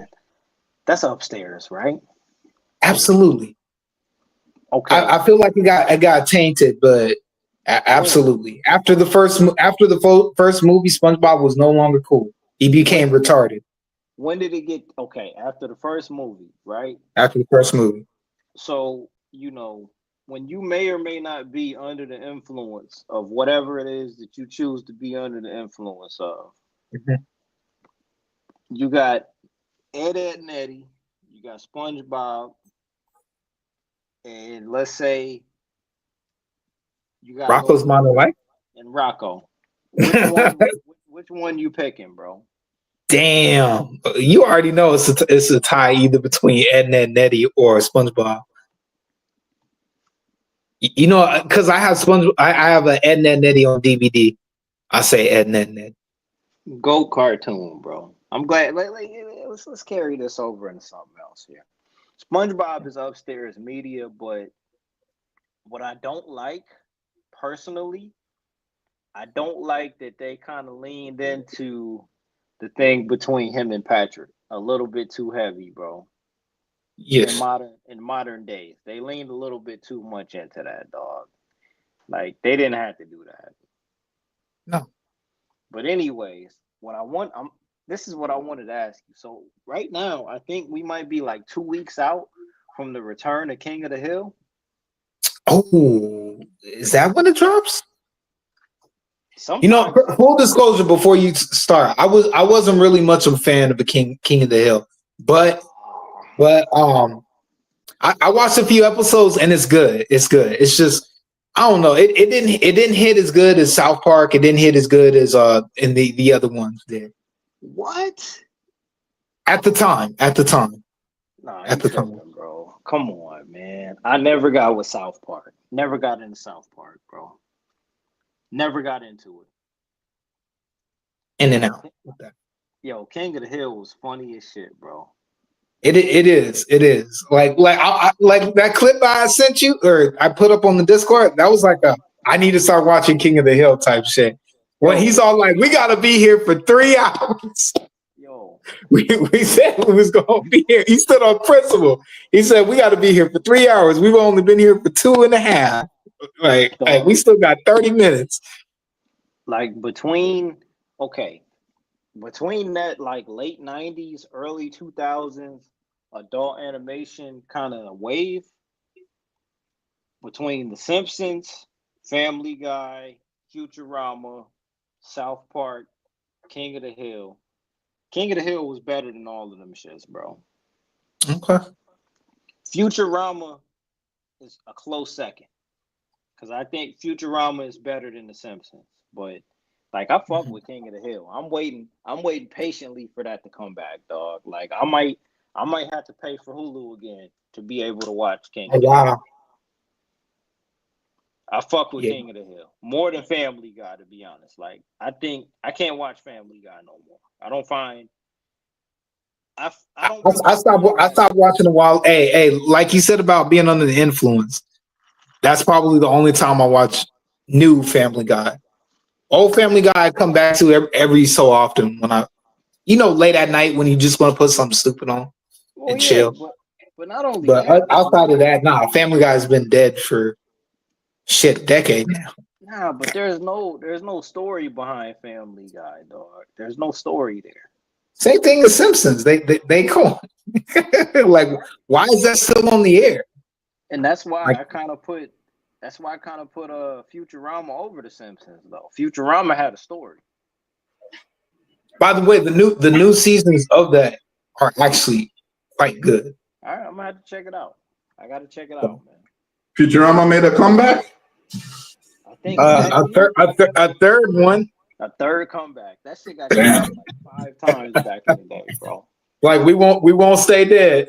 That's upstairs, right? Absolutely. Okay. I feel like it got tainted, but absolutely. After the first movie, SpongeBob was no longer cool. He became retarded. When did it get after the first movie, right? After the first movie. So, when you may or may not be under the influence of whatever it is that you choose to be under the influence of, you got Ed, and Eddie, you got SpongeBob, and let's say you got Rocco's Modern Life and Rocco. Which one you picking, bro? Damn, you already know it's a tie either between Ed, and Eddie or SpongeBob. You know, because I have I have an Ed, and Eddie on DVD. I say Ed, and Eddie. Go cartoon, bro. I'm glad. Let's carry this over into something else here. SpongeBob is upstairs media, but what I don't like personally, I don't like that they kind of leaned into the thing between him and Patrick a little bit too heavy, bro. Yes. In modern days, they leaned a little bit too much into that, dog. Like they didn't have to do that. No. But anyways, this is what I wanted to ask you. So right now, I think we might be like 2 weeks out from the return of King of the Hill. Oh, is that when it drops? Sometimes. Full disclosure before you start, I wasn't really much of a fan of the King of the Hill, but I watched a few episodes and it's good. It's good. It's just I don't know. It didn't hit as good as South Park. It didn't hit as good as in the other ones did. What? At the time. Nah, at the time, bro. Come on, man. I never got with South Park. Never got into South Park, bro. Never got into it. In and out. Yo, King of the Hill was funny as shit, bro. It is. Like that clip I sent you or I put up on the Discord. That was like I need to start watching King of the Hill type shit. When he's all like, we gotta be here for 3 hours. Yo, we said we was gonna be here. He stood on principle. He said we gotta be here for 3 hours. We've only been here for 2.5. Like we still got 30 minutes. Like between that like late 90s, early 2000s adult animation kind of wave between The Simpsons, Family Guy, Futurama, South Park, King of the Hill. King of the Hill was better than all of them shits, bro. Okay. Futurama is a close second. Because I think Futurama is better than The Simpsons. But like I fuck with King of the Hill. I'm waiting patiently for that to come back, dog. Like I might have to pay for Hulu again to be able to watch King of the Hill. I fuck with King of the Hill more than Family Guy, to be honest. Like I think I can't watch Family Guy no more. I don't find. I stopped watching a while. Hey, like you said about being under the influence. That's probably the only time I watch new Family Guy. Old Family Guy I come back to every so often when late at night when you just want to put something stupid on and chill. But not only that. Outside of that, Family Guy has been dead for a decade now. Nah, but there's no story behind Family Guy, dog. There's no story there. Same thing as Simpsons. They call like, why is that still on the air? And that's why I kind of put That's why I kind of put Futurama over The Simpsons, though. Futurama had a story. By the way, the new seasons of that are actually quite good. All right, I'm gonna have to check it out. I gotta check it out, man. Futurama made a comeback. I think A third one. a third comeback. That shit got shot like 5 times back in the day, bro. Like we won't stay dead.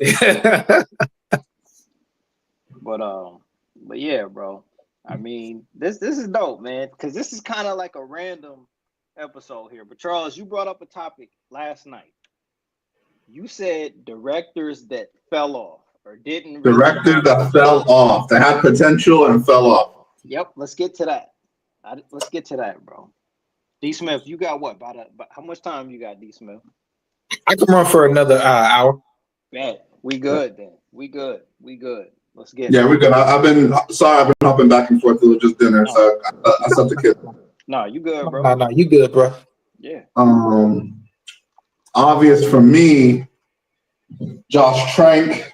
But yeah, bro. I mean, this is dope, man, because this is kind of like a random episode here. But Charles, you brought up a topic last night. You said directors that fell off or didn't. Directors that fell off, that had potential and fell off. Yep, let's get to that. Let's get to that, bro. D. Smith, you got what? About how much time you got, D. Smith? I can run for another hour. Yeah, we good then. We good. Let's get. Yeah, we're good. I've been hopping back and forth. It was just dinner, so I sent the kid. No, you good, bro. No, you good, bro. Yeah. Obvious for me, Josh Trank,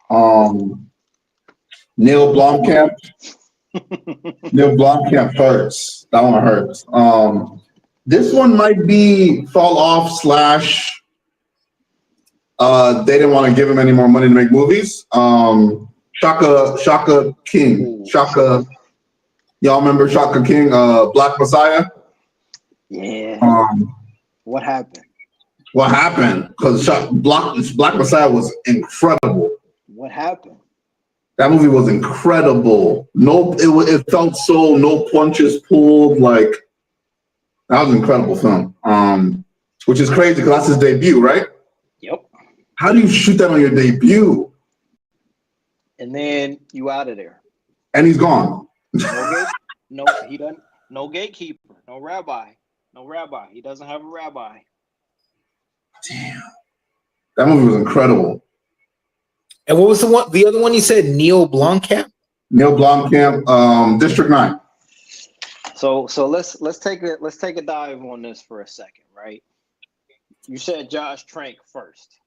Neil Blomkamp. Neil Blomkamp hurts. That one hurts. This one might be fall off / they didn't want to give him any more money to make movies. Shaka King. Y'all remember Shaka King, Black Messiah? Yeah. What happened? What happened? Because Black Messiah was incredible. What happened? That movie was incredible. It felt so no punches pulled. Like that was an incredible film. Which is crazy because that's his debut, right? Yep. How do you shoot that on your debut? And then you out of there. And he's gone. No, he doesn't. No gatekeeper. No rabbi. He doesn't have a rabbi. Damn. That movie was incredible. And what was the other one you said? Neil Blomkamp? Neil Blomkamp, District 9. So let's take a dive on this for a second, right? You said Josh Trank first.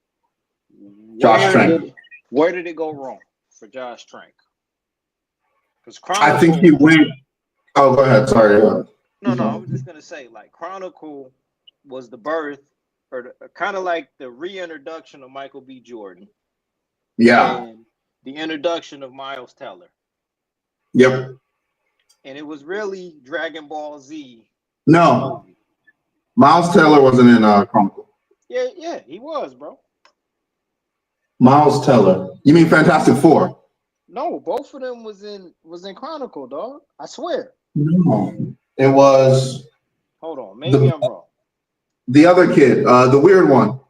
Where did it go wrong for Josh Trank? Because I think he went. Oh, go ahead. Sorry. No, I was just gonna say, like, Chronicle was the birth, or kind of like the reintroduction of Michael B. Jordan. Yeah. And the introduction of Miles Teller. Yep. And it was really Dragon Ball Z. No. Miles Teller wasn't in Chronicle. Yeah, he was, bro. Miles Teller. You mean Fantastic Four? No, both of them was in Chronicle, dog. I swear. No. It was. Hold on, maybe I'm wrong. The other kid, the weird one.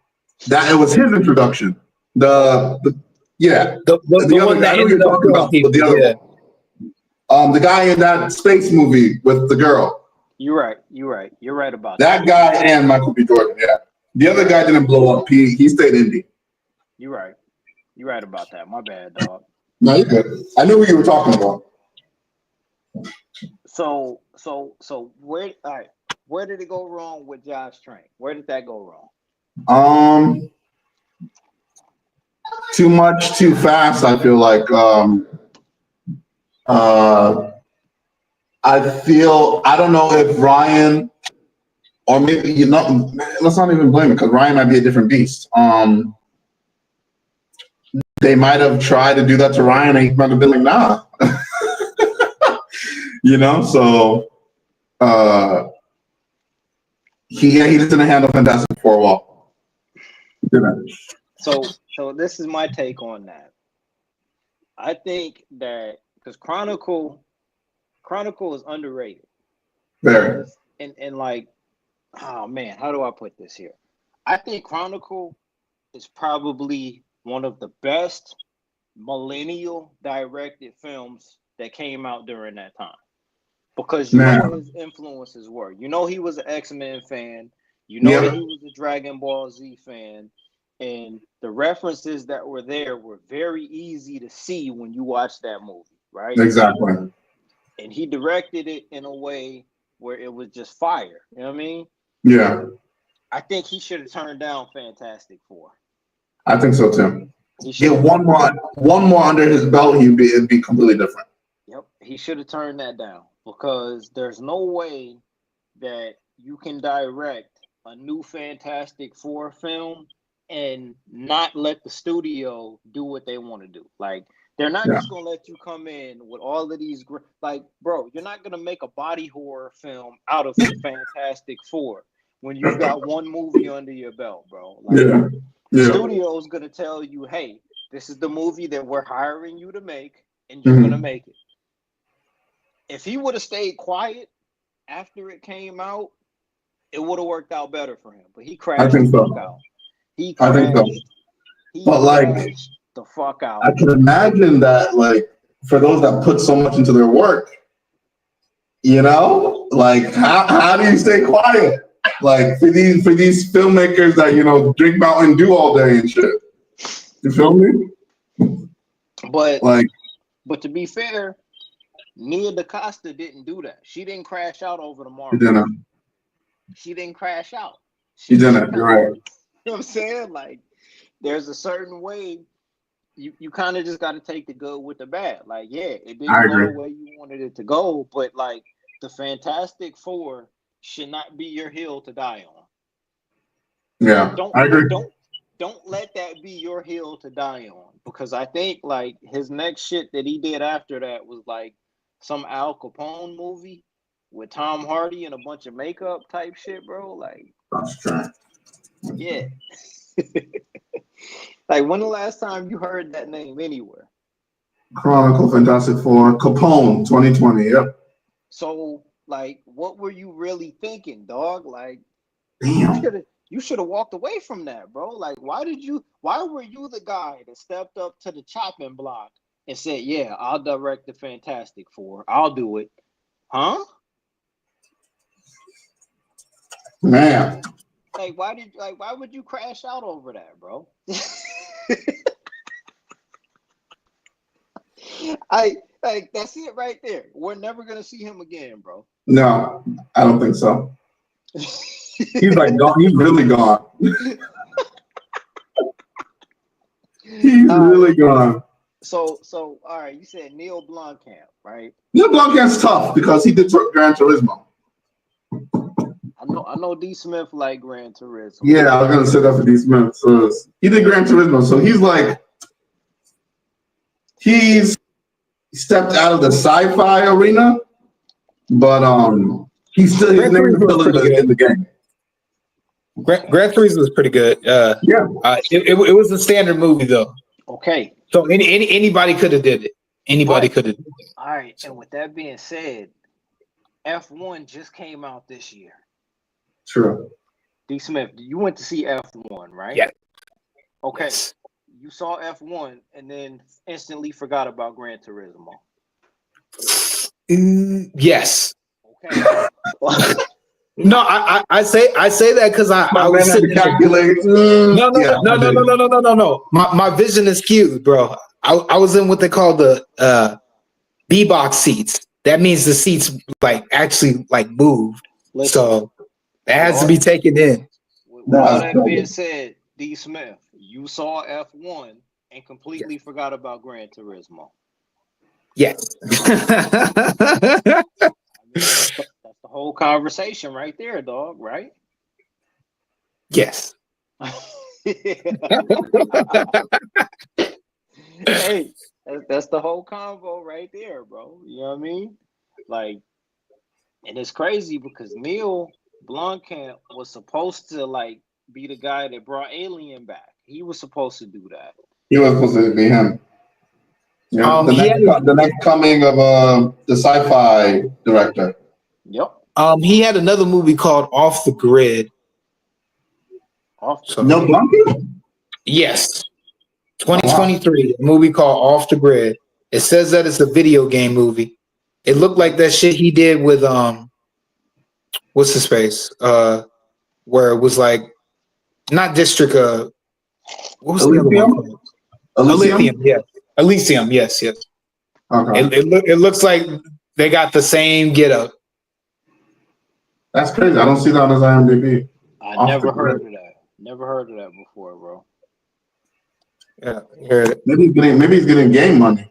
It was his introduction. The one that ended up killing people. The guy in that space movie with the girl. You're right about that guy and Michael B. Jordan. Yeah, the other guy didn't blow up. He stayed indie. You're right about that. My bad, dog. No, you're good. I knew what you were talking about. So where did it go wrong with Josh Trank? Where did that go wrong? Too much, too fast. I feel like. I don't know if Ryan, or maybe let's not even blame it because Ryan might be a different beast. They might have tried to do that to Ryan and he might have been like, nah. So he just didn't handle Fantastic Four well. So this is my take on that. I think that because Chronicle is underrated. Very. And like, oh man, how do I put this here? I think Chronicle is probably one of the best millennial directed films that came out during that time. Because you know what his influences were. You know he was an X-Men fan. You know that he was a Dragon Ball Z fan. And the references that were there were very easy to see when you watch that movie, right? Exactly. And he directed it in a way where it was just fire. You know what I mean? Yeah. I think he should have turned down Fantastic Four. I think so too. Get one more under his belt, it'd be completely different. Yep. he should have turned that down because there's no way that you can direct a new Fantastic Four film and not let the studio do what they want to do. Like, they're not just gonna let you come in with all of these like, bro, you're not gonna make a body horror film out of the Fantastic Four when you got one movie under your belt, bro. Like, the studio's gonna tell you, hey, this is the movie that we're hiring you to make, and you're gonna make it. If he would have stayed quiet after it came out, it would have worked out better for him. But he crashed the fuck out. He crashed. But like, the fuck out. I can imagine that, like, for those that put so much into their work, you know, like, how do you stay quiet? Like, for these filmmakers that, you know, drink Mountain Dew all day and shit. You feel me? But like, but to be fair, Nia DaCosta didn't do that. She didn't crash out over the Marvel. She didn't crash out. She didn't. You're right. You know what I'm saying? Like, there's a certain way you kind of just got to take the good with the bad. Like, yeah, it didn't go the way you wanted it to go, but like, the Fantastic Four should not be your hill to die on. Yeah, I agree. Don't let that be your hill to die on, because I think like his next shit that he did after that was like some Al Capone movie with Tom Hardy and a bunch of makeup type shit, bro. Like, that's true. Yeah. Like, when the last time you heard that name anywhere? Chronicle Fantastic Four, Capone, 2020. Yep. So, like, what were you really thinking, dog? Like, damn. You should have walked away from that, bro. Like, why were you the guy that stepped up to the chopping block and said, yeah, I'll direct the Fantastic Four. I'll do it. Huh? Man. Like, why would you crash out over that, bro? That's it right there. We're never gonna see him again, bro. No, I don't think so. He's like gone. He's really gone. He's really gone. So all right, you said Neil Blomkamp, right? Neil Blomkamp's tough because he did Gran Turismo. I know D. Smith like Gran Turismo. Yeah, I was gonna sit up for D. Smith. So he did Gran Turismo. So he's stepped out of the sci-fi arena, but he's still his name is still in the game. Gran Turismo was pretty good. It was a standard movie though. Okay. So anybody could have did it. Anybody could have did it. All right. And with that being said, F1 just came out this year. True. D. Smith, you went to see F1, right? Yeah. Okay. Yes. You saw F1 and then instantly forgot about Gran Turismo. Yes. Okay. No, I say that because I was sitting calculating. No. My vision is skewed, bro. I was in what they call the B-box seats. That means the seats actually moved. Listen, so it has to be taken in. With all that being said, D. Smith, you saw F1 and completely forgot about Gran Turismo. Yes. That's the whole conversation right there, dog, right? Yes. Hey, that's the whole convo right there, bro. You know what I mean? Like, and it's crazy because Neil Blomkamp was supposed to be the guy that brought Alien back. He was supposed to do that. He was supposed to be him. Yeah, the next coming of the sci-fi director. Yep. He had another movie called Off the Grid. No Blomkamp? Yes. 2023, a movie called Off the Grid. It says that it's a video game movie. It looked like that shit he did with what's his face? Where it was not District what was Elysium? the other one? Elysium, yes. Elysium, yes. Okay. It looks like they got the same get up. That's crazy. I don't see that on his IMDb. I never heard of that. Never heard of that before, bro. Yeah, heard it. Maybe he's getting game money.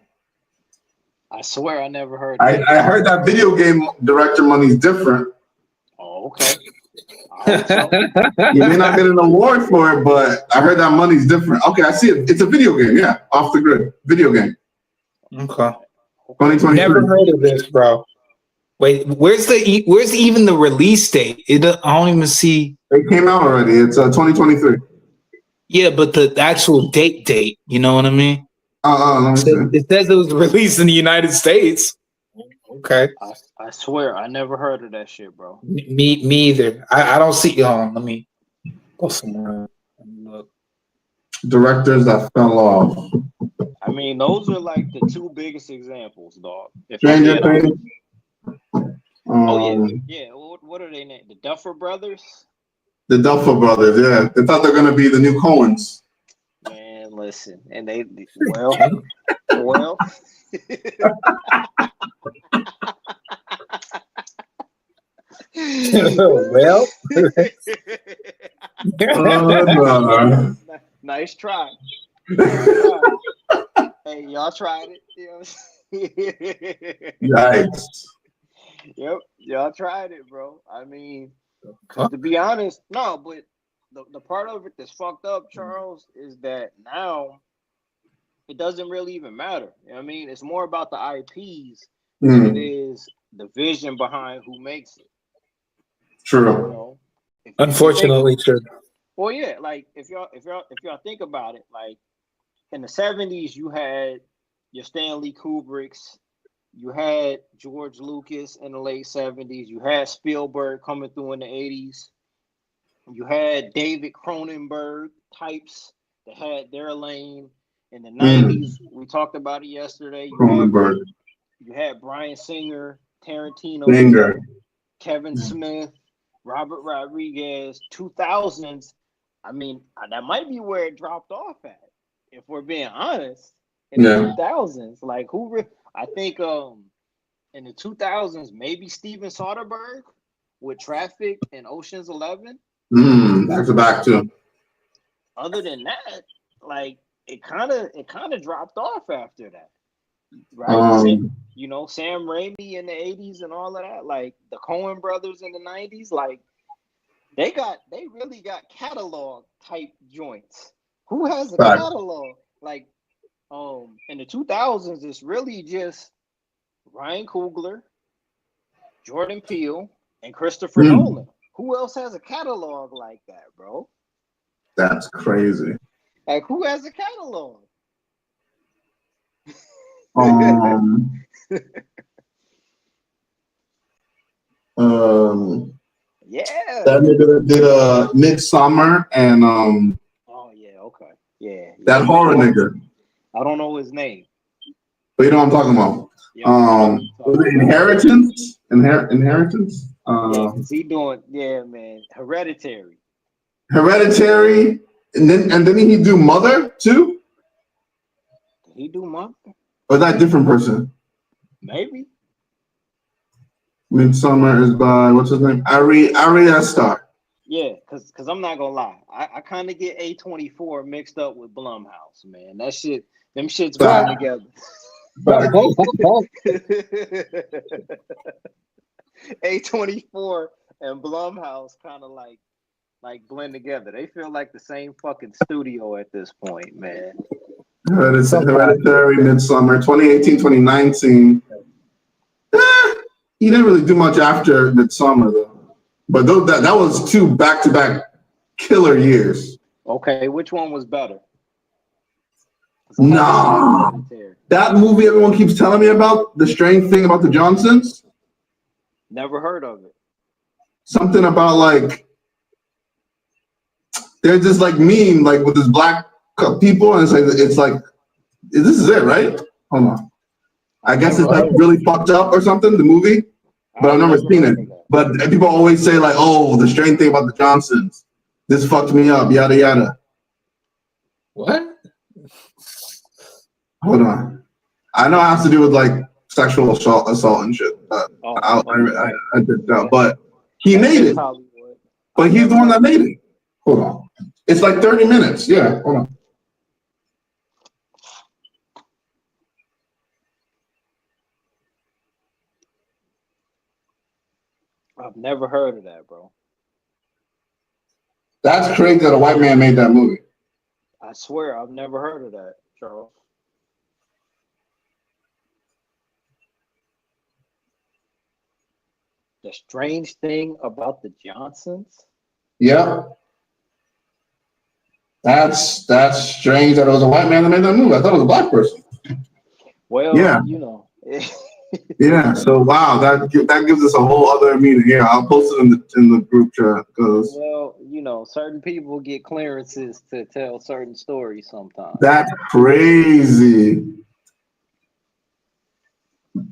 I swear I never heard I that. I heard that video game director money's different. Oh, okay. I hope so. You may not get an award for it, but I heard that money's different. Okay, I see it. It's a video game. Yeah, off the grid video game. Okay. 2023. Never heard of this, bro. Wait, where's even the release date? I don't even see. It came out already. It's 2023. Yeah, but the actual date. You know what I mean? Let me see. It says it was released in the United States. Okay. I swear I never heard of that shit, bro. Me either. I don't see. Let me go somewhere. Look. Directors that fell off. I mean, those are like the two biggest examples, dog. Stranger Things. Oh yeah. What are they named? The Duffer Brothers. The Duffer Brothers. Yeah, they thought they're gonna be the new Coens. Man, listen, and well. Well. Nice try. Hey, y'all tried it. Yikes. Yep, y'all tried it, bro. I mean, to be honest, no, but the part of it that's fucked up, Charles, is that now it doesn't really even matter. You know what I mean? It's more about the IPs than it is the vision behind who makes it. True. You know? Unfortunately, true. Well, yeah, like if y'all think about it, like in the 70s, you had your Stanley Kubricks, you had George Lucas in the late 70s, you had Spielberg coming through in the 80s, you had David Cronenberg types that had their lane in the 90s. We talked about it yesterday. You had Bryan Singer, Tarantino, Kevin Smith, Robert Rodriguez. 2000s. I mean, that might be where it dropped off at, if we're being honest. In the 2000s, like I think in the 2000s, maybe Steven Soderbergh with Traffic and Ocean's 11. That's a back too. Other than that, like it kind of dropped off after that, right? You know, Sam Raimi in the 80s and all of that, like the Coen brothers in the 90s, like they really got catalog type joints. Who has a catalog? Like in the 2000s, it's really just Ryan Coogler, Jordan Peele, and Christopher Nolan. Who else has a catalog like that, bro? That's crazy. Like, who has a catalog? Yeah. That nigga did Midsummer and Oh yeah, okay, yeah. That horror nigga. I don't know his name. But you know what I'm talking about. Was it Inheritance? Inheritance? Yeah, cause he doing man. Hereditary. And then he do Mother too? Did he do Mother? Or is that a different person? Maybe. Midsummer is by what's his name? Ari Aster. Yeah, cause I'm not gonna lie. I kind of get A24 mixed up with Blumhouse, man. That shit, them shits blend together. A24 and Blumhouse kind of like blend together. They feel like the same fucking studio at this point, man. Hereditary, Midsummer, 2018, 2019. He didn't really do much after Midsummer though. But that was two back-to-back killer years. Okay, which one was better? Nah, that movie everyone keeps telling me about, The Strange Thing About the Johnsons. Never heard of it. Something about like they're just like meme like with this black people, and it's like this is it, right? Hold on. I guess it's like really fucked up or something. The movie, but I've never seen it. But people always say like, "Oh, The Strange Thing About the Johnsons. This fucked me up." Yada yada. What? Hold on. I know it has to do with like sexual assault and shit. I did that, but he made it. But he's the one that made it. Hold on. It's like 30 minutes. Yeah. Hold on. I've never heard of that, bro. That's crazy that a white man made that movie. I swear I've never heard of that, Charles. The strange thing about the Johnsons. Yeah. That's strange that it was a white man that made that movie. I thought it was a black person. Well, Yeah. you know. Yeah. So wow, that gives us a whole other meaning. Yeah, I'll post it in the group chat because Well, you know, certain people get clearances to tell certain stories sometimes. that's crazy.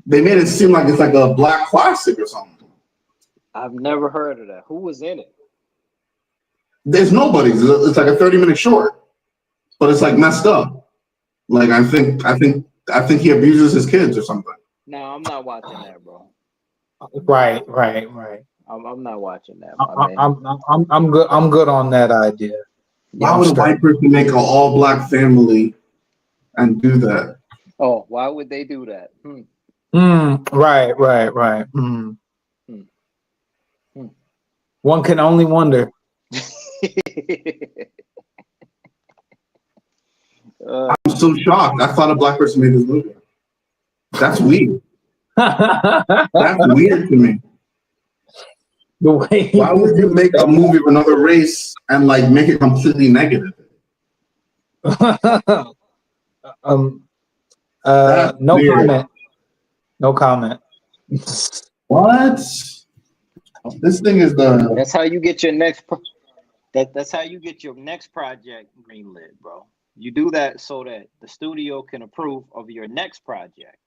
They made it seem like it's like a black classic or something. I've never heard of that. Who was in it? There's nobody. It's like a 30-minute short, but it's like messed up. Like I think he abuses his kids or something. No, I'm not watching that, bro. Right. I'm not watching that, my man. I'm good. I'm good on that idea. Why would a white person make an all-black family and do that? Oh, why would they do that? Right. Hmm. One can only wonder. I'm so shocked. I thought a black person made this movie. That's weird. That's weird to me. The way Why would you make a movie of another race and like make it completely negative? No weird. comment. No comment. What? This thing is the. That's how you get your next. That's how you get your next project greenlit, bro. You do that so that the studio can approve of your next project.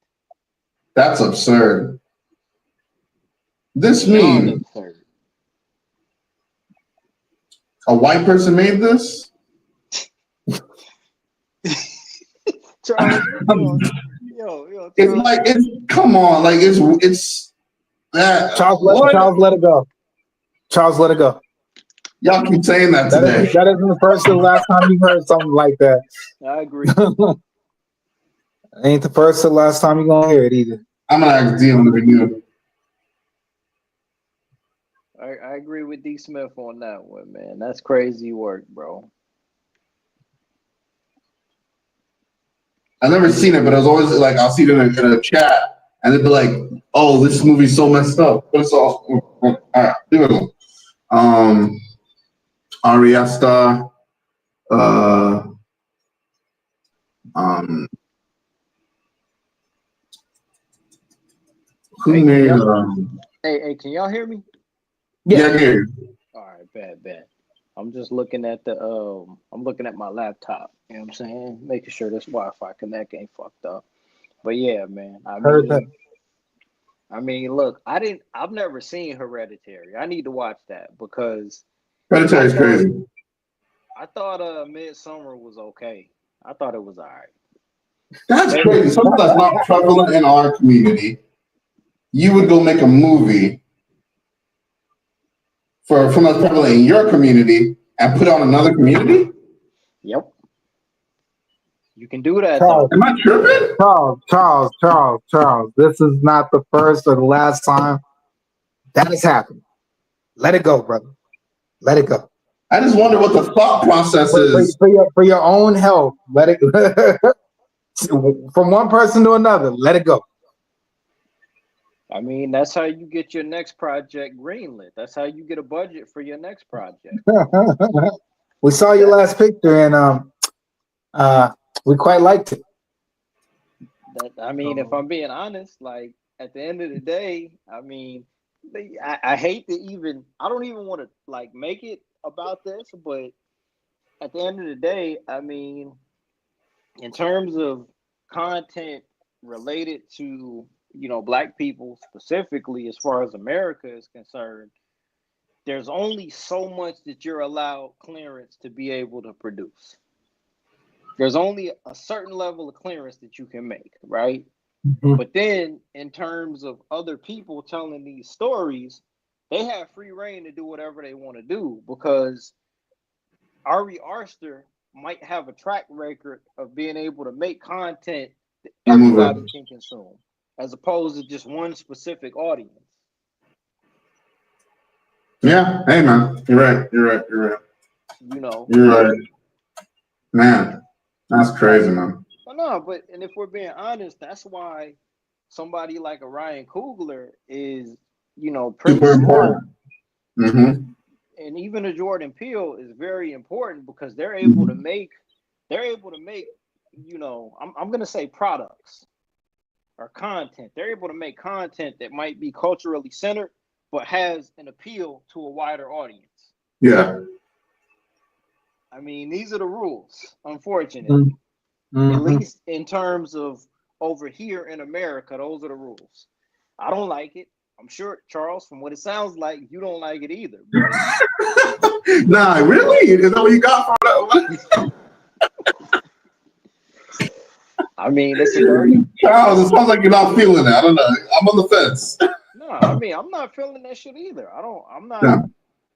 That's absurd. This Beyond means absurd. a white person made this. Charles, It's like it's come on, like it's that. Charles, let it go. Charles, let it go. Y'all keep saying that today. That isn't the first or last time you heard something like that. I agree. Ain't the first or last time you're gonna hear it either. I'm gonna ask Dion to review. I agree with D. Smith on that one, man. That's crazy work, bro. I've never seen it, but I was always like, I'll see it in a chat, and they'd be like, "Oh, this movie's so messed up." But it's all right. Here we go. Ariasta, who Hey, made? Hey, can y'all hear me? Yeah, I hear you. All right, bad. I'm just looking at I'm looking at my laptop. You know what I'm saying? Making sure this Wi-Fi connect ain't fucked up. But yeah, man. Heard that. I mean, look, I've never seen Hereditary. I need to watch that because Hereditary is crazy. I thought Midsummer was okay. I thought it was all right. That's crazy. Something that's not prevalent in our community. You would go make a movie from that's prevalent in your community and put on another community? Yep. You can do that, Charles, though. Am I tripping? Charles. This is not the first or the last time that has happened. Let it go, brother. Let it go. I just wonder what the thought process is. For your own health. Let it from one person to another. Let it go. I mean, that's how you get your next project greenlit. That's how you get a budget for your next project. We saw your last picture and we quite liked it. I mean, if I'm being honest, like at the end of the day, I mean, I hate to I don't even want to like make it about this, but at the end of the day, I mean, in terms of content related to, Black people specifically, as far as America is concerned, there's only so much that you're allowed clearance to be able to produce. There's only a certain level of clearance that you can make, right? Mm-hmm. But then in terms of other people telling these stories, they have free reign to do whatever they want to do because Ari Aster might have a track record of being able to make content that everybody can consume, as opposed to just one specific audience. Yeah. Hey, man. You're right. You're right. You know. You're right. Man, that's crazy, man. Well, no, but and if we're being honest, that's why somebody like a Ryan Coogler is, pretty Super smart, important. Mm-hmm. and even a Jordan Peele is very important because they're able to make, I'm gonna say products or content. They're able to make content that might be culturally centered, but has an appeal to a wider audience. Yeah. I mean, these are the rules, unfortunately. At least in terms of over here in America, those are the rules. I don't like it. I'm sure, Charles, from what it sounds like, you don't like it either. But... Nah, really? Is that what you got for that? I mean, it's a dirty. Charles, it sounds like you're not feeling it. I don't know. I'm on the fence. No, I mean, I'm not feeling that shit either. I'm not. Yeah.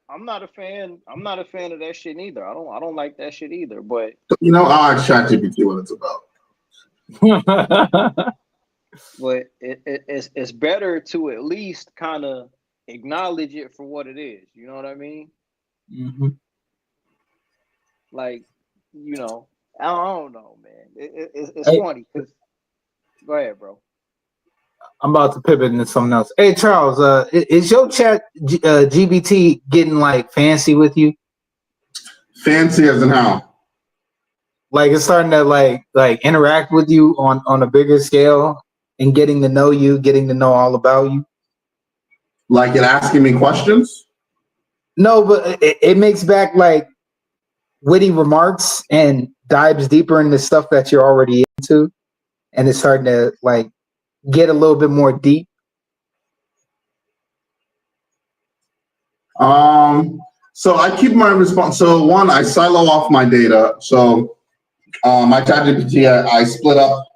I'm not a fan. I'm not a fan of that shit either. I don't like that shit either. But I'll ask ChatGPT what it's about. But it's better to at least kind of acknowledge it for what it is. You know what I mean? Mm-hmm. Like, I don't know, man. It's funny because. Go ahead, bro. I'm about to pivot into something else. Hey, Charles, is your chat GBT getting like fancy with you? Fancy as in how? Like it's starting to like interact with you on a bigger scale and getting to know you, getting to know all about you. Like it asking me questions? No, but it makes back like witty remarks and dives deeper into stuff that you're already into, and it's starting to like get a little bit more deep. So I keep my response. So one, I silo off my data. So my ChatGPT, I split up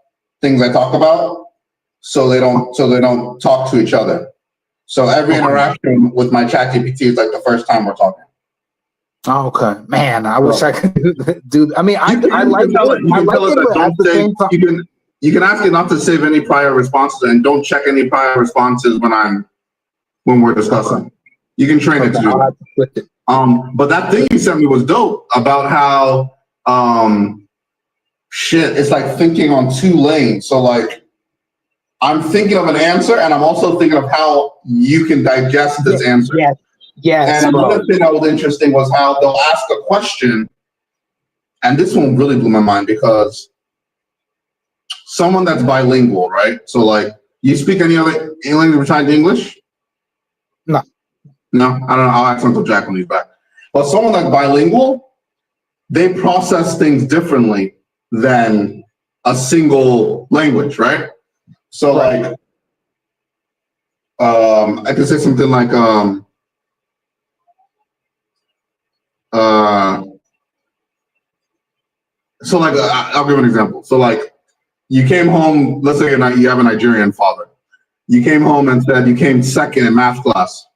things I talk about, so they don't talk to each other. So every interaction with my ChatGPT is like the first time we're talking. Oh, okay, man, I wish I could do. I mean, I like it. I like it, but at the same time, you can ask it not to save any prior responses and don't check any prior responses when we're discussing. You can train it to do that. But that thing you sent me was dope about how it's like thinking on two lanes. So like I'm thinking of an answer and I'm also thinking of how you can digest this answer. Yes. And another thing that was interesting was how they'll ask a question, and this one really blew my mind because someone that's bilingual, right? So like you speak any language besides English? No, I don't know. I'll ask Uncle Jack when he's back. But someone that's bilingual, they process things differently than a single language, right? So like, I could say something like, so like, I'll give an example. So like, you came home. Let's say you have a Nigerian father. You came home and said you came second in math class.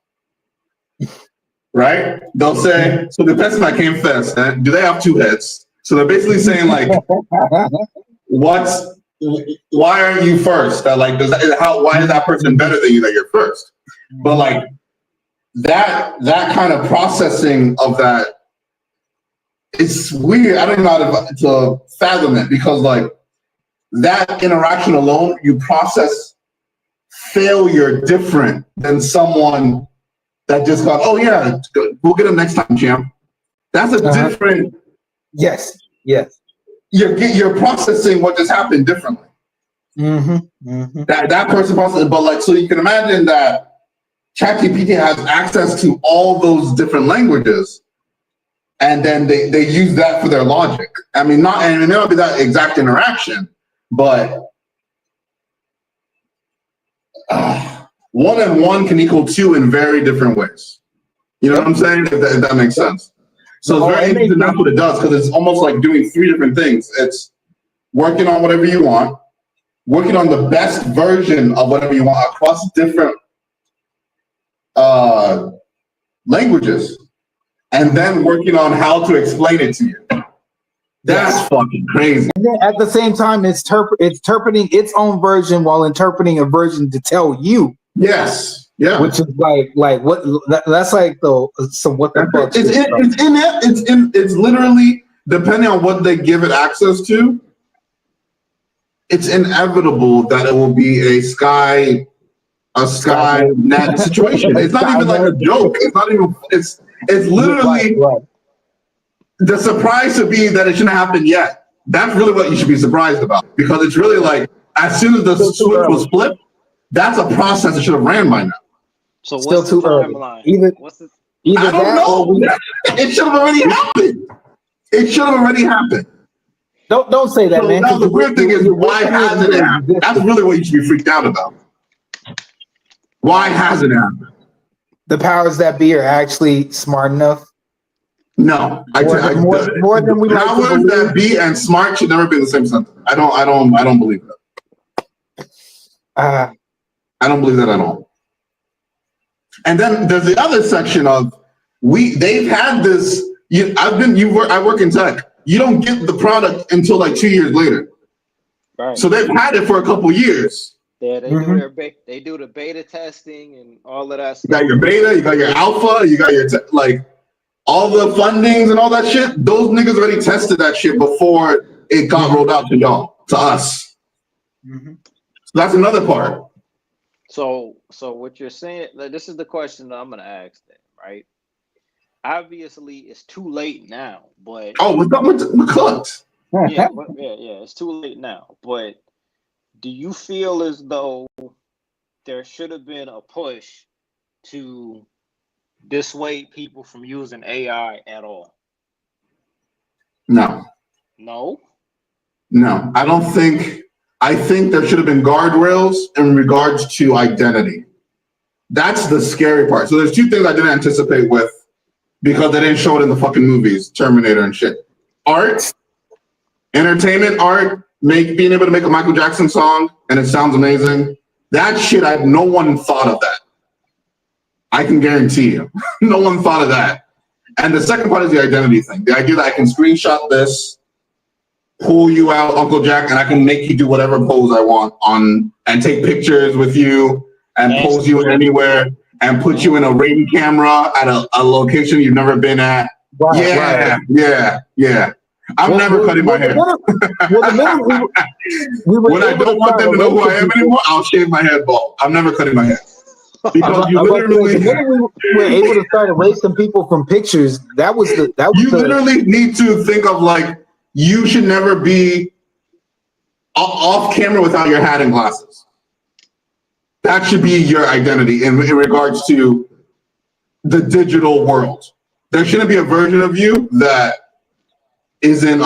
Right? They'll say, so the person that came first, do they have two heads? So they're basically saying like, why aren't you first? Like, why is that person better than you that you're first? But like that kind of processing of that, it's weird. I don't know how to fathom it because like that interaction alone, you process failure different than someone that just got, oh yeah, we'll get him next time, champ. That's a different. Yes. You're processing what just happened differently. That person processes, but like, so you can imagine that ChatGPT has access to all those different languages, and then they use that for their logic. I mean, it may not be that exact interaction, but 1 and 1 can equal 2 in very different ways. You know what I'm saying? If that makes sense. So it's very interesting. That's what it does because it's almost like doing 3 different things. It's working on whatever you want, working on the best version of whatever you want across different languages, and then working on how to explain it to you. That's fucking crazy. And then at the same time, it's interpreting its own version while interpreting a version to tell you. Yes. Yeah, which is like what that's like the some what the fuck. It's literally depending on what they give it access to. It's inevitable that it will be a Skynet situation. It's not even like a joke. It's not even. It's literally right. the surprise to be that it shouldn't happen yet. That's really what you should be surprised about, because it's really like as soon as the switch was flipped, that's a process that should have ran by now. So Still what's the too early. timeline? Either I don't know. It should have already happened. It should have already happened. Don't say that, So man. now the weird thing is, why hasn't it happened? That's really what you should be freaked out about. Why hasn't it happened? The powers that be are actually smart enough. No, more than we like to powers believe. that be and smart should never be the same sentence. I don't believe that. I don't believe that at all. And then there's the other section of they've had this. I work in tech. You don't get the product until like 2 years later. Right. So they've had it for a couple years. Yeah, they do the beta testing and all of that stuff. You got your beta, you got your alpha, you got your all the fundings and all that shit. Those niggas already tested that shit before it got rolled out to y'all, to us. So that's another part. So what you're saying, this is the question that I'm gonna ask then, right? Obviously, it's too late now, but we're cooked. yeah, it's too late now. But do you feel as though there should have been a push to dissuade people from using AI at all? No. I don't think. I think there should have been guardrails in regards to identity. That's the scary part. So there's two things I didn't anticipate with, because they didn't show it in the fucking movies, Terminator and shit. Art, entertainment, art, being able to make a Michael Jackson song and it sounds amazing. That shit, no one thought of that. I can guarantee you. No one thought of that. And the second part is the identity thing. The idea that I can screenshot this, pull you out, Uncle Jack, and I can make you do whatever pose I want and take pictures with you and pose you anywhere and put you in a ring camera at a location you've never been at. Yeah. I'm never cutting my hair. When I don't want them to know who I am anymore, I'll shave my head bald. I'm never cutting my hair. Because you literally we were able to start erasing people from pictures. Literally need to think of you should never be off camera without your hat and glasses. That should be your identity in regards to the digital world. There shouldn't be a version of you that isn't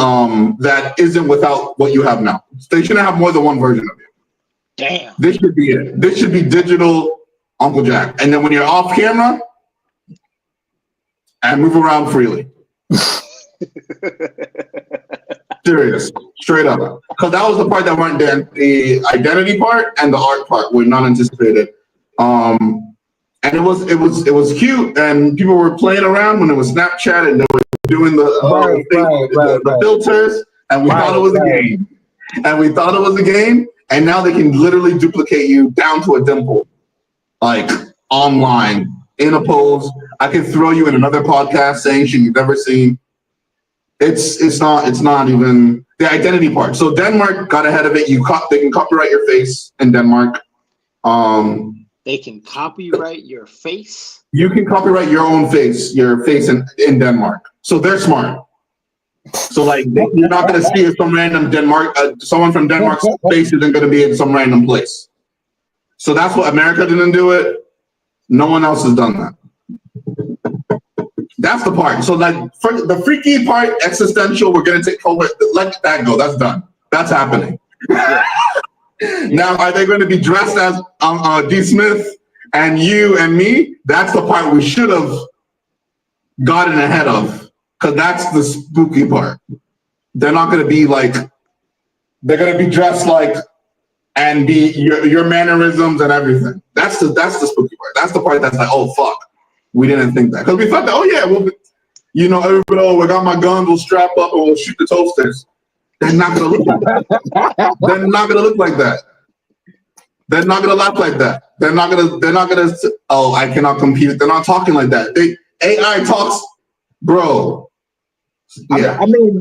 without what you have now. They shouldn't have more than one version of you. Damn. This should be it. This should be digital Uncle Jack. And then when you're off camera, and move around freely. Serious, straight up. Because that was the part that weren't there. The identity part and the art part were not anticipated. And it was cute, and people were playing around when it was Snapchat, and they were doing the filters, and we thought it was a game. And now they can literally duplicate you down to a dimple, online in a pose. I can throw you in another podcast saying shit you've never seen. It's not even the identity part. So Denmark got ahead of it. They can copyright your face in Denmark. They can copyright your face? You can copyright your face in Denmark. So they're smart. So you're not going to see some random someone from Denmark's face isn't going to be in some random place. So that's what America didn't do it. No one else has done that. That's the part. So for the freaky part, existential, we're going to take over. Let that go. That's done. That's happening. Yeah. Now, are they going to be dressed as D. Smith and you and me? That's the part we should have gotten ahead of, because that's the spooky part. They're not going to be they're going to be dressed and be your mannerisms and everything. That's the spooky part. That's the part that's oh, fuck. We didn't think that. Because we thought that, everybody, we got my guns, we'll strap up and we'll shoot the toasters. They're not going to look like that. They're not going to look like that. They're not gonna laugh like that. They're not gonna. Oh, I cannot compute. They're not talking like that. AI talks, bro. Yeah. I mean,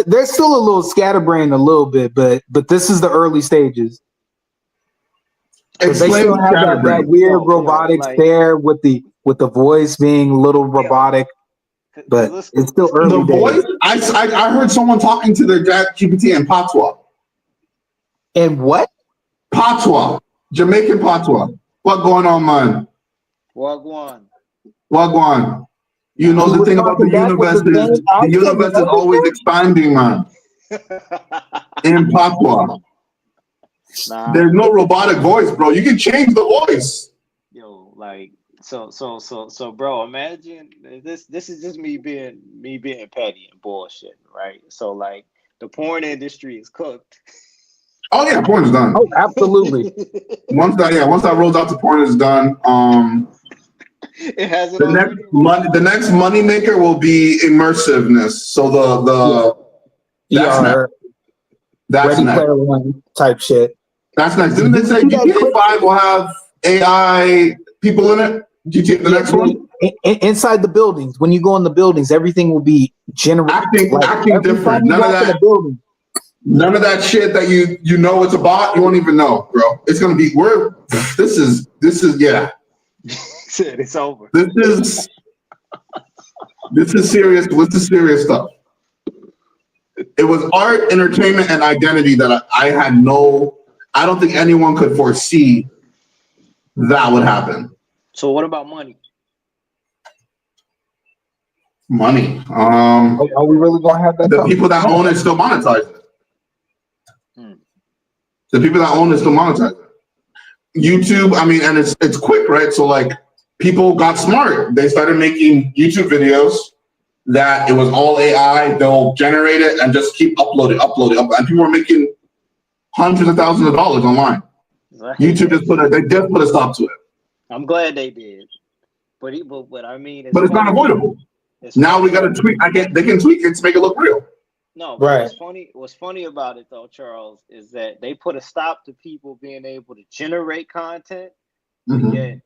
they're still a little scatterbrained a little bit, but this is the early stages. They still have that weird robotic stare with the voice being a little robotic, but it's still early The voice. I heard someone talking to their GPT in patois. And what? Patois, Jamaican patois. What going on, man? Wagwan. Wagwan. You know the thing about the universe is the universe is always expanding, man. In patois. Nah. There's no robotic voice, bro. You can change the voice. Yo, like so, bro. Imagine this. This is just me being petty and bullshit, right? So, like, the porn industry is cooked. Oh yeah, porn is done. Oh, absolutely. Once that rolls out, the porn is done. It has The next money maker will be immersiveness. So that's Ready next. Player One type shit. That's next. Didn't they say GTA 5 will have AI people in it? GTA the next one? Inside the buildings, when you go in the buildings, everything will be generated. Acting different. None of that shit that you know it's a bot. You won't even know, bro. It's gonna be this is yeah. Shit, it's over. This is serious. This is serious stuff. It was art, entertainment, and identity that I don't think anyone could foresee that would happen. So what about money? Money. Are we really gonna have that? The people that own it still monetize it. The people that own it still monetize it. YouTube, I mean, and it's quick, right? So like people got smart. They started making YouTube videos that it was all AI. They'll generate it and just keep uploading. And people are making hundreds of thousands of dollars online. Right. YouTube just put a stop to it. I'm glad they did. But I mean, it's not avoidable. Now we got to tweak. They can tweak it to make it look real. No, but right. What's funny about it though, Charles, is that they put a stop to people being able to generate content. Mm-hmm. Yet,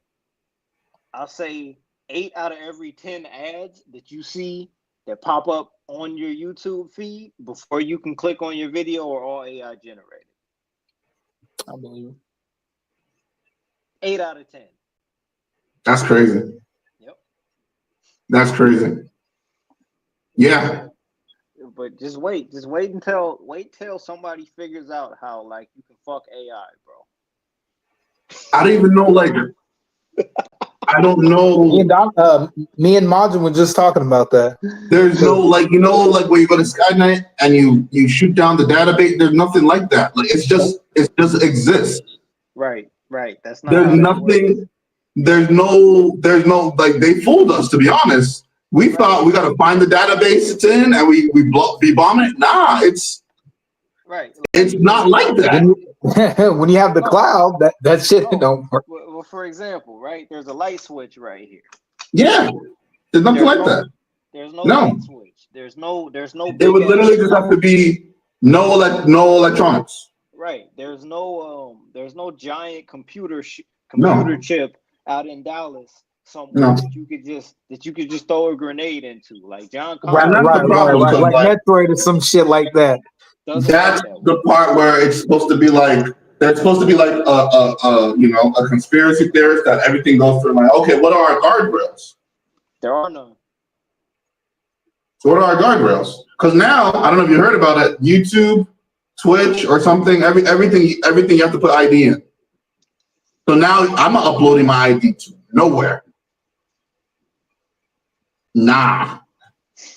I'll say 8 out of every 10 ads that you see that pop up on your YouTube feed before you can click on your video are all AI generated. I believe it. 8 out of 10. That's crazy. Yep. That's crazy. Yeah. But just wait till somebody figures out how like you can fuck AI, bro. I don't even know, like I don't know. Me and Majin were just talking about that. There's no like where you go to Skynet and you shoot down the database. There's nothing like that. Like it just exists. Right. That's not. There's nothing. There's no like they fooled us, to be honest. We thought we got to find the database it's in and we bomb it. Nah, it's right. It's not like that. When you have the cloud, that shit don't work. Well, for example, right? There's a light switch right here. Yeah, there's nothing like that. There's no light switch. There's no. It would literally just have to be no electronics. Right. There's no giant computer chip out in Dallas somewhere that you could just throw a grenade into, like John Connor. Right. Like Metroid or some shit like that. That's the part where it's supposed to be like there's supposed to be like a conspiracy theorist that everything goes through. Like, okay, what are our guardrails? There are none. So what are our guardrails? Because now I don't know if you heard about it. YouTube, Twitch, or something. Everything you have to put ID in. So now I'm not uploading my ID to nowhere. Nah.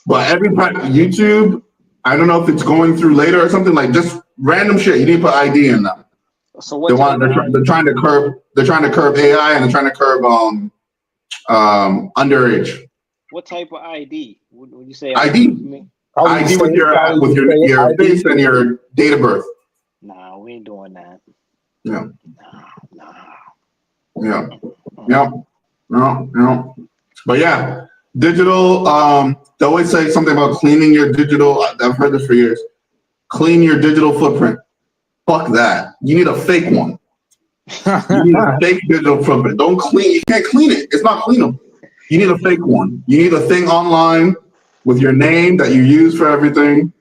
But every YouTube, I don't know if it's going through later or something, like just random shit. You need to put ID in now. So what they're trying to curb AI and they're trying to curb underage. What type of ID? Would you say ID? ID with your face and your date of birth. Nah, we ain't doing that. Yeah. Nah. Yeah. No. But yeah, digital. They always say something about cleaning your digital. I've heard this for years. Clean your digital footprint. Fuck that. You need a fake one. You need a fake digital footprint. Don't clean. You can't clean it. It's not cleanable. You need a fake one. You need a thing online with your name that you use for everything.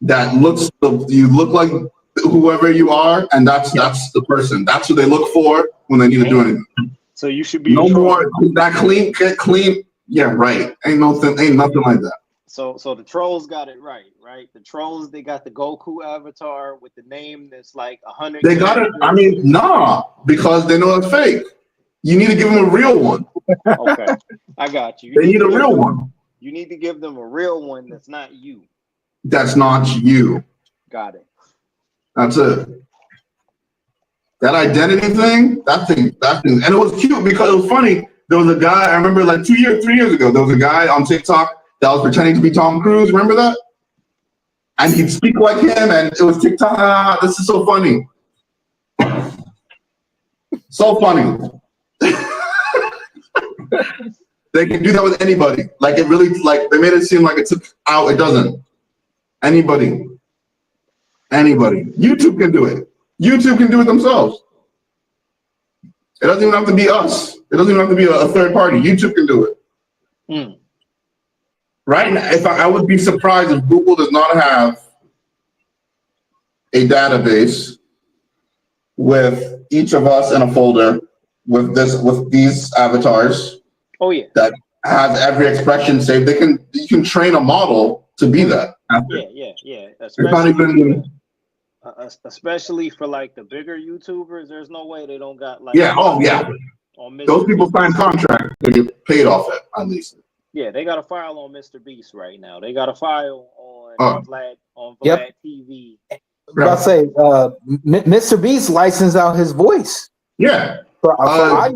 That looks. You look like whoever you are, and that's the person. That's what they look for when they need to do anything. So you should be no more that clean. Get clean. Yeah, right. Ain't nothing like that. So the trolls got it right? The trolls, they got the Goku avatar with the name that's like 100. They got it. I mean, nah, because they know it's fake. You need to give them a real one. Okay, I got you. They need a real one. You need to give them a real one that's not you. That's not you. Got it. That's it. That identity thing, that thing, and it was cute because it was funny. There was a guy, I remember like 3 years ago, there was a guy on TikTok that was pretending to be Tom Cruise. Remember that? And he'd speak like him, and it was TikTok. Ah, this is so funny. So funny. They can do that with anybody. Like, it really, like, they made it seem like it took out. It doesn't. Anybody. YouTube can do it. YouTube can do it themselves. It doesn't even have to be us. It doesn't even have to be a third party. YouTube can do it. Right now, if I would be surprised if Google does not have a database with each of us in a folder with these avatars. Oh yeah. That has every expression saved. You can train a model to be that. Yeah. Especially for like the bigger YouTubers, there's no way they don't got like. Yeah. Oh yeah. Those people sign contracts to get paid off it at least. Yeah, they got a file on Mr. Beast right now. They got a file on Vlad TV. I say, Mr. Beast licensed out his voice. Yeah.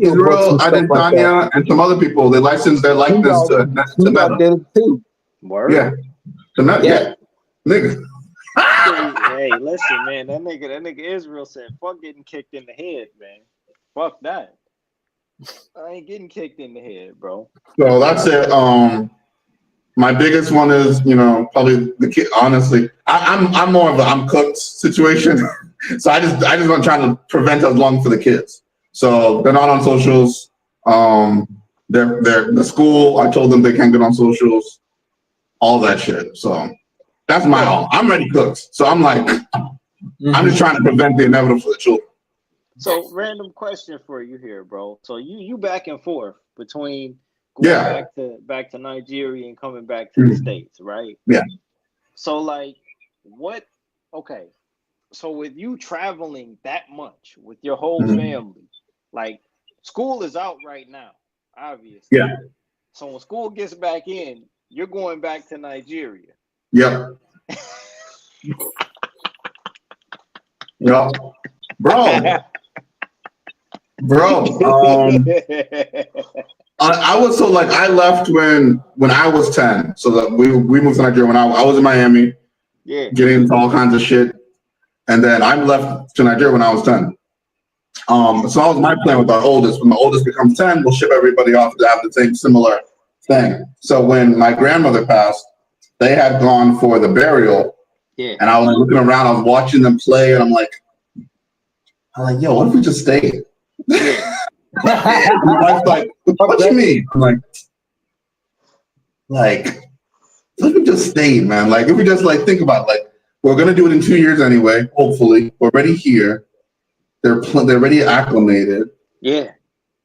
Israel, Adesanya, and some other people, they licensed their likeness to Meta. Did it too. Word? Yeah. Yeah. Nigga. Hey, listen, man. That nigga Israel said, fuck getting kicked in the head, man. Fuck that. I ain't getting kicked in the head, bro. So that's it. My biggest one is, probably the kid. Honestly, I'm more of a I'm cooked situation. So I just want to try to prevent as long for the kids. So they're not on socials. They're the school. I told them they can't get on socials. All that shit. So that's my own. I'm already cooked. So I'm like, I'm just trying to prevent the inevitable for the children. So random question for you here, bro. So you back and forth between going back to Nigeria and coming back to the States, right? Yeah. So like okay. So with you traveling that much with your whole family, like school is out right now, obviously. Yeah. So when school gets back in, you're going back to Nigeria. Yep. Yep. Bro. I was I left when I was 10. So that we moved to Nigeria when I was in Miami. Yeah. Getting into all kinds of shit. And then I left to Nigeria when I was 10. So that was my plan with our oldest. When the oldest becomes 10, we'll ship everybody off to have the same similar thing. So when my grandmother passed, they had gone for the burial. Yeah. And I was looking around, I was watching them play, and I'm like, yo, what if we just stayed? Yeah. My wife's like, what you mean? I'm like, if we just stayed, man. Like, if we just think about it, we're gonna do it in 2 years anyway. Hopefully, we're already here. They're already acclimated. Yeah.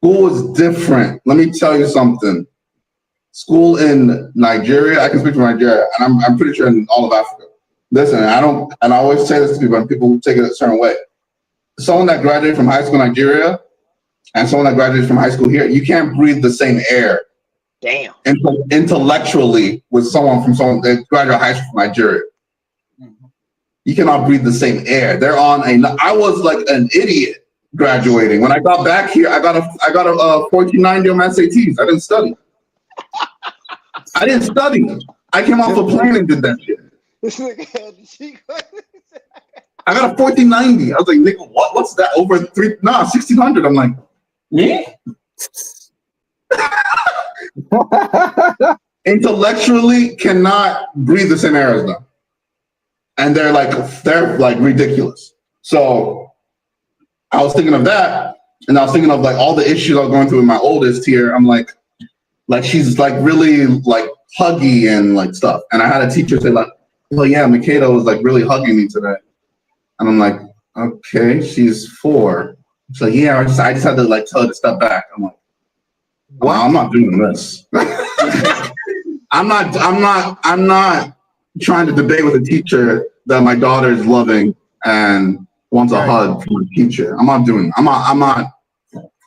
School is different. Let me tell you something. School in Nigeria, I can speak for Nigeria, and I'm pretty sure in all of Africa. Listen, I always say this to people, and people take it a certain way. Someone that graduated from high school in Nigeria and someone that graduated from high school here, you can't breathe the same air. Damn. Intellectually with someone that graduated high school from Nigeria. You cannot breathe the same air. They're on I was like an idiot graduating. When I got back here, I got a 1490 on my SATs. I didn't study. I came off a plane and did that shit. I got a 1490. I was like, nigga, what's that? Over 1600. I'm like, me? Intellectually cannot breathe the same air as them. And they're like ridiculous. So I was thinking of that, and I was thinking of like all the issues I was going through with my oldest here. I'm like she's like really like huggy and like stuff. And I had a teacher say like, "Well, yeah, Makeda was like really hugging me today," and I'm like, "Okay, she's 4." So yeah, I just had to like tell her to step back. I'm like, "Wow, I'm not doing this." I'm not trying to debate with a teacher that my daughter is loving and wants a hug from a teacher. I'm not.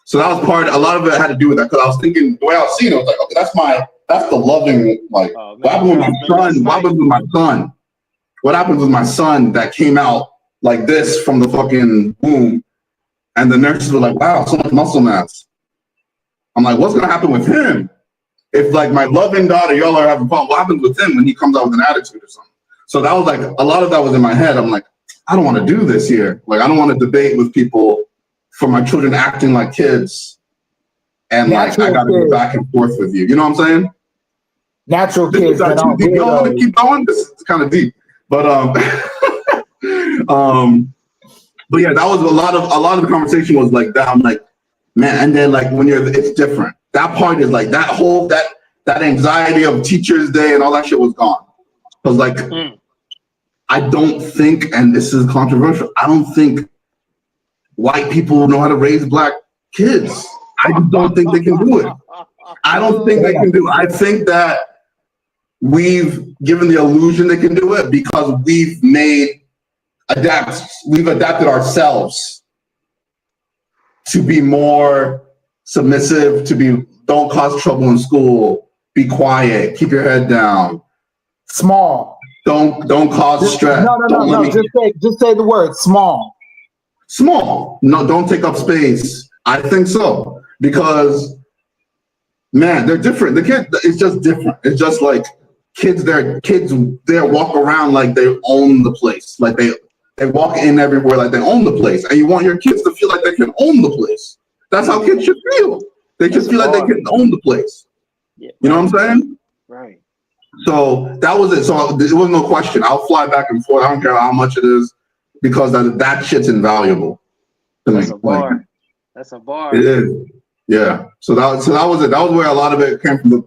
So that was a lot of it had to do with that, because I was thinking, the way I was seeing it, I was like, okay, that's the loving, like, what happened with my son? What happens with my son? What happens with my son that came out like this from the fucking womb, and the nurses were like, wow, so much muscle mass. I'm like, what's gonna happen with him? If like my loving daughter, y'all are having a problem, what happens with him when he comes out with an attitude or something? So that was like, a lot of that was in my head. I'm like, I don't want to do this here. Like, I don't want to debate with people for my children acting like kids. And like, I got to go back and forth with you. You know what I'm saying? Natural kids that aren't deep. Y'all want to keep going? This is kind of deep. But but yeah, that was a lot of the conversation was like that. I'm like, man, and then like when it's different. That part is like that whole that anxiety of Teachers Day and all that shit was gone. Because like I don't think, and this is controversial, I don't think white people know how to raise black kids. I just don't think they can do it. I don't think they can do it. I think that we've given the illusion they can do it because we've adapted ourselves to be more submissive, don't cause trouble in school, be quiet, keep your head down. Small. Don't cause stress. No. Just say the word small. Small. No, don't take up space. I think so. Because man, they're different. It's just different. It's just like kids there walk around like they own the place. Like they walk in everywhere like they own the place. And you want your kids to feel like they can own the place. That's how kids should feel. They just feel like they can own the place. You know what I'm saying? Right. So that was it. So there was no question. I'll fly back and forth. I don't care how much it is, because that shit's invaluable to me. That's a bar. That's a bar. It is. Yeah. So that was it. That was where a lot of it came from. I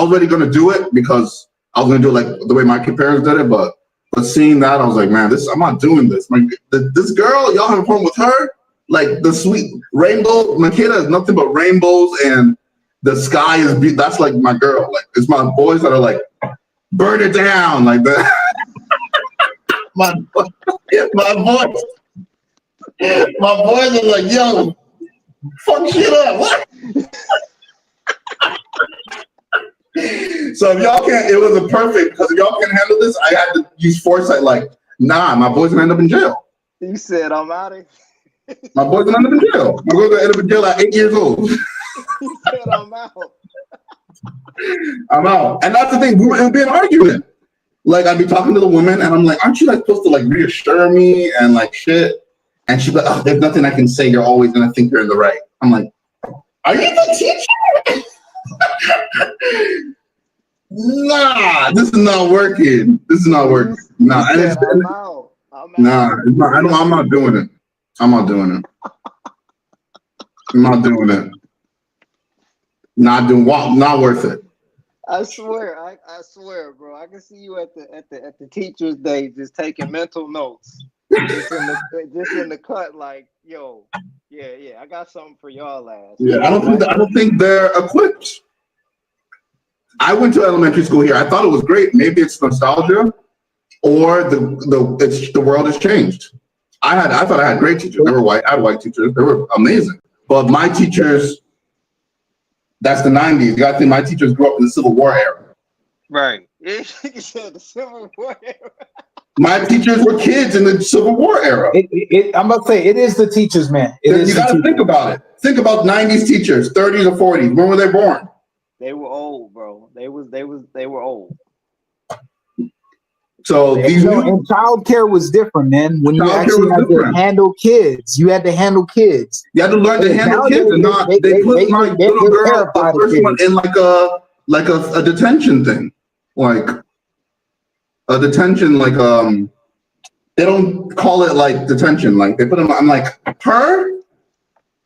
was already gonna do it because I was gonna do it like the way my parents did it, but seeing that, I was like, man, I'm not doing this. This girl, y'all have a problem with her? Like the sweet rainbow, Makeda is nothing but rainbows, and the sky is beautiful. That's like my girl. Like, it's my boys that are like, burn it down, like that. my boys are like, yo, fuck shit up. What? So if y'all can't, it was a perfect, because if y'all can't handle this, I had to use foresight. Like, nah, my boys gonna end up in jail. You said I'm out of here. My boys gonna end up in jail. My boys gonna end up in jail at 8 years old. You said I'm out. I'm out. And that's the thing, it would be an argument. Like, I'd be talking to the woman and I'm like, aren't you like supposed to like reassure me and like shit? And she'd be like, oh, there's nothing I can say. You're always gonna think you're in the right. I'm like, are you the teacher? Nah, this is not working. Nah, and it's, I'm out. Nah, it's not, I'm not doing it. I'm not doing it. Not worth it. I swear, I swear, bro. I can see you at the Teachers Day just taking mental notes. just in the cut, like, yo, yeah, I got something for y'all last. Yeah, I don't think they're equipped. I went to elementary school here. I thought it was great. Maybe it's nostalgia, or the world has changed. I thought I had great teachers. They were white. I had white teachers. They were amazing. But my teachers, that's the 90s. You gotta think my teachers grew up in the Civil War era. Right. You said the Civil War era. My teachers were kids in the Civil War era. I'm about to say, it is the teachers, man. You gotta think about it. Think about 90s teachers, 30s or 40s. When were they born? They were old, bro. They were old. So and childcare was different, man. When you actually had to handle kids, you had to handle kids. You had to learn to handle kids, and not they put my little girl, the first one, in like a detention thing, like a detention, like they don't call it like detention, like they put them. I'm like, her?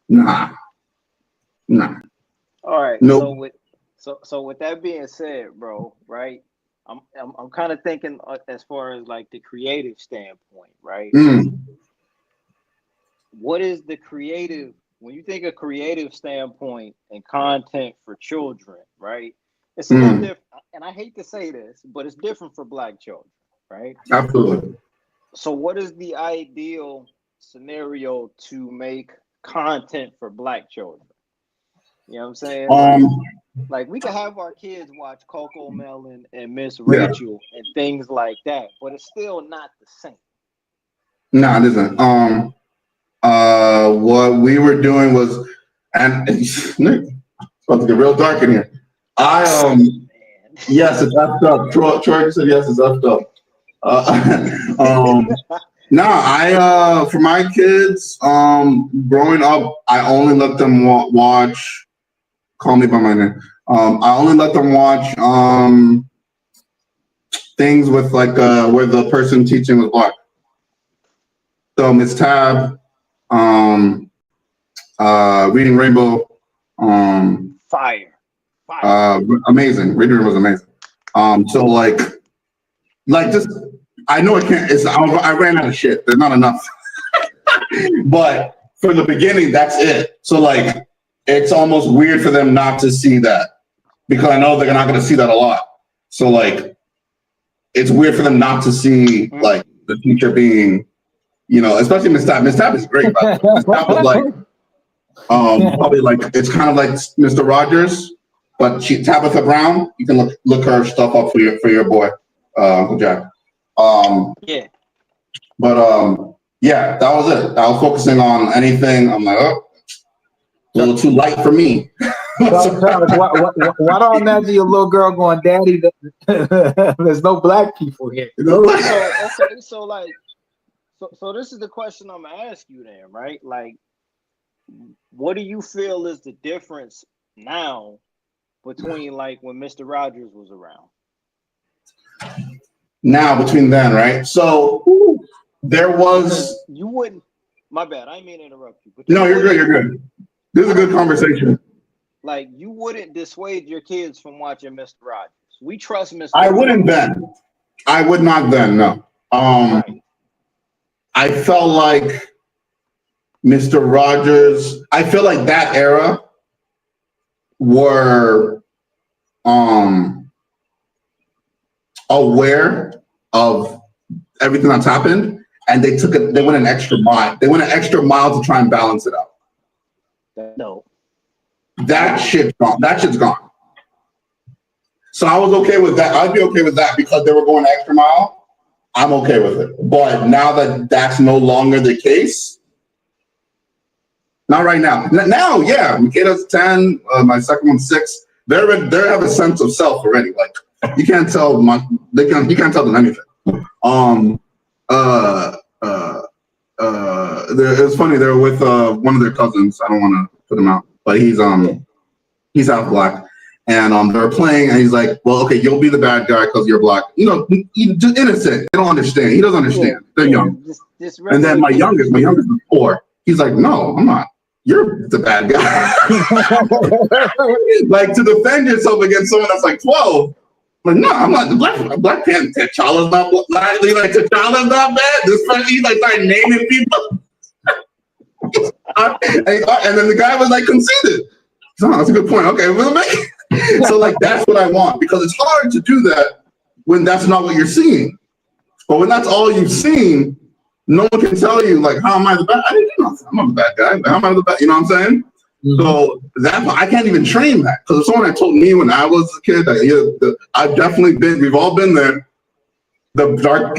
Nah. All right. Nope. So with that being said, bro, right? I'm kind of thinking as far as like the creative standpoint, right? Mm. What is the creative when you think of creative standpoint and content for children, right? It's a little different, and I hate to say this, but it's different for Black children, right? Absolutely. So, what is the ideal scenario to make content for Black children? You know what I'm saying? Like we could have our kids watch Coco Melon and Miss Rachel and things like that, but it's still not the same. Nah, it isn't. What we were doing was, and it's about to get real dark in here. Yes, it's effed up. Troy said yes, it's effed up. For my kids, growing up, I only let them watch. Call Me by My Name. I only let them watch things with like where the person teaching was Black. So Miss Tab, Reading Rainbow, Fire. amazing. Reading was amazing. So like just I know it can't. I ran out of shit. There's not enough. But from the beginning, that's it. So like it's almost weird for them not to see that because I know they're not going to see that a lot. So like it's weird for them not to see like the teacher being, especially Miss Tab. Miss Tab is great. Miss Tab was like probably like it's kind of like Mr. Rogers, but Tabitha Brown. You can look her stuff up for your boy, Uncle Jack. Yeah. But yeah, that was it. I was focusing on anything. I'm like, oh, a little too light for me. Why do I imagine your little girl going, Daddy, there's no Black people here? So this is the question I'm gonna ask you then, right? Like, what do you feel is the difference now between like when Mr. Rogers was around? Now between then, right? So there was. You wouldn't. My bad. I didn't mean to interrupt you. But no, you're good. You're good. This is a good conversation. Like you wouldn't dissuade your kids from watching Mr. Rogers. We trust Mr. I wouldn't then. I would not then. No. Right. I felt like Mr. Rogers. I feel like that era were aware of everything that's happened, and they went an extra mile. They went an extra mile to try and balance it out. No. That shit's gone. That shit's gone. So I was okay with that. I'd be okay with that because they were going an extra mile. I'm okay with it. But now that that's no longer the case, not right now. Now, yeah, Mikaela's 10, my second one's 6. They have a sense of self already. Like you can't tell you can't tell them anything. It's funny. They're with one of their cousins. I don't want to put him out, but he's half Black, and they're playing, and he's like, "Well, okay, you'll be the bad guy because you're Black." Just innocent. They don't understand. He doesn't understand. They're young. And then my youngest is 4. He's like, "No, I'm not. You're the bad guy." Like to defend yourself against someone that's like 12. Like, no, I'm not. Black Panther. T'Challa's not Black. Like T'Challa's not bad. This person, he's like started naming people. And then the guy was like conceited. So, that's a good point. Okay, we'll make it. So like that's what I want because it's hard to do that when that's not what you're seeing. But when that's all you've seen, no one can tell you like, how am I the bad? I didn't do nothing. I'm not the bad guy. How am I the bad? You know what I'm saying? Mm-hmm. So I can't even train that because if someone had told me when I was a kid, I've definitely been. We've all been there. The dark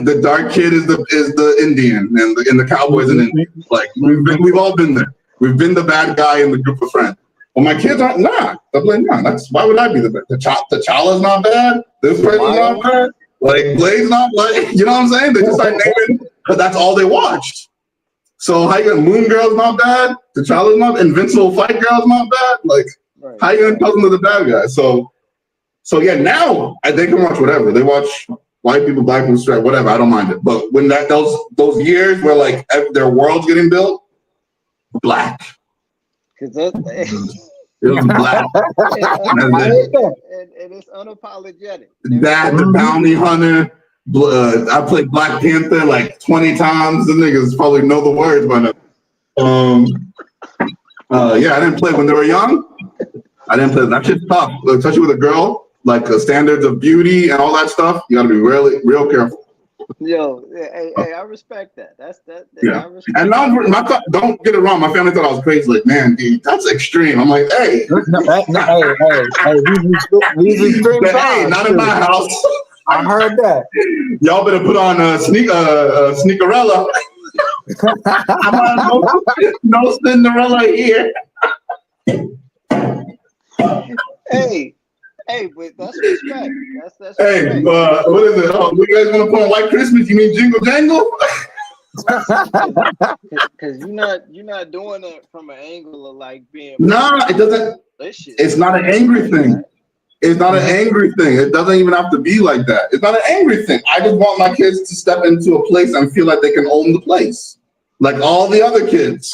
kid is the Indian and the cowboys and Indians. Like we've all been there. We've been the bad guy in the group of friends. Well, my kids aren't. Nah, they're like, nah. Why would I be the bad? T'Challa's not bad. This person's not bad. Like Blade's not like. You know what I'm saying? They just start naming, but that's all they watched. So how you gonna Moon Girl's not bad? T'Challa's not Invincible Fight Girl's not bad. Like how you gonna tell them to the bad guy? So yeah, now they can watch whatever. They watch white people, Black people, straight, whatever. I don't mind it. But when those 'those years where like their world's getting built, Black. Cause that, It was black. and it's unapologetic. That the bounty hunter. I played Black Panther like 20 times. The niggas probably know the words by now. Yeah, I didn't play when they were young. I didn't play. That shit's tough, especially with a girl. Like standards of beauty and all that stuff. You got to be real careful. Yo, hey, I respect that. That's that. Yeah. I respect And now, don't get it wrong. My family thought I was crazy. Like, man, dude, that's extreme. I'm like, hey, hey, these extreme but, hey, times, not in my house. I heard that. Y'all better put on a sneakerella. I'm on no Cinderella here. Hey, but that's respect. That's Hey, respect. what is it? Oh, you guys want to put on White Christmas? You mean Jingle Jangle? Because you're not doing it from an angle of like being. No, it doesn't. It's not an angry thing. It's not an angry thing. It doesn't even have to be like that. It's not an angry thing. I just want my kids to step into a place and feel like they can own the place, like all the other kids.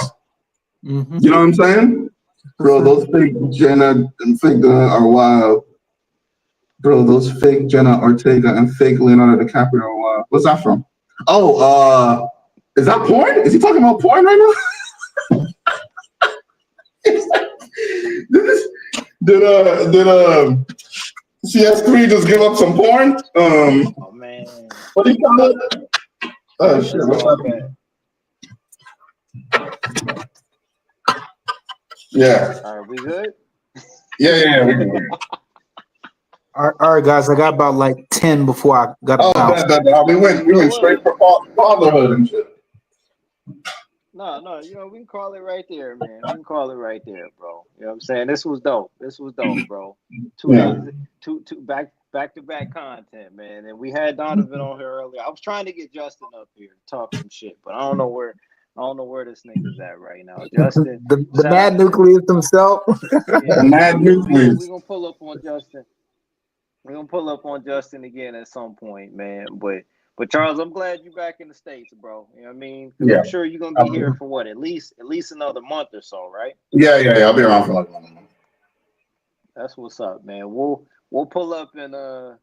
Mm-hmm. You know what I'm saying? Bro, those fake Jenna and fake are wild. Bro, those fake Jenna Ortega and fake Leonardo DiCaprio are wild. What's that from? Oh, is that porn? Is he talking about porn right now? Did CS3 just give up some porn? Oh man. What do you call it? Oh shit, what's that? Yeah. All right, we good? Yeah. We can. All right, guys. I got about like 10 before I got to bounce. We went straight for fatherhood and shit. No, we can call it right there, man. We can call it right there, bro. You know what I'm saying? This was dope, bro. Two back to back content, man. And we had Donovan on here earlier. I was trying to get Justin up here to talk some shit, but I don't know where this nigga's at right now. Justin, the mad nucleus himself. Yeah, mad nucleus. We're gonna pull up on Justin. We're gonna pull up on Justin again at some point, man. But Charles, I'm glad you're back in the States, bro. You know what I mean? Yeah. I'm sure you're gonna be here for what, at least another month or so, right? Yeah. I'll be around for like 1 month. That's what's up, man. We'll pull up and you know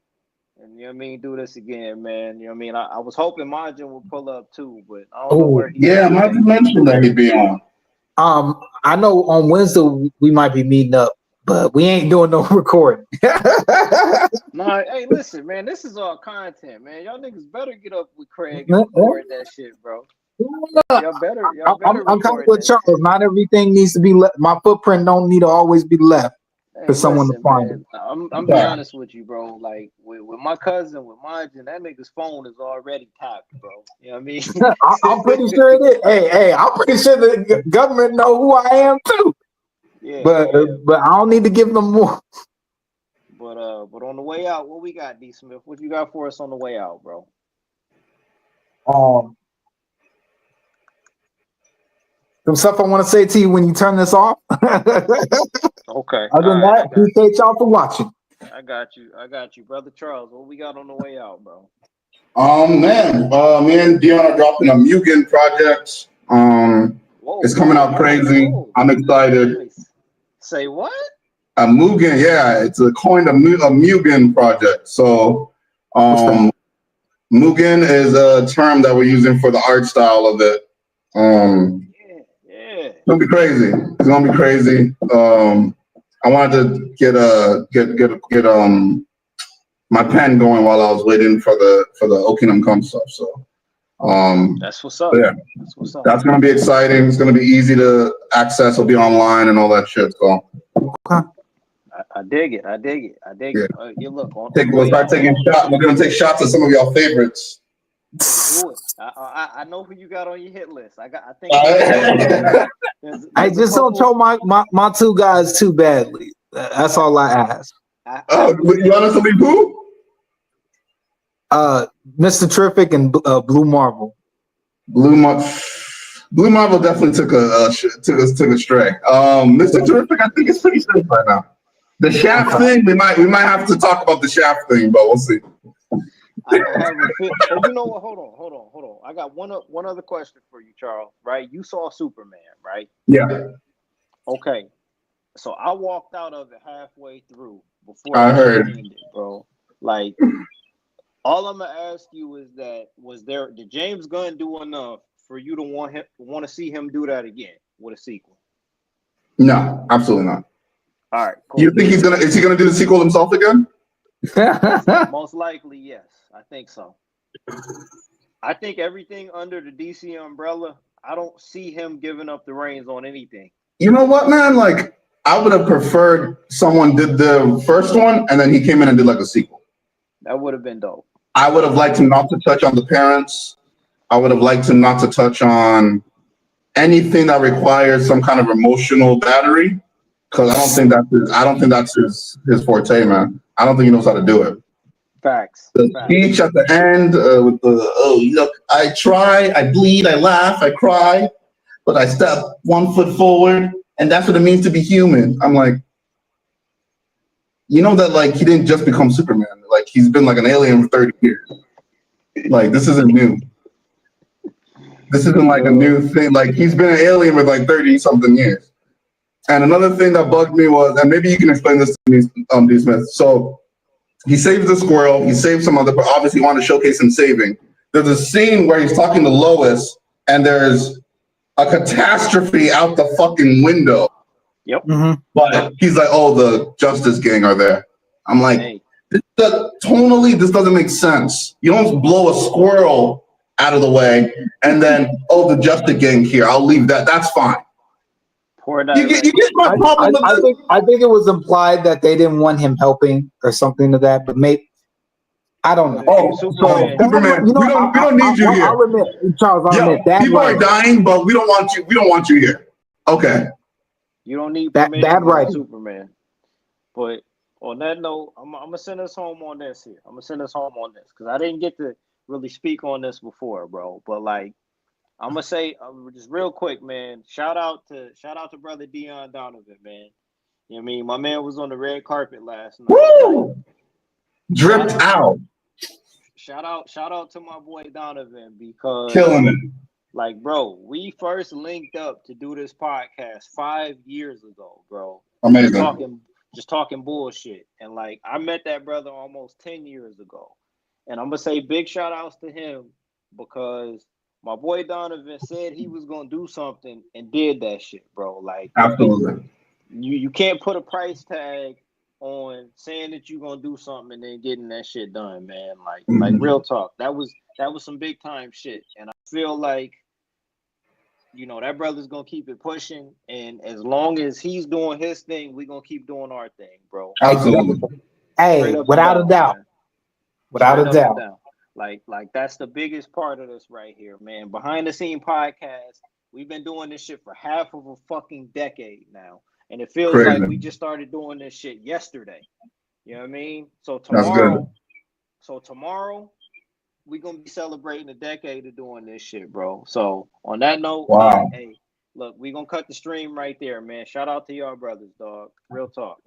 what I mean, do this again, man. You know what I mean? I was hoping Margin would pull up too, but I don't know where he's at. Margin mentioned that he'd be on. I know on Wednesday we might be meeting up, but we ain't doing no recording. No, hey, listen, man, this is all content, man. Y'all niggas better get up with Craig and record that shit, bro. Y'all better I'm kind of with Charles. Not everything needs to be left. My footprint don't need to always be left for someone to find it. I'm be honest with you, bro. Like with my cousin, with Margin, that nigga's phone is already tapped, bro. You know what I mean? I'm pretty sure it is. Hey, I'm pretty sure the government know who I am too. Yeah, but I don't need to give them more. But on the way out, what we got, D Smith? What you got for us on the way out, bro? Some stuff I want to say to you when you turn this off. Okay. Other than that, appreciate y'all for watching. I got you, brother Charles. What we got on the way out, bro? Man, me and Dion are dropping a Mugen project. It's coming out crazy. Whoa. I'm excited. Say what? A Mugen, yeah, it's a Mugen project. So, Mugen is a term that we're using for the art style of it. It's gonna be crazy. It's gonna be crazy. I wanted to get my pen going while I was waiting for the Okinum Come stuff. So, that's what's up. Yeah, that's what's up. That's gonna be exciting. It's gonna be easy to access. It'll be online and all that shit. So. Okay. I dig it. You look. We'll start taking shots. We're gonna take shots of some of y'all favorites. Do it. I know who you got on your hit list. I think. I just don't throw my two guys too badly. That's all I ask. You want us to leave who? Mr. Terrific and Blue Marvel. Blue Marvel definitely took a stray. Mr. Terrific, I think it's pretty safe right now. The Shaft thing, we might have to talk about the Shaft thing, but we'll see. I have you know what? Hold on. I got one other question for you, Charles. Right? You saw Superman, right? Yeah. Okay, so I walked out of it halfway through before I that shit heard. ended, bro. Like, all I'm gonna ask you is that did James Gunn do enough for you to want to see him do that again with a sequel? No, absolutely not. All right, You cool. think is he gonna do the sequel himself again? Most likely, yes. I think so. I think everything under the DC umbrella, I don't see him giving up the reins on anything. You know what, man? Like, I would have preferred someone did the first one and then he came in and did like a sequel. That would have been dope. I would have liked him not to touch on the parents. I would have liked him not to touch on anything that requires some kind of emotional battery, because I don't think that's his forte, man. I don't think he knows how to do it. Facts. The speech at the end with I try, I bleed, I laugh, I cry, but I step 1 foot forward, and that's what it means to be human. I'm like, you know that like he didn't just become Superman. Like he's been like an alien for 30 years. Like this isn't new. This isn't like a new thing. Like he's been an alien for like 30 something years. And another thing that bugged me was, and maybe you can explain this to me, D. Smith. So he saves the squirrel. He saves some other, but obviously want to showcase him saving. There's a scene where he's talking to Lois, and there's a catastrophe out the fucking window. Yep. Mm-hmm. But he's like, "Oh, the Justice Gang are there." I'm like, Hey. tonally, this doesn't make sense. You don't blow a squirrel out of the way, and then, "Oh, the Justice Gang here. I'll leave that. That's fine." You get my problem with this? I think it was implied that they didn't want him helping or something to that, but maybe I don't know. Oh, Superman, we don't need you here. I'll admit, Charles. I'll admit that people are dying, but we don't want you. We don't want you here. Okay. You don't need bad writing. Superman. But on that note, I'm gonna send us home on this here. I'm gonna send us home on this because I didn't get to really speak on this before, bro. But like, I'm gonna say just real quick, man. Shout out to brother Dion Donovan, man. You know what I mean? My man was on the red carpet last night. Woo! Dripped out. Shout out to my boy Donovan because killing it. Like, bro, we first linked up to do this podcast 5 years ago, bro. Amazing. Just talking bullshit. And like, I met that brother almost 10 years ago. And I'm gonna say big shout outs to him because my boy Donovan said he was gonna do something and did that shit, bro. Like, absolutely. You can't put a price tag on saying that you're gonna do something and then getting that shit done, man. Like, like real talk. That was some big time shit. And I feel like, you know, that brother's gonna keep it pushing, and as long as he's doing his thing, we're gonna keep doing our thing, bro. Absolutely. Hey, without a doubt. Man. Without a doubt. Like that's the biggest part of this right here, man. Behind the scene podcast, we've been doing this shit for half of a fucking decade now. And it feels like we just started doing this shit yesterday. You know what I mean? So tomorrow, we're gonna be celebrating a decade of doing this shit, bro. So on that note, wow. Hey, look, we're gonna cut the stream right there, man. Shout out to y'all brothers, dog. Real talk.